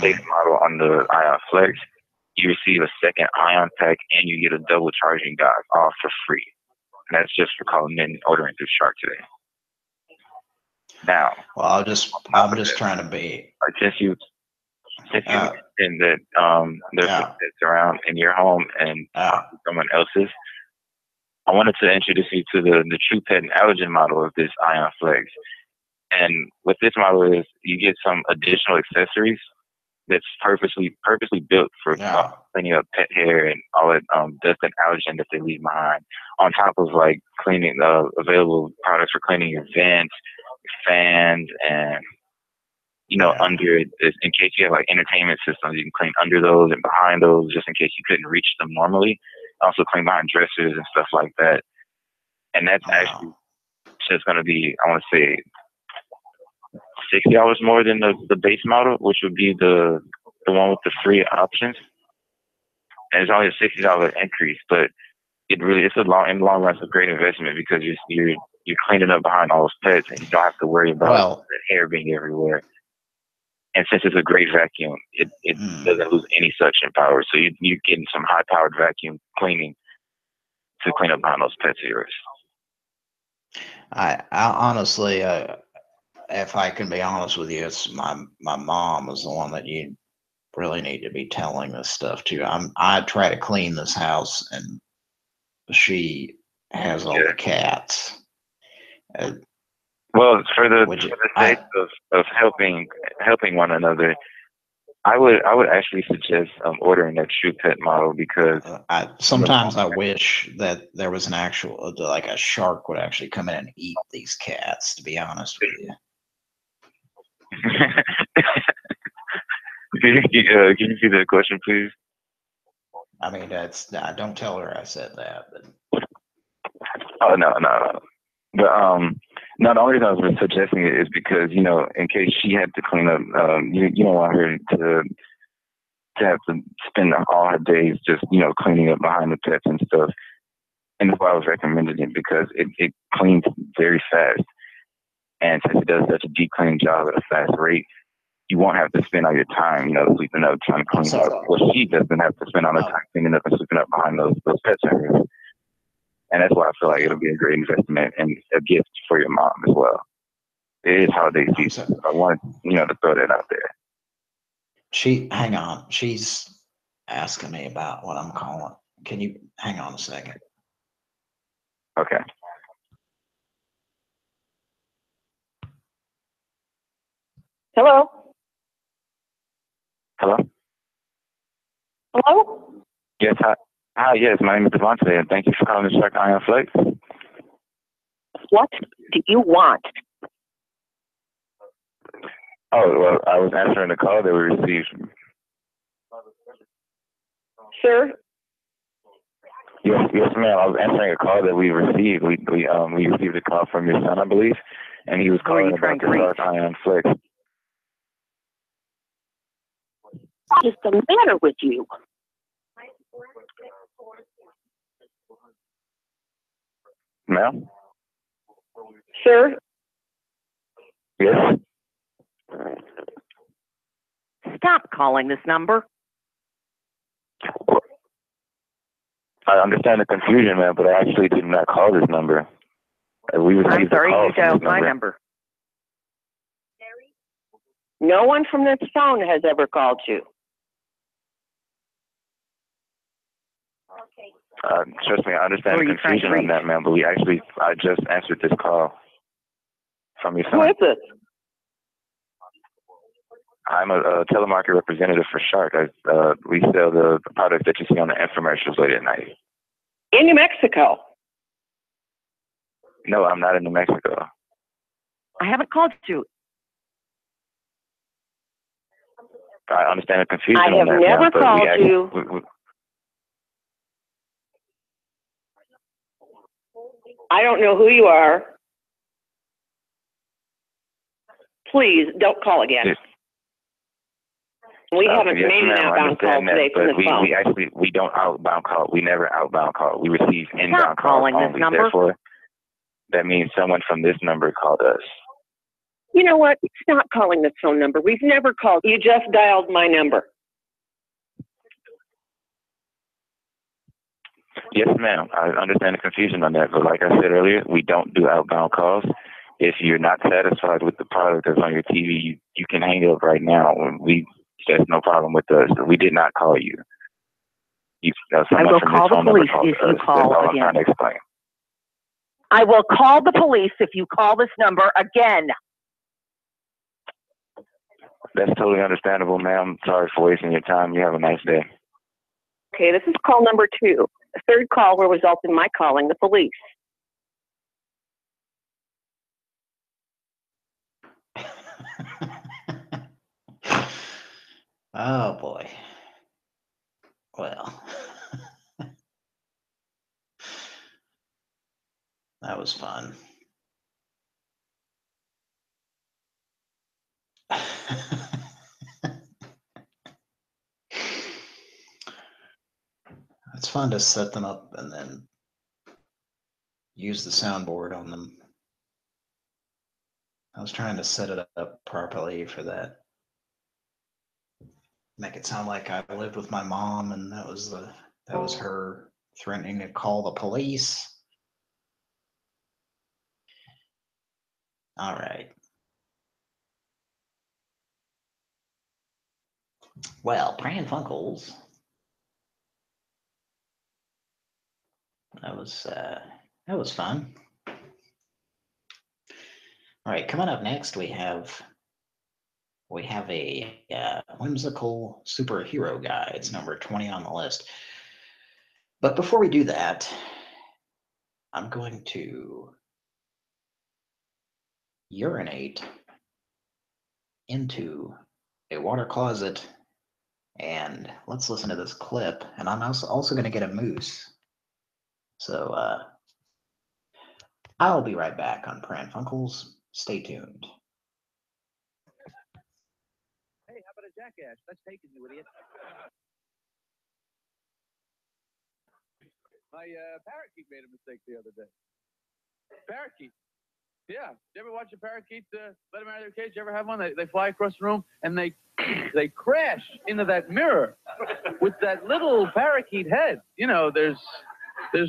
base model on the Ion Flex, you receive a second Ion pack, and you get a double charging dock all for free. And that's just for calling in and ordering through Shark today. Now, Well, I'm just trying to be. since you mentioned that there's some pets around in your home and someone else's, I wanted to introduce you to the True Pet and Allergen model of this Ion Flex. And what this model is, you get some additional accessories that's purposely built for cleaning up pet hair and all that dust and allergen that they leave behind. On top of like cleaning available products for cleaning your vents, fans, and under it, in case you have like entertainment systems, you can clean under those and behind those, just in case you couldn't reach them normally. Also clean behind dressers and stuff like that. And that's actually just going to be, I want to say, $60 more than the base model, which would be the one with the free options. And it's only a $60 increase, but in the long run, it's a great investment because you're cleaning up behind all those pets and you don't have to worry about the hair being everywhere. And since it's a great vacuum, it doesn't lose any suction power. So you're getting some high-powered vacuum cleaning to clean up behind those pets of yours. I honestly, if I can be honest with you, it's my mom is the one that you really need to be telling this stuff to. I try to clean this house, and she has all the cats. Well, for the sake of helping one another, I would actually suggest ordering a True Pet model because sometimes I wish that there was an actual like a shark would actually come in and eat these cats. To be honest with you. Can you see the question, please? I mean, don't tell her I said that. But. Oh no. But no, the only reason I was suggesting it is because in case she had to clean up, you don't want her to have to spend all her days just cleaning up behind the pets and stuff. And that's why I was recommending it because it cleans very fast, and since it does such a deep cleaning job at a fast rate, you won't have to spend all your time, sweeping up, trying to clean up. Well, she doesn't have to spend all her time cleaning up and sweeping up behind those pets of hers. And that's why I feel like it'll be a great investment and a gift for your mom as well. It is holiday season. So I wanted, to throw that out there. Hang on. She's asking me about what I'm calling. Can you hang on a second? Okay. Hello? Hello? Hello? Yes, hi, yes, my name is Devontae, and thank you for calling the Shark Ion Flex. What do you want? Oh, well, I was answering the call that we received. Sir? Yes, ma'am. I was answering a call that we received. We received a call from your son, I believe, and he was calling about the Shark Ion Flex. What is the matter with you? Ma'am? Sir? Yes? Stop calling this number. I understand the confusion, ma'am, but I actually did not call this number. We received I'm sorry, a call you from dialed this my number. No one from this phone has ever called you. Trust me, I understand the confusion on that, ma'am, but I just answered this call from your son. Who is it? I'm a telemarketer representative for Shark. We sell the products that you see on the infomercials late at night. In New Mexico? No, I'm not in New Mexico. I haven't called you. I understand the confusion I on have that, never but called you. I don't know who you are. Please don't call again. We haven't made an outbound call today from the phone. We don't outbound call. We never outbound call. We receive inbound calls only. Therefore, that means someone from this number called us. You know what? Stop calling this phone number. We've never called. You just dialed my number. Yes, ma'am. I understand the confusion on that, but like I said earlier, we don't do outbound calls. If you're not satisfied with the product that's on your TV, you can hang up right now. There's no problem with us. We did not call you. I will call the police if you call That's all I'm again. trying to explain. I will call the police if you call this number again. That's totally understandable, ma'am. Sorry for wasting your time. You have a nice day. Okay, this is call number 2. The third call will result in my calling the police. Oh boy. Well, that was fun. It's fun to set them up and then use the soundboard on them. I was trying to set it up properly for that. Make it sound like I lived with my mom and that was her threatening to call the police. All right. Well, Pran Funkels. That was fun. All right, coming up next, we have a whimsical superhero guy. It's number 20 on the list. But before we do that, I'm going to urinate into a water closet, and let's listen to this clip. And I'm also going to get a moose. So I'll be right back on Pran Funkels. Stay tuned. Hey, how about a jackass? That's taken, you idiot. My parakeet made a mistake the other day. Parakeet. Yeah. You ever watch a parakeet let them out of their cage? You ever have one? They fly across the room and they crash into that mirror with that little parakeet head. You know, there's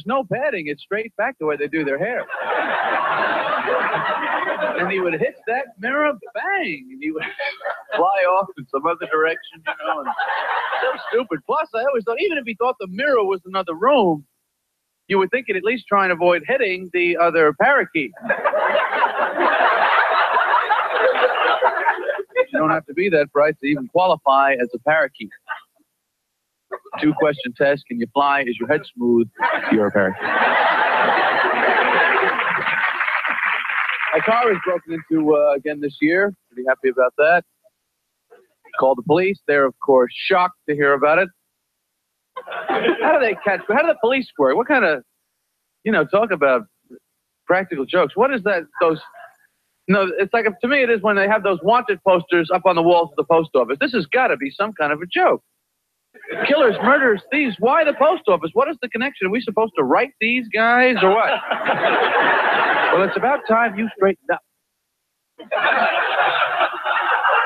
no padding. It's straight back the way they do their hair. And he would hit that mirror, bang, and he would fly off in some other direction, you know. And so stupid. Plus, I always thought, even if he thought the mirror was another room, you would think he'd at least try and avoid hitting the other parakeet. You don't have to be that bright to even qualify as a parakeet. 2-question test: can you fly? Is your head smooth? You're a parakeet. My car was broken into again this year. Pretty happy about that. Called the police. They're, of course, shocked to hear about it. How do the police work? What kind of, talk about practical jokes. What is that, it's like, to me it is when they have those wanted posters up on the walls of the post office. This has got to be some kind of a joke. Killers, murderers, thieves, why the post office? What is the connection? Are we supposed to write these guys or what? Well, it's about time you straightened up. What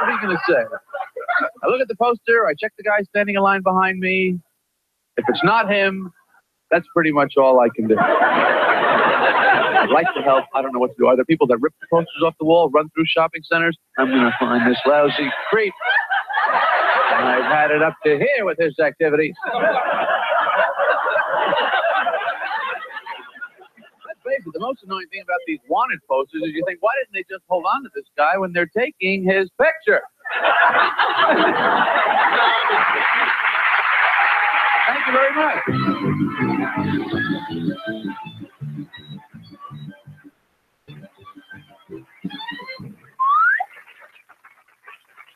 are you going to say? I look at the poster, I check the guy standing in line behind me. If it's not him, that's pretty much all I can do. I'd like to help. I don't know what to do. Are there people that rip the posters off the wall, run through shopping centers? I'm going to find this lousy creep. And I've had it up to here with his activities. Let's face it, the most annoying thing about these wanted posters is you think, why didn't they just hold on to this guy when they're taking his picture? Thank you very much.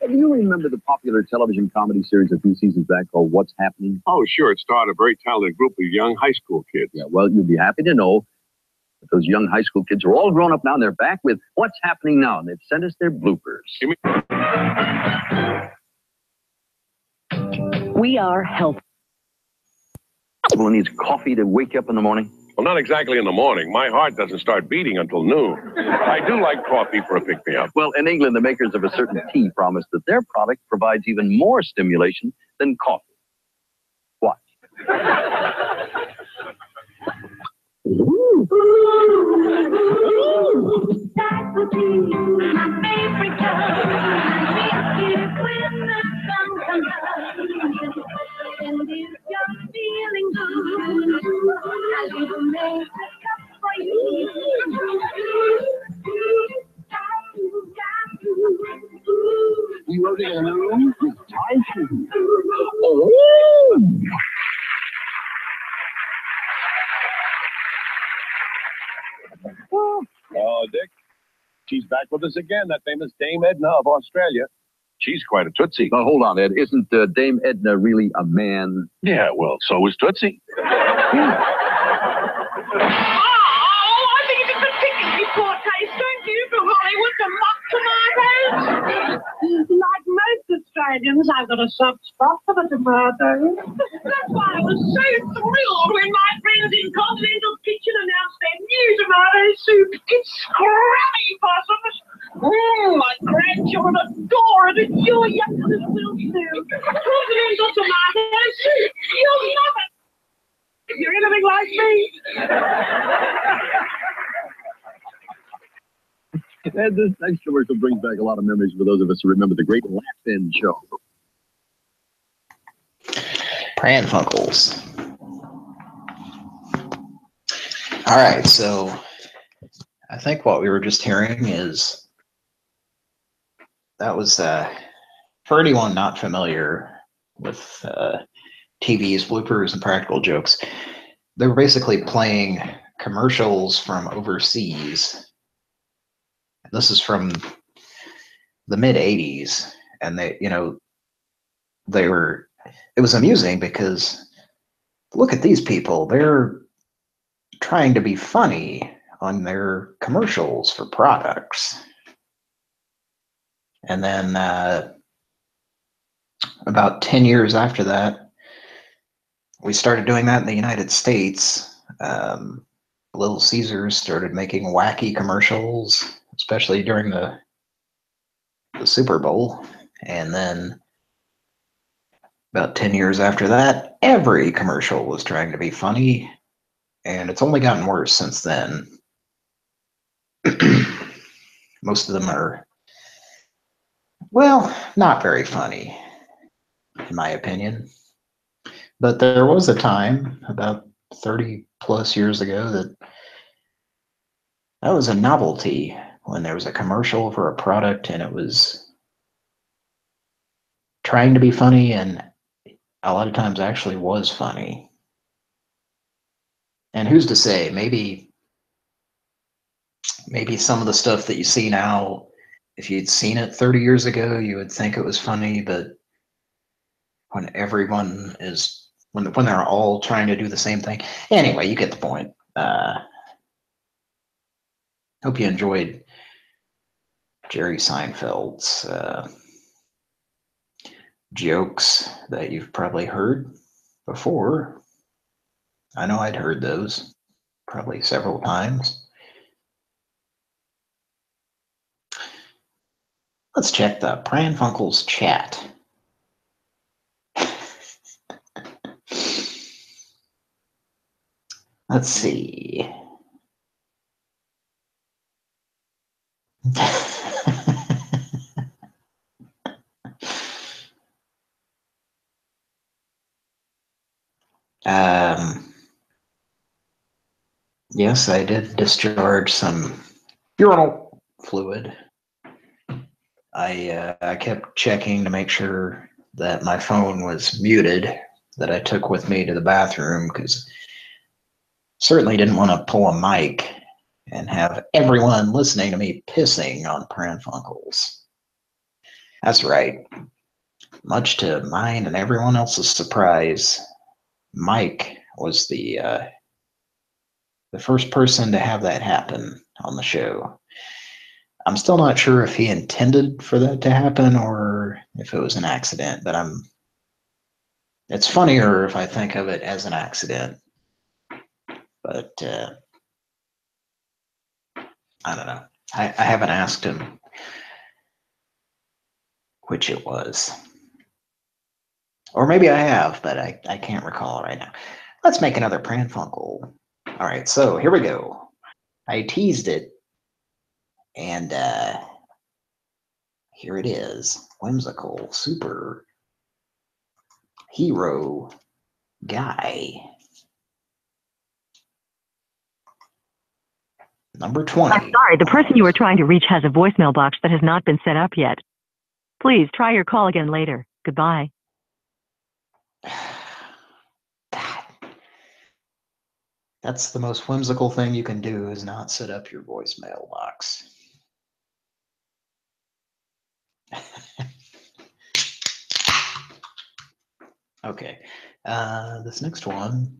Do you remember the popular television comedy series a few seasons back called What's Happening? Oh, sure. It starred a very talented group of young high school kids. Yeah, well, you'll be happy to know that those young high school kids are all grown up now, and they're back with What's Happening Now, and they've sent us their bloopers. We are health. Well, needs coffee to wake you up in the morning. Well, not exactly in the morning. My heart doesn't start beating until noon. I do like coffee for a pick-me-up. Well, in England, the makers of a certain tea promise that their product provides even more stimulation than coffee. Watch. That would be my favorite color. When the sun comes up, and if you're feeling good, I will make a cup for you. You wrote it in a room with Tyson. Oh, Dick, she's back with us again, that famous Dame Edna of Australia. She's quite a tootsie. Now, hold on, Ed. Isn't Dame Edna really a man? Yeah, well, so is Tootsie. I think it's a good picture, you poor taste, don't you, for Hollywood to mock tomatoes? Like most Australians, I've got a soft spot for the tomatoes. That's why I was so thrilled when my friends in Continental Kitchen announced their new tomato soup. It's scrummy, possums. My grandchildren adore it, and your youngsters will too. Continental tomato soup, you'll love it. If you're anything like me. Ed, this next commercial brings back a lot of memories for those of us who remember the great Laugh-In show. Pran Funkels. All right, so I think what we were just hearing is that was for anyone not familiar with TV's bloopers and practical jokes. They were basically playing commercials from overseas. This is from the mid 80s, and it was amusing because look at these people. They're trying to be funny on their commercials for products. And then about 10 years after that, we started doing that in the United States. Little Caesars started making wacky commercials, especially during the Super Bowl. And then about 10 years after that, every commercial was trying to be funny. And it's only gotten worse since then. Most of them are, well, not very funny, in my opinion. But there was a time, about 30 plus years ago, that was a novelty when there was a commercial for a product and it was trying to be funny and a lot of times actually was funny. And who's to say, maybe some of the stuff that you see now, if you'd seen it 30 years ago, you would think it was funny, but when everyone is, when they're all trying to do the same thing. Anyway, you get the point. Hope you enjoyed Jerry Seinfeld's jokes that you've probably heard before. I know I'd heard those probably several times. Let's check the Pran Funkels chat. Let's see. Yes, I did discharge some urinal fluid. I kept checking to make sure that my phone was muted, that I took with me to the bathroom, because certainly didn't want to pull a mic and have everyone listening to me pissing on Pran Funkels. That's right. Much to mine and everyone else's surprise, Mike was the first person to have that happen on the show. I'm still not sure if he intended for that to happen or if it was an accident, but it's funnier if I think of it as an accident. But I don't know. I haven't asked him which it was. Or maybe I have, but I can't recall right now. Let's make another Pran Funkel. All right, so here we go. I teased it, and here it is. Whimsical super hero guy. Number 20. I'm sorry, the person you were trying to reach has a voicemail box that has not been set up yet. Please try your call again later. Goodbye. That's the most whimsical thing you can do, is not set up your voicemail box. Okay, this next one.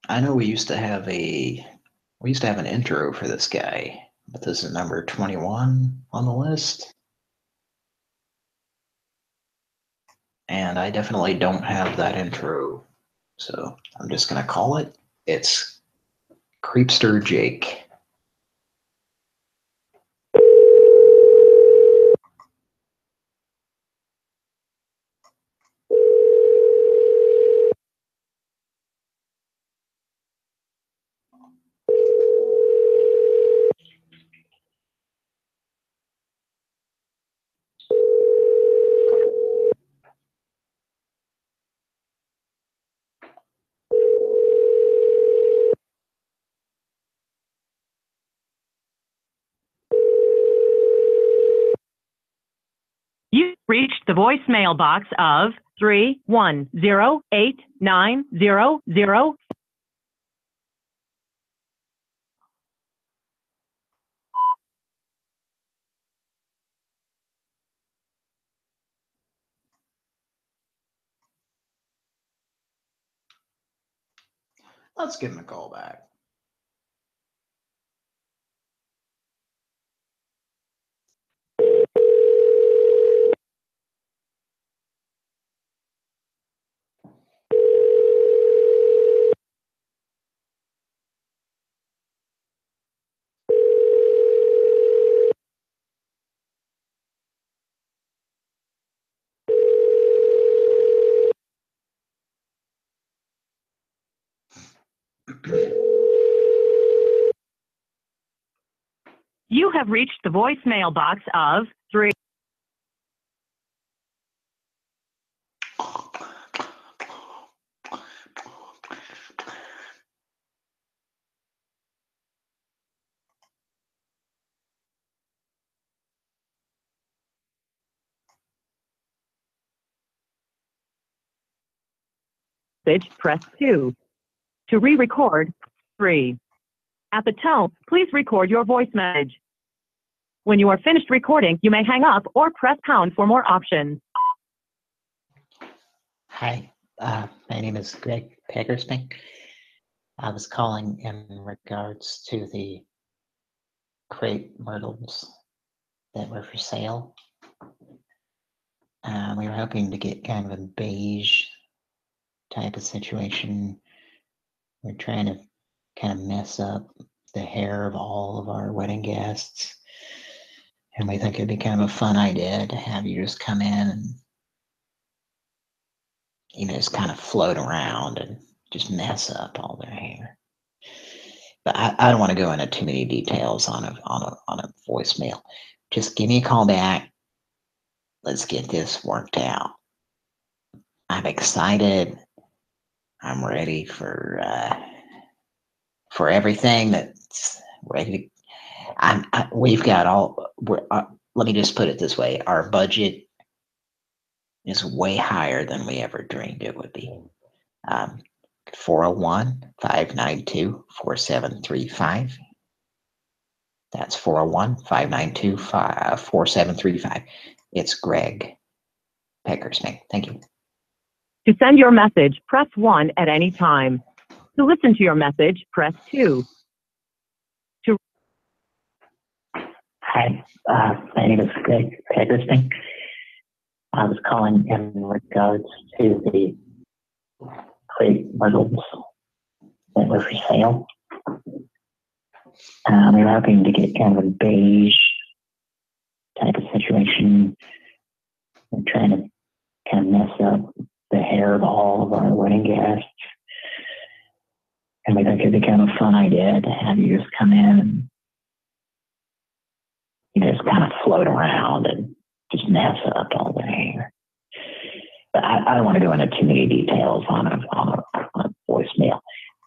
I know we used to have an intro for this guy, but this is number 21 on the list. And I definitely don't have that intro, so I'm just gonna call it. It's Creepster Jake. You've reached the voicemail box of 3108900. Let's give him a call back. You have reached the voicemail box of 3. Press 2. To re-record, 3. At the tone, please record your voice message. When you are finished recording, you may hang up or press pound for more options. Hi, my name is Greg Peckersmith. I was calling in regards to the crepe myrtles that were for sale. We were hoping to get kind of a beige type of situation. We're trying to kind of mess up the hair of all of our wedding guests. And we think it'd be kind of a fun idea to have you just come in and, just kind of float around and just mess up all their hair. But I don't want to go into too many details on a voicemail. Just give me a call back. Let's get this worked out. I'm excited. I'm ready for everything that's ready to. We've got all. Let me just put it this way: our budget is way higher than we ever dreamed it would be. 401-592-4735. That's 401-592-4735. It's Greg Peckersmith. Thank you. To send your message, press 1 at any time. To listen to your message, press 2. Hi, my name is Greg Peckersmith. I was calling in regards to the crepe myrtles that were for sale. We were hoping to get kind of a beige type of situation. We're trying to kind of mess up the hair of all of our wedding guests. And we think it'd be kind of a fun idea to have you just come in and just kind of float around and just mess up all the hair. But I don't want to go into too many details on a voicemail.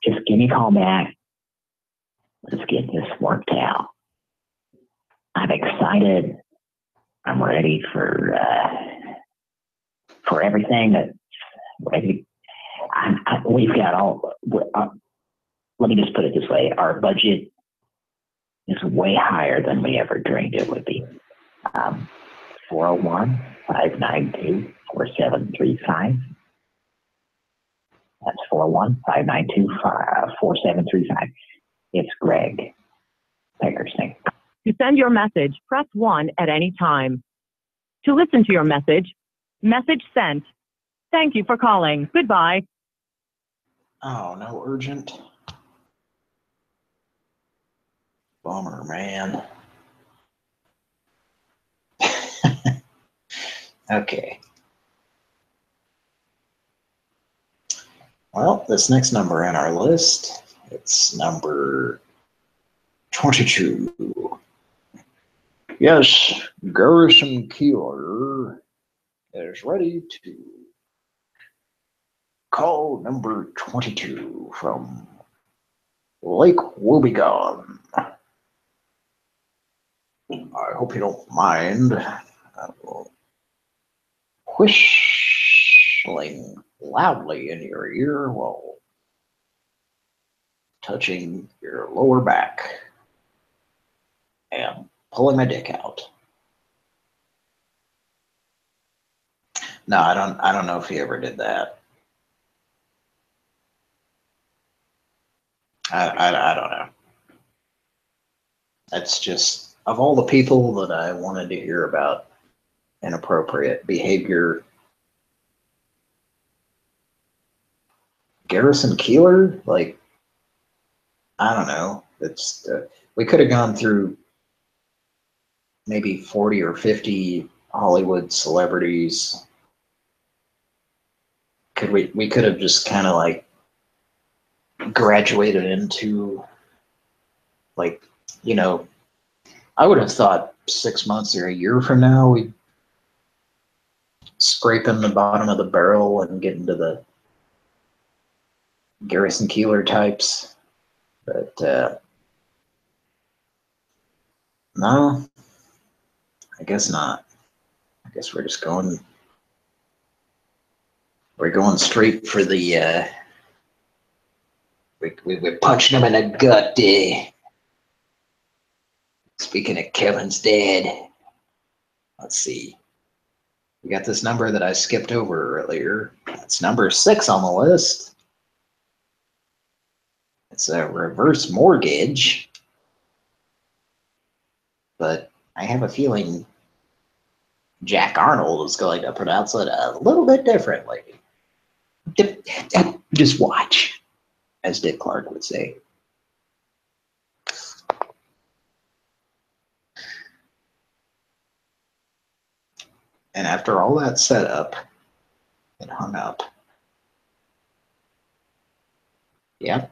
Just give me a call back. Let's get this worked out. I'm excited. I'm ready for everything that's ready. We've got all. Let me just put it this way: our budget is way higher than we ever dreamed it would be. 401-592-4735. That's 401-592-4735. It's Greg Peckersnake. To send your message, press 1 at any time. To listen to your message, message sent. Thank you for calling. Goodbye. Oh, no urgent. Bummer, man. Okay. Well, this next number on our list, it's number 22. Yes, Garrison Keeler is ready to call number 22 from Lake Wobegon. I hope you don't mind whistling loudly in your ear while touching your lower back and pulling my dick out. No, I don't know if he ever did that. I don't know. That's just, of all the people that I wanted to hear about inappropriate behavior, Garrison Keeler, like, I don't know. It's we could have gone through maybe 40 or 50 Hollywood celebrities. We could have just kind of like graduated into, like, I would have thought 6 months or a year from now we'd scraping the bottom of the barrel and get into the Garrison Keeler types. But no, I guess not. I guess we're just going straight for the we're punching him in the gut. Speaking of Kevin's dad, let's see. We got this number that I skipped over earlier. It's number 6 on the list. It's a reverse mortgage, but I have a feeling Jack Arnold is going to pronounce it a little bit differently. Just watch, as Dick Clark would say. And after all that setup, it hung up. Yep.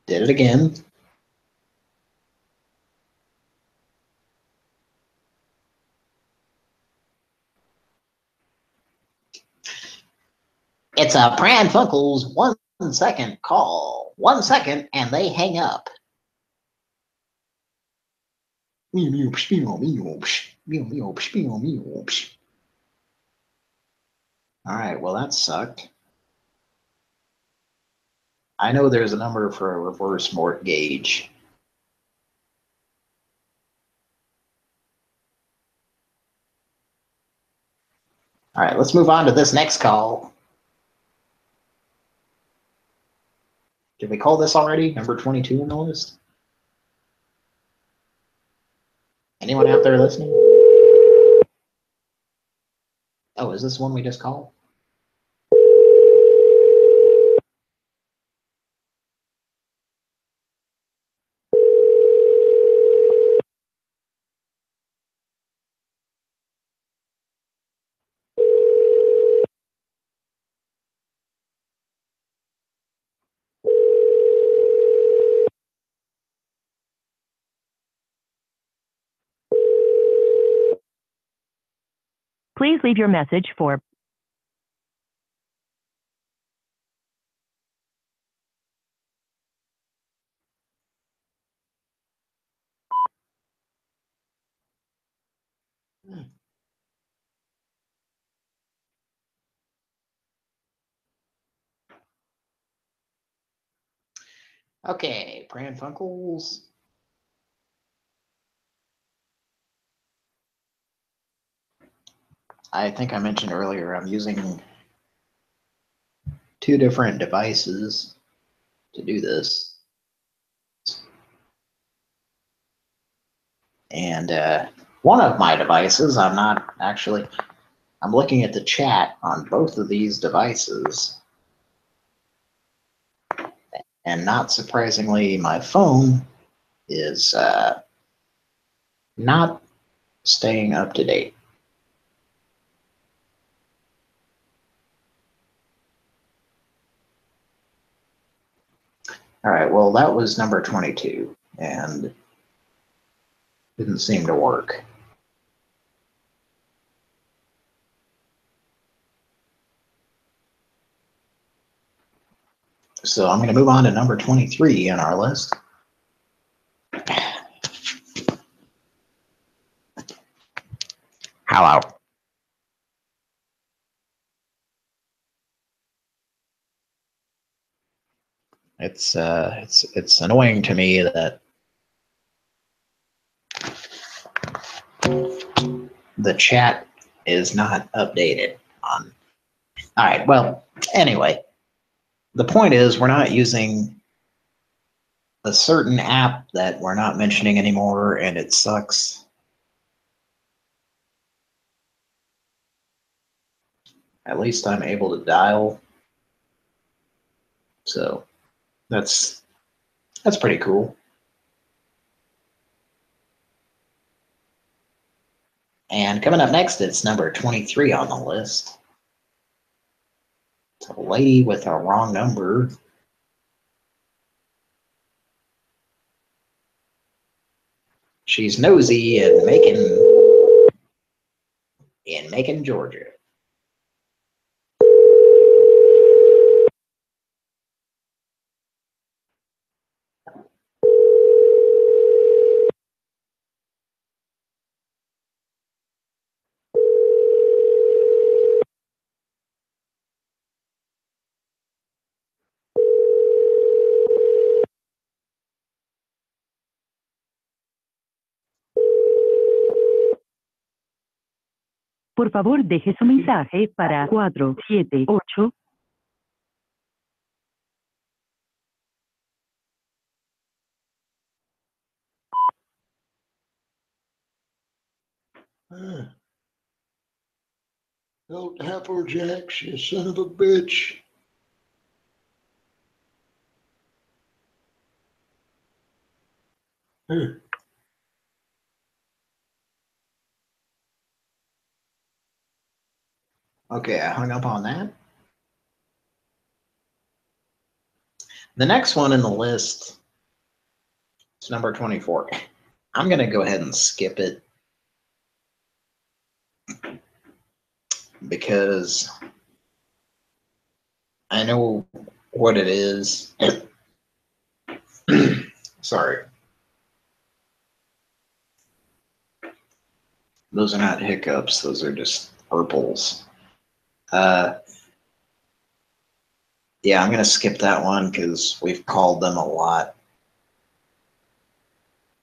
Did it again. It's a Pran Funkels 1 second call. 1 second and they hang up. All right, well, that sucked. I know there's a number for a reverse mortgage. All right, let's move on to this next call. Did we call this already? Number 22 on the list? Anyone out there listening? Oh, is this one we just called? Please leave your message for Okay, Pran Funkels. I think I mentioned earlier I'm using 2 different devices to do this. And one of my devices, I'm looking at the chat on both of these devices. And not surprisingly, my phone is not staying up to date. All right, well, that was number 22, and didn't seem to work. So I'm going to move on to number 23 on our list. Hello. It's annoying to me that the chat is not updated on. All right, well, anyway, the point is we're not using a certain app that we're not mentioning anymore, and it sucks. At least I'm able to dial. So that's pretty cool. And coming up next, it's number 23 on the list. It's a lady with a wrong number. She's nosy in Macon, Georgia. Por favor, deje su mensaje para 478. Don't Applejacks, you son of a bitch. Okay, I hung up on that. The next one in the list is number 24. I'm going to go ahead and skip it because I know what it is. Sorry. Those are not hiccups. Those are just purples. Yeah, I'm going to skip that one because we've called them a lot.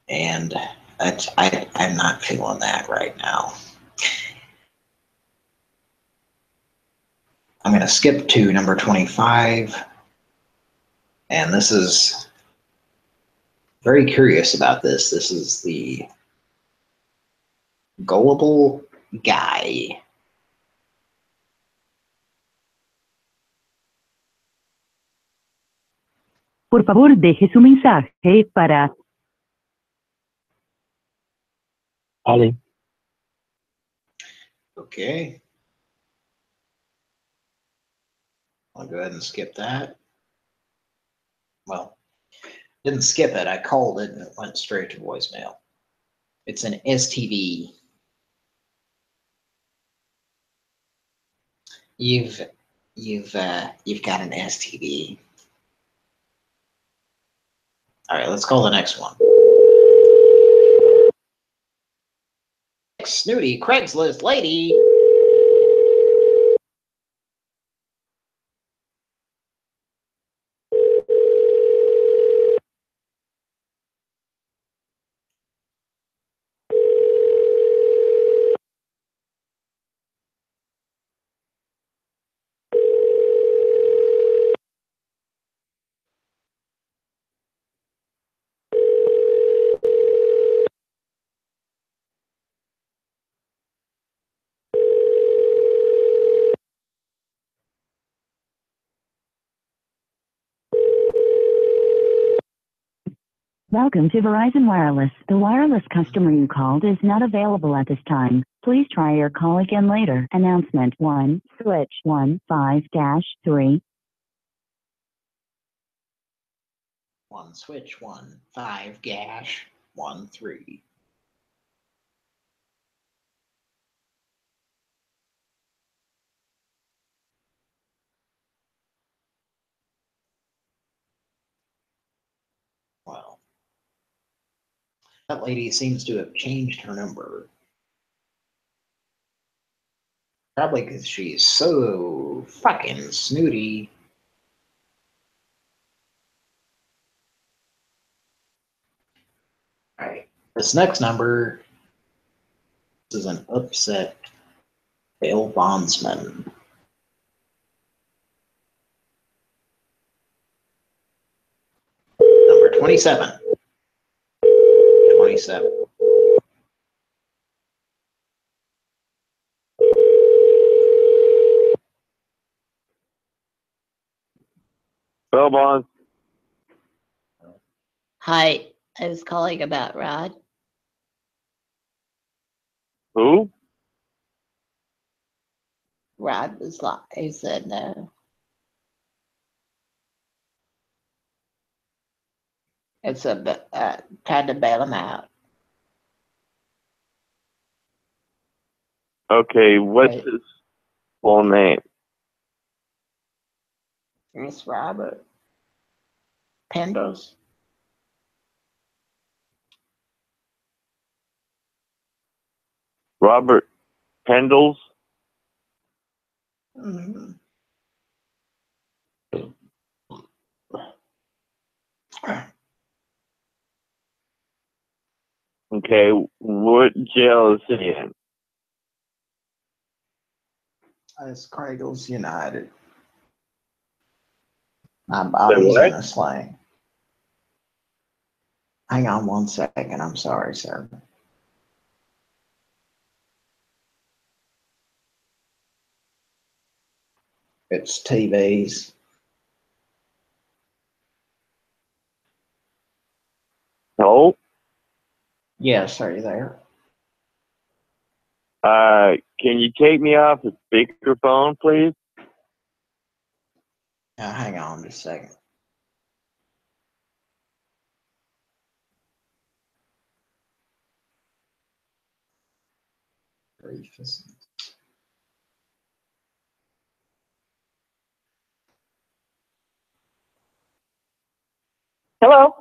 And I'm not feeling that right now. I'm going to skip to number 25. And this is very curious about this. This is the gullible guy. Por favor, deje su mensaje para Ollie. Okay. I'll go ahead and skip that. Well, didn't skip it. I called it and it went straight to voicemail. It's an STD. You've got an STD. All right, let's call the next one. Snooty Craigslist lady. Welcome to Verizon Wireless. The wireless customer you called is not available at this time. Please try your call again later. Announcement 1, switch 1, 5-3. 1 switch 1 5-1-3. Well, that lady seems to have changed her number. Probably because she's so fucking snooty. All right, this next number is an upset bail bondsman. Number 27. 27. Bail bonds. Hi, I was calling about Rod. Who? Rod was like, he said no. It's tried to bail him out. Okay, what's his full name? It's Robert Pendles. Robert Pendles? Mm-hmm. Okay, what jail is he in? It's Cradles United. I'm Say using what? a slang. Hang on 1 second. I'm sorry, sir. It's TVs. No? Yes, are you there? Can you take me off the speakerphone, please? Hang on just a second. Hello?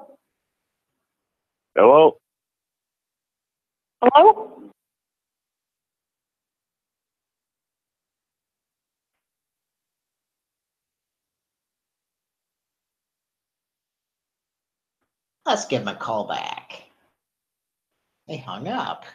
Hello? Hello? Let's give him a call back. They hung up.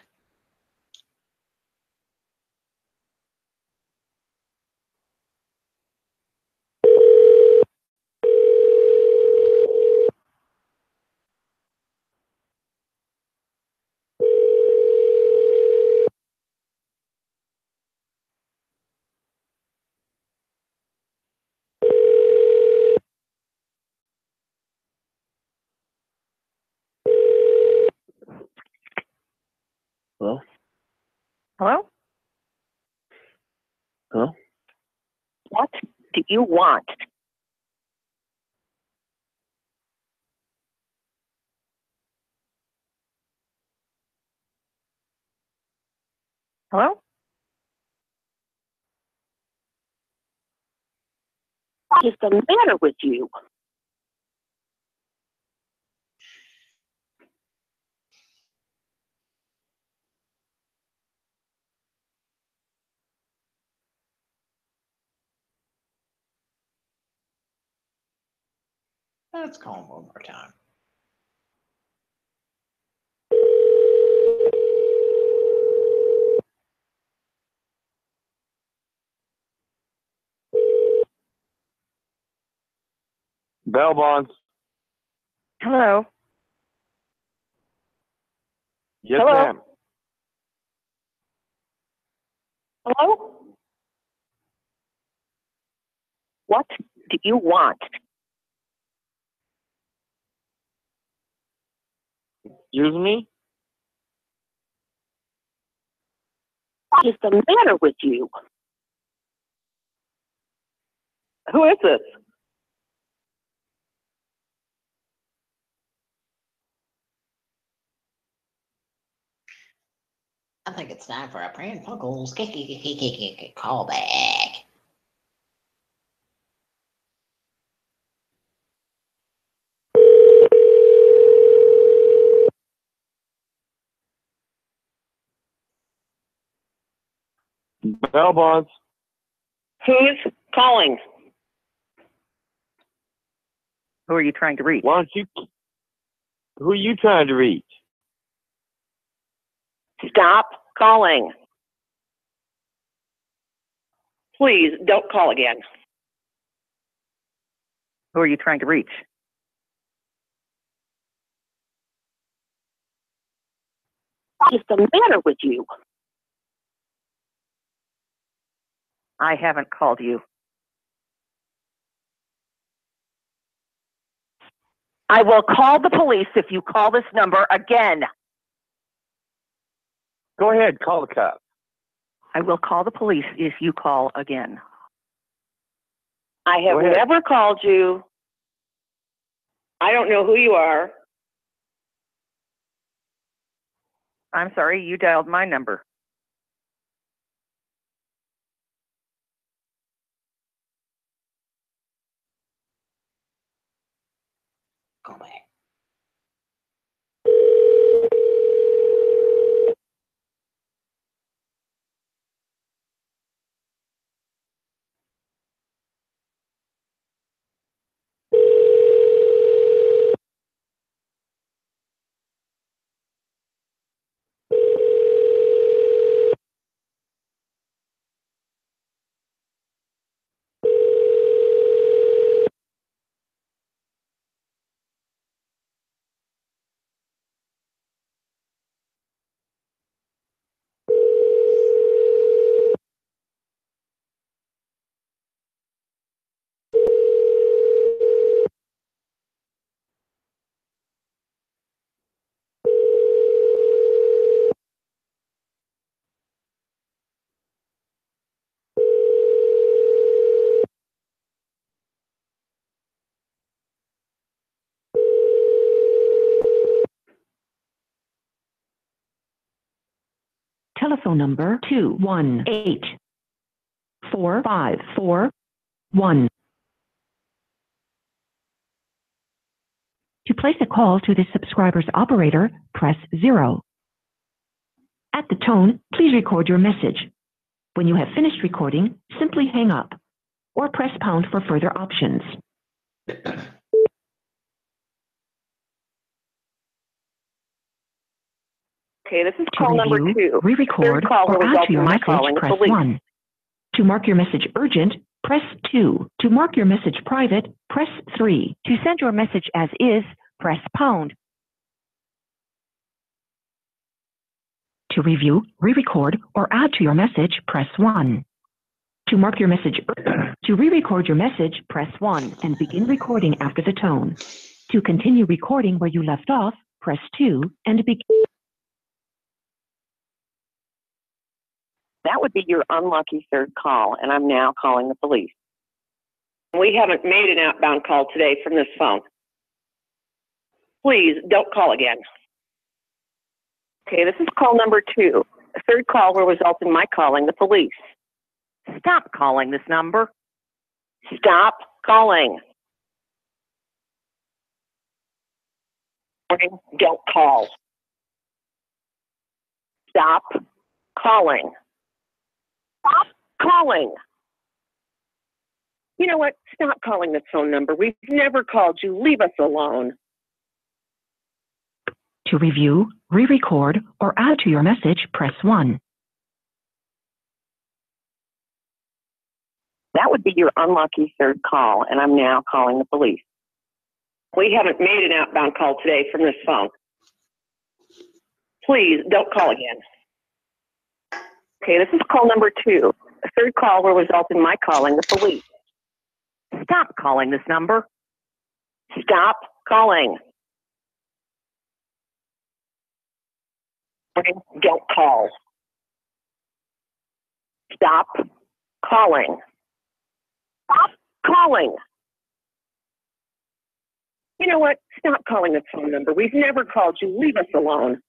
Hello? Hello? Hello? What do you want? Hello? What is the matter with you? Let's call him one more time. Bell bonds. Hello. Yes, Hello? ma'am. Hello? What do you want? Excuse me? What is the matter with you? Who is this? I think it's time for a Pran Funkels call back. Bell bonds. Who's calling? Who are you trying to reach? Why don't you? Who are you trying to reach? Stop calling. Please don't call again. Who are you trying to reach? What is the matter with you? I haven't called you. I will call the police if you call this number again. Go ahead, call the cops. I will call the police if you call again. I have never called you. I don't know who you are. I'm sorry, you dialed my number. Call back. Telephone number 218-4541. To place a call to this subscriber's operator, press 0. At the tone, please record your message. When you have finished recording, simply hang up or press pound for further options. Okay, this is To call number review, 2. re-record, or add to your message, press 1. To mark your message urgent, press 2. To mark your message private, press 3. To send your message as is, press pound. To review, re-record, or add to your message, press 1. To mark your message to re-record your message, press 1 and begin recording after the tone. To continue recording where you left off, press 2 and begin. That would be your unlucky third call, and I'm now calling the police. We haven't made an outbound call today from this phone. Please don't call again. Okay, this is call number 2. A third call will result in my calling the police. Stop calling this number. Stop calling. Don't call. Stop calling. Stop calling. You know what? Stop calling this phone number. We've never called you. Leave us alone. To review, re-record, or add to your message, press 1. That would be your unlucky third call, and I'm now calling the police. We haven't made an outbound call today from this phone. Please don't call again. Okay, this is call number 2. A third call will result in my calling the police. Stop calling this number. Stop calling. Don't call. Stop calling. Stop calling. You know what? Stop calling this phone number. We've never called you. Leave us alone.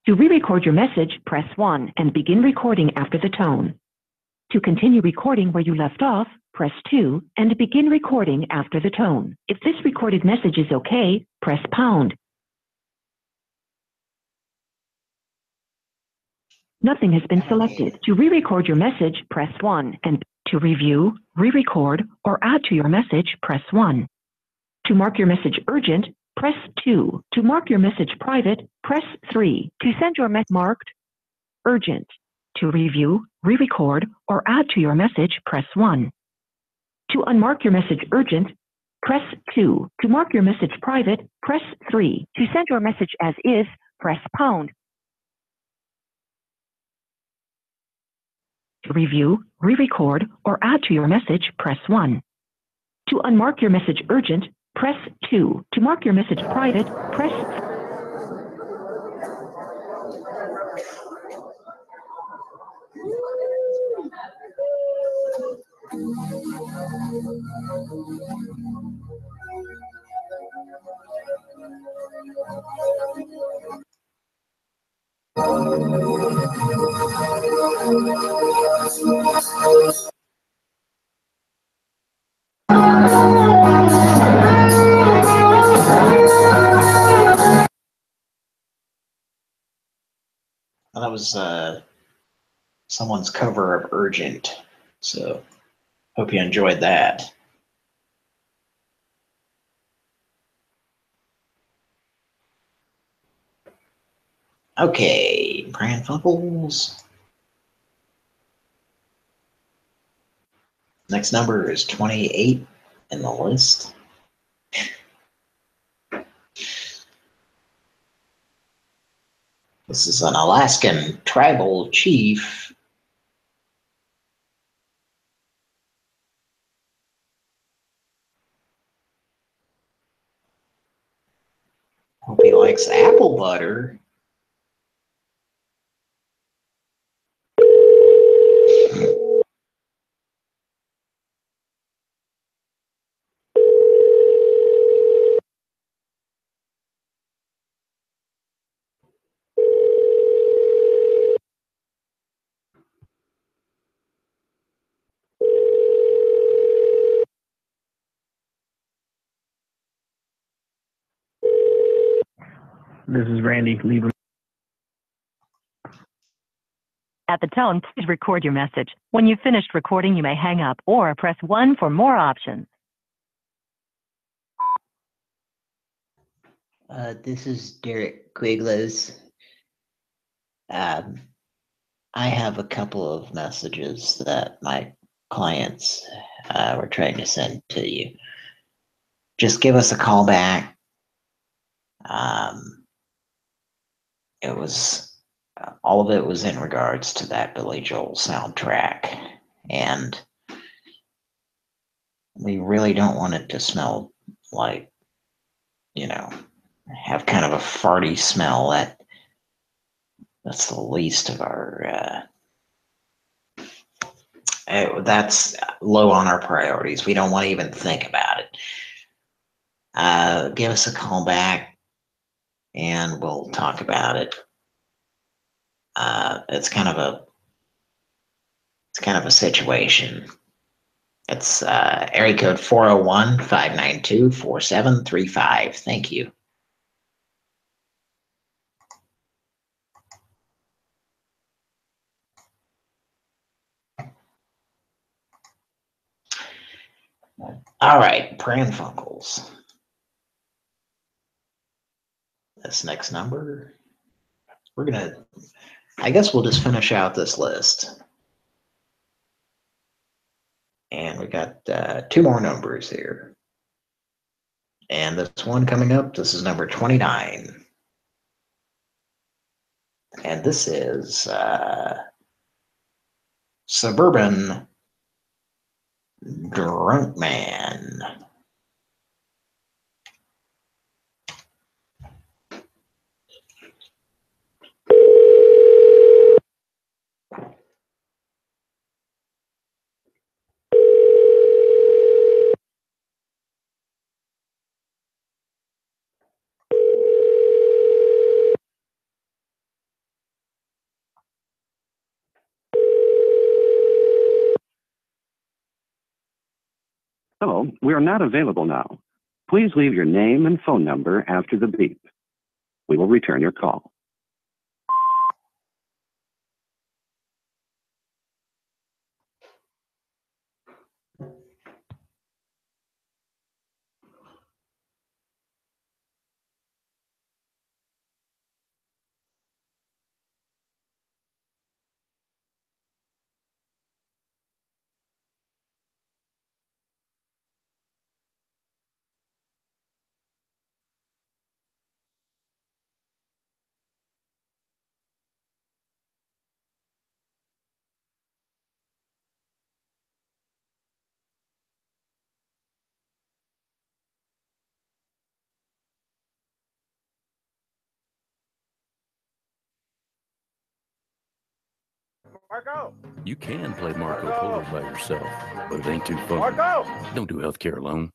To re-record your message, press 1 and begin recording after the tone. To continue recording where you left off, press 2 and begin recording after the tone. If this recorded message is okay, press pound. Nothing has been selected. To re-record your message, press 1, and to review, re-record, or add to your message, press 1. To mark your message urgent, press 2. To mark your message private, press 3. To send your message marked urgent. To review, re-record, or add to your message, press 1. To unmark your message urgent, press 2. To mark your message private, press 3. To send your message as is, press pound. To review, re-record, or add to your message, press 1. To unmark your message urgent, press 2. To mark your message private, press. Well, that was someone's cover of Urgent, so hope you enjoyed that. Okay, Pran Funkels. Next number is 28 in the list. This is an Alaskan tribal chief. Hope he likes apple butter. This is Randy. Leave him. At the tone, please record your message. When you've finished recording, you may hang up or press 1 for more options. This is Derek Quiglos. I have a couple of messages that my clients were trying to send to you. Just give us a call back. It was all of it was in regards to that Billy Joel soundtrack, and we really don't want it to smell like, you know, have kind of a farty smell. That's the least of our that's low on our priorities. We don't want to even think about it. Give us a call back and we'll talk about it. It's kind of a situation. It's area code 401-592-4735. Thank you. All right, Pran Funkels. This next number, I guess we'll just finish out this list. And we got 2 more numbers here. And this one coming up, this is number 29. And this is Suburban Drunk Man. Hello, we are not available now. Please leave your name and phone number after the beep. We will return your call. Marco! You can play Marco Polo by yourself, but it ain't too fun. Marco! Don't do healthcare alone.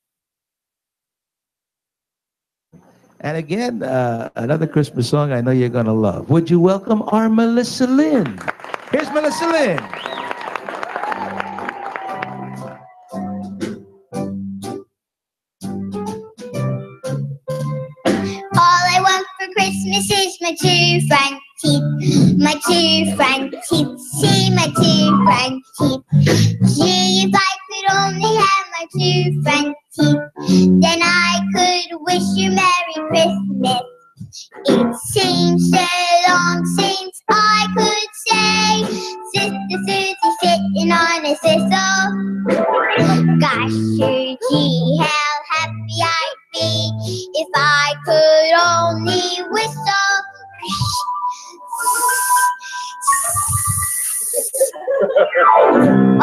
And again, another Christmas song I know you're going to love. Would you welcome our Melissa Lynn? Here's Melissa Lynn. All I want for Christmas is my 2 front teeth. My 2 front teeth. See my 2 front teeth. Gee, if I could only have my 2 front teeth, then I could wish you Merry Christmas. It seems so long since I could say Sister Susie sitting on a thistle. Gosh, sure, gee, how happy I'd be if I could only whistle.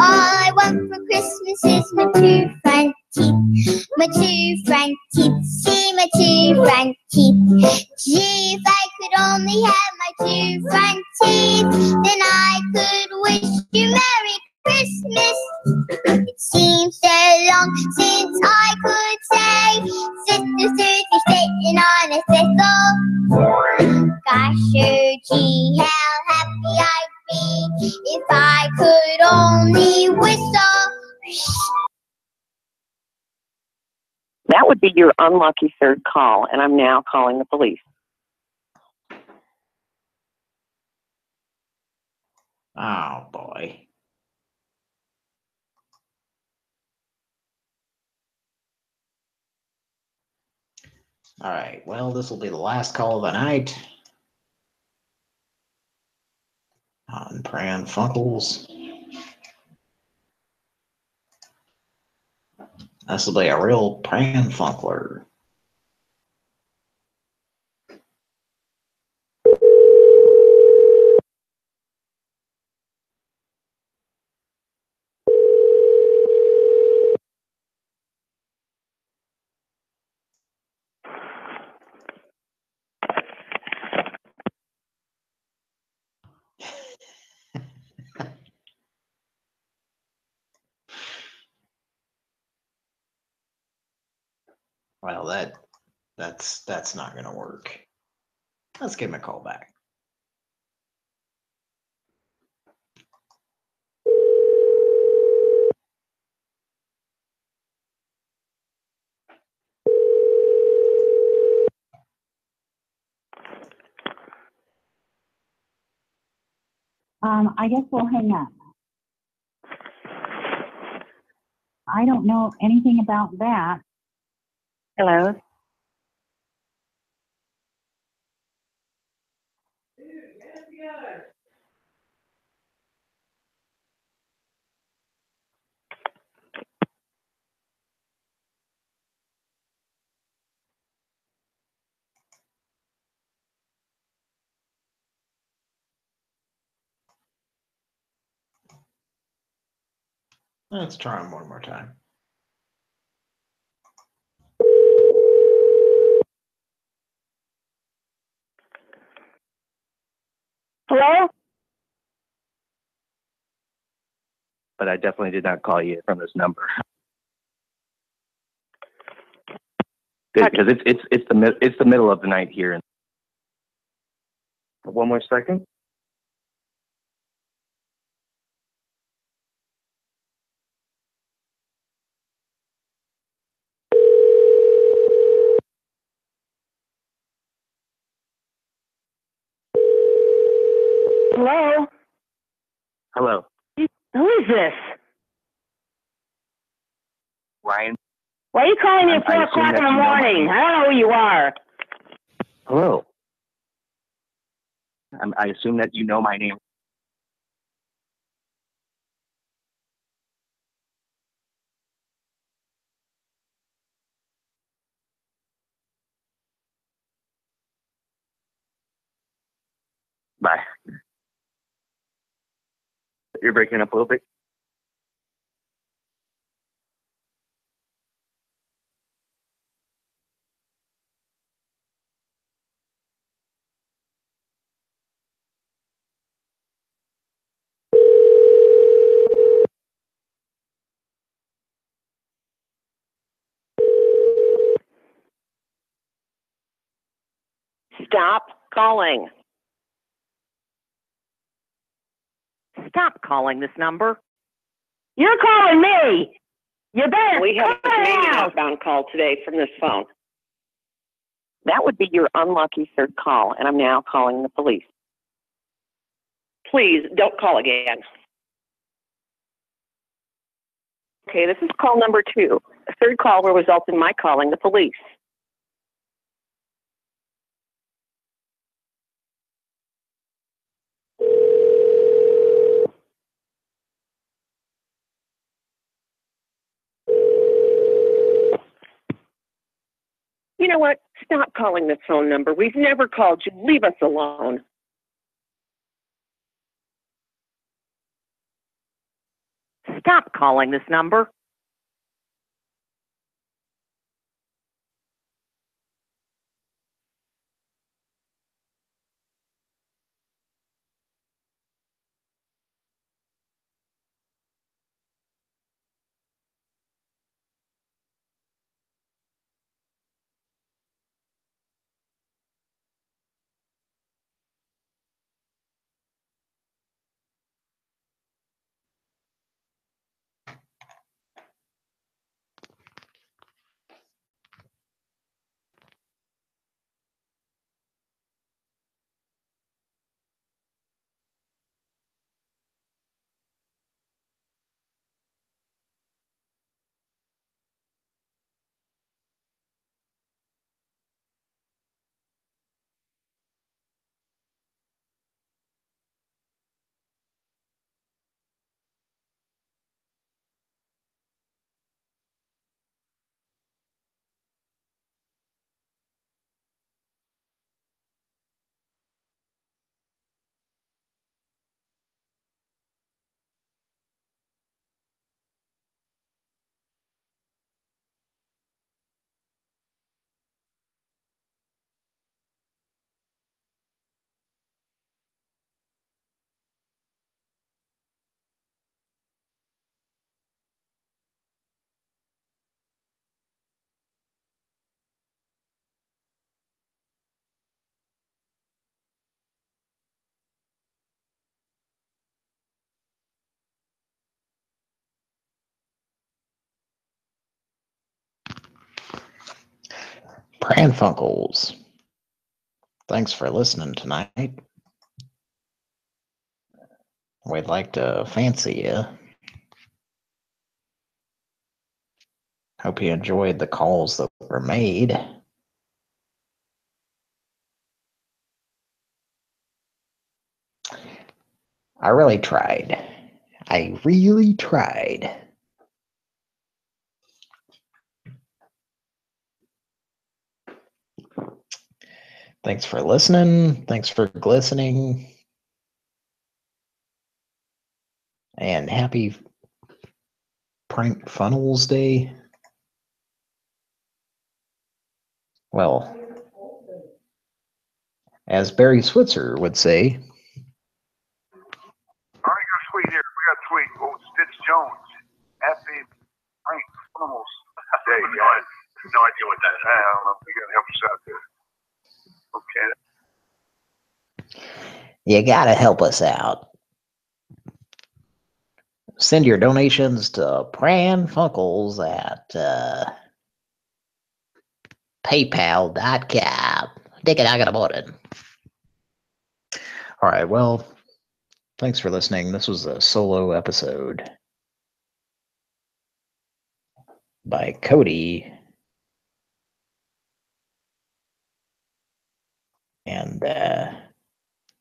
All I want for Christmas is my 2 front teeth. My 2 front teeth. See my 2 front teeth. Gee, if I could only have my 2 front teeth, then I could wish you Merry Christmas. It seems so long since I could say Sister Susie sitting on a thistle. Gosh, sure, gee, how happy I'd be if I could only whistle. That would be your unlucky 3rd call, and I'm now calling the police. Oh, boy. All right, well, this will be the last call of the night on Pran Funkels. This will be a real Pran Funkler. Well, that's not going to work. Let's give him a call back. I guess we'll hang up. I don't know anything about that. Hello? Let's try them one more time. Hello? But I definitely did not call you from this number. Because it's the middle of the night here. One more second. Hello? Hello, Who is this? Ryan. Why are you calling me I at 4 assume o'clock that in the you know my morning? name. I don't know who you are. Hello. I assume that you know my name. Bye. You're breaking up a little bit. Stop calling. Stop calling this number. You're calling me. You better. We have made an outbound call today from this phone. That would be your unlucky third call, and I'm now calling the police. Please don't call again. Okay, this is call number 2. A third call will result in my calling the police. You know what? Stop calling this phone number. We've never called you. Leave us alone. Stop calling this number. Pran Funkels. Thanks for listening tonight. we'd like to fancy you. Hope you enjoyed the calls that were made. I really tried. I really tried. Thanks for listening. Thanks for glistening. And happy Prank Funnels Day. Well, as Barry Switzer would say. All right, got a tweet here. We got a tweet. Oh, Stitch Jones. Happy Prank Funnels Day. No idea what that is. I don't know. You got to help us out there. Okay. You gotta help us out. Send your donations to Pran Funkels at PayPal.com. Dick it, I got a button. All right, well, thanks for listening. This was a solo episode by Cody. And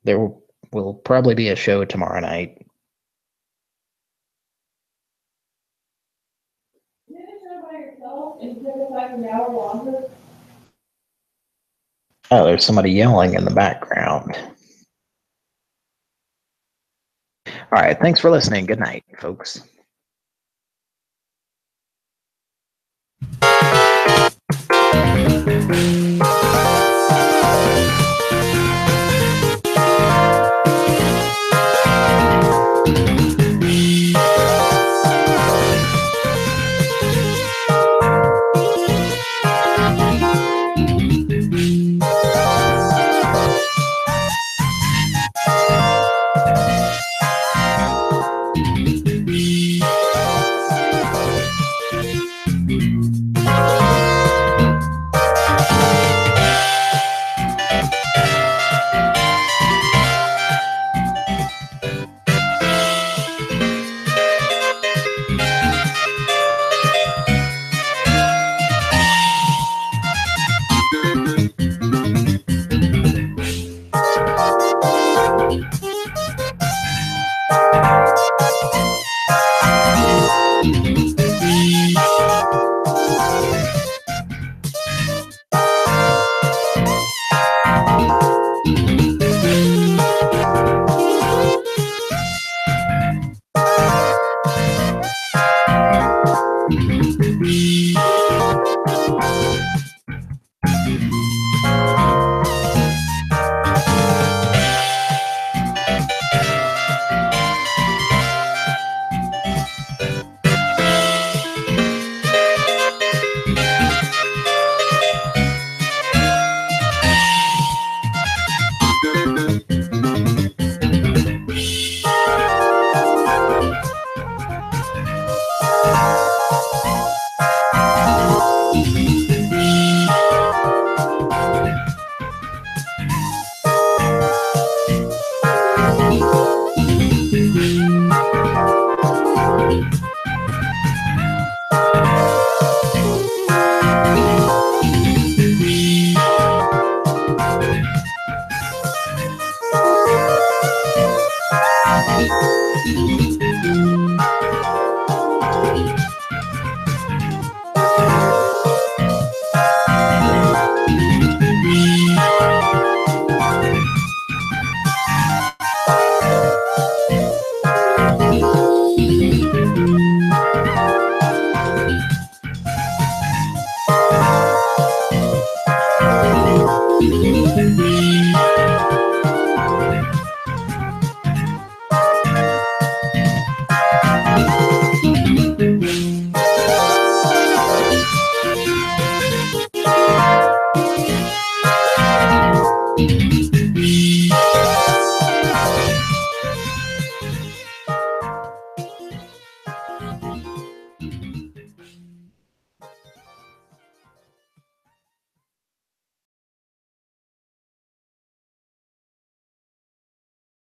there will probably be a show tomorrow night. Oh, there's somebody yelling in the background. All right, thanks for listening. Good night, folks.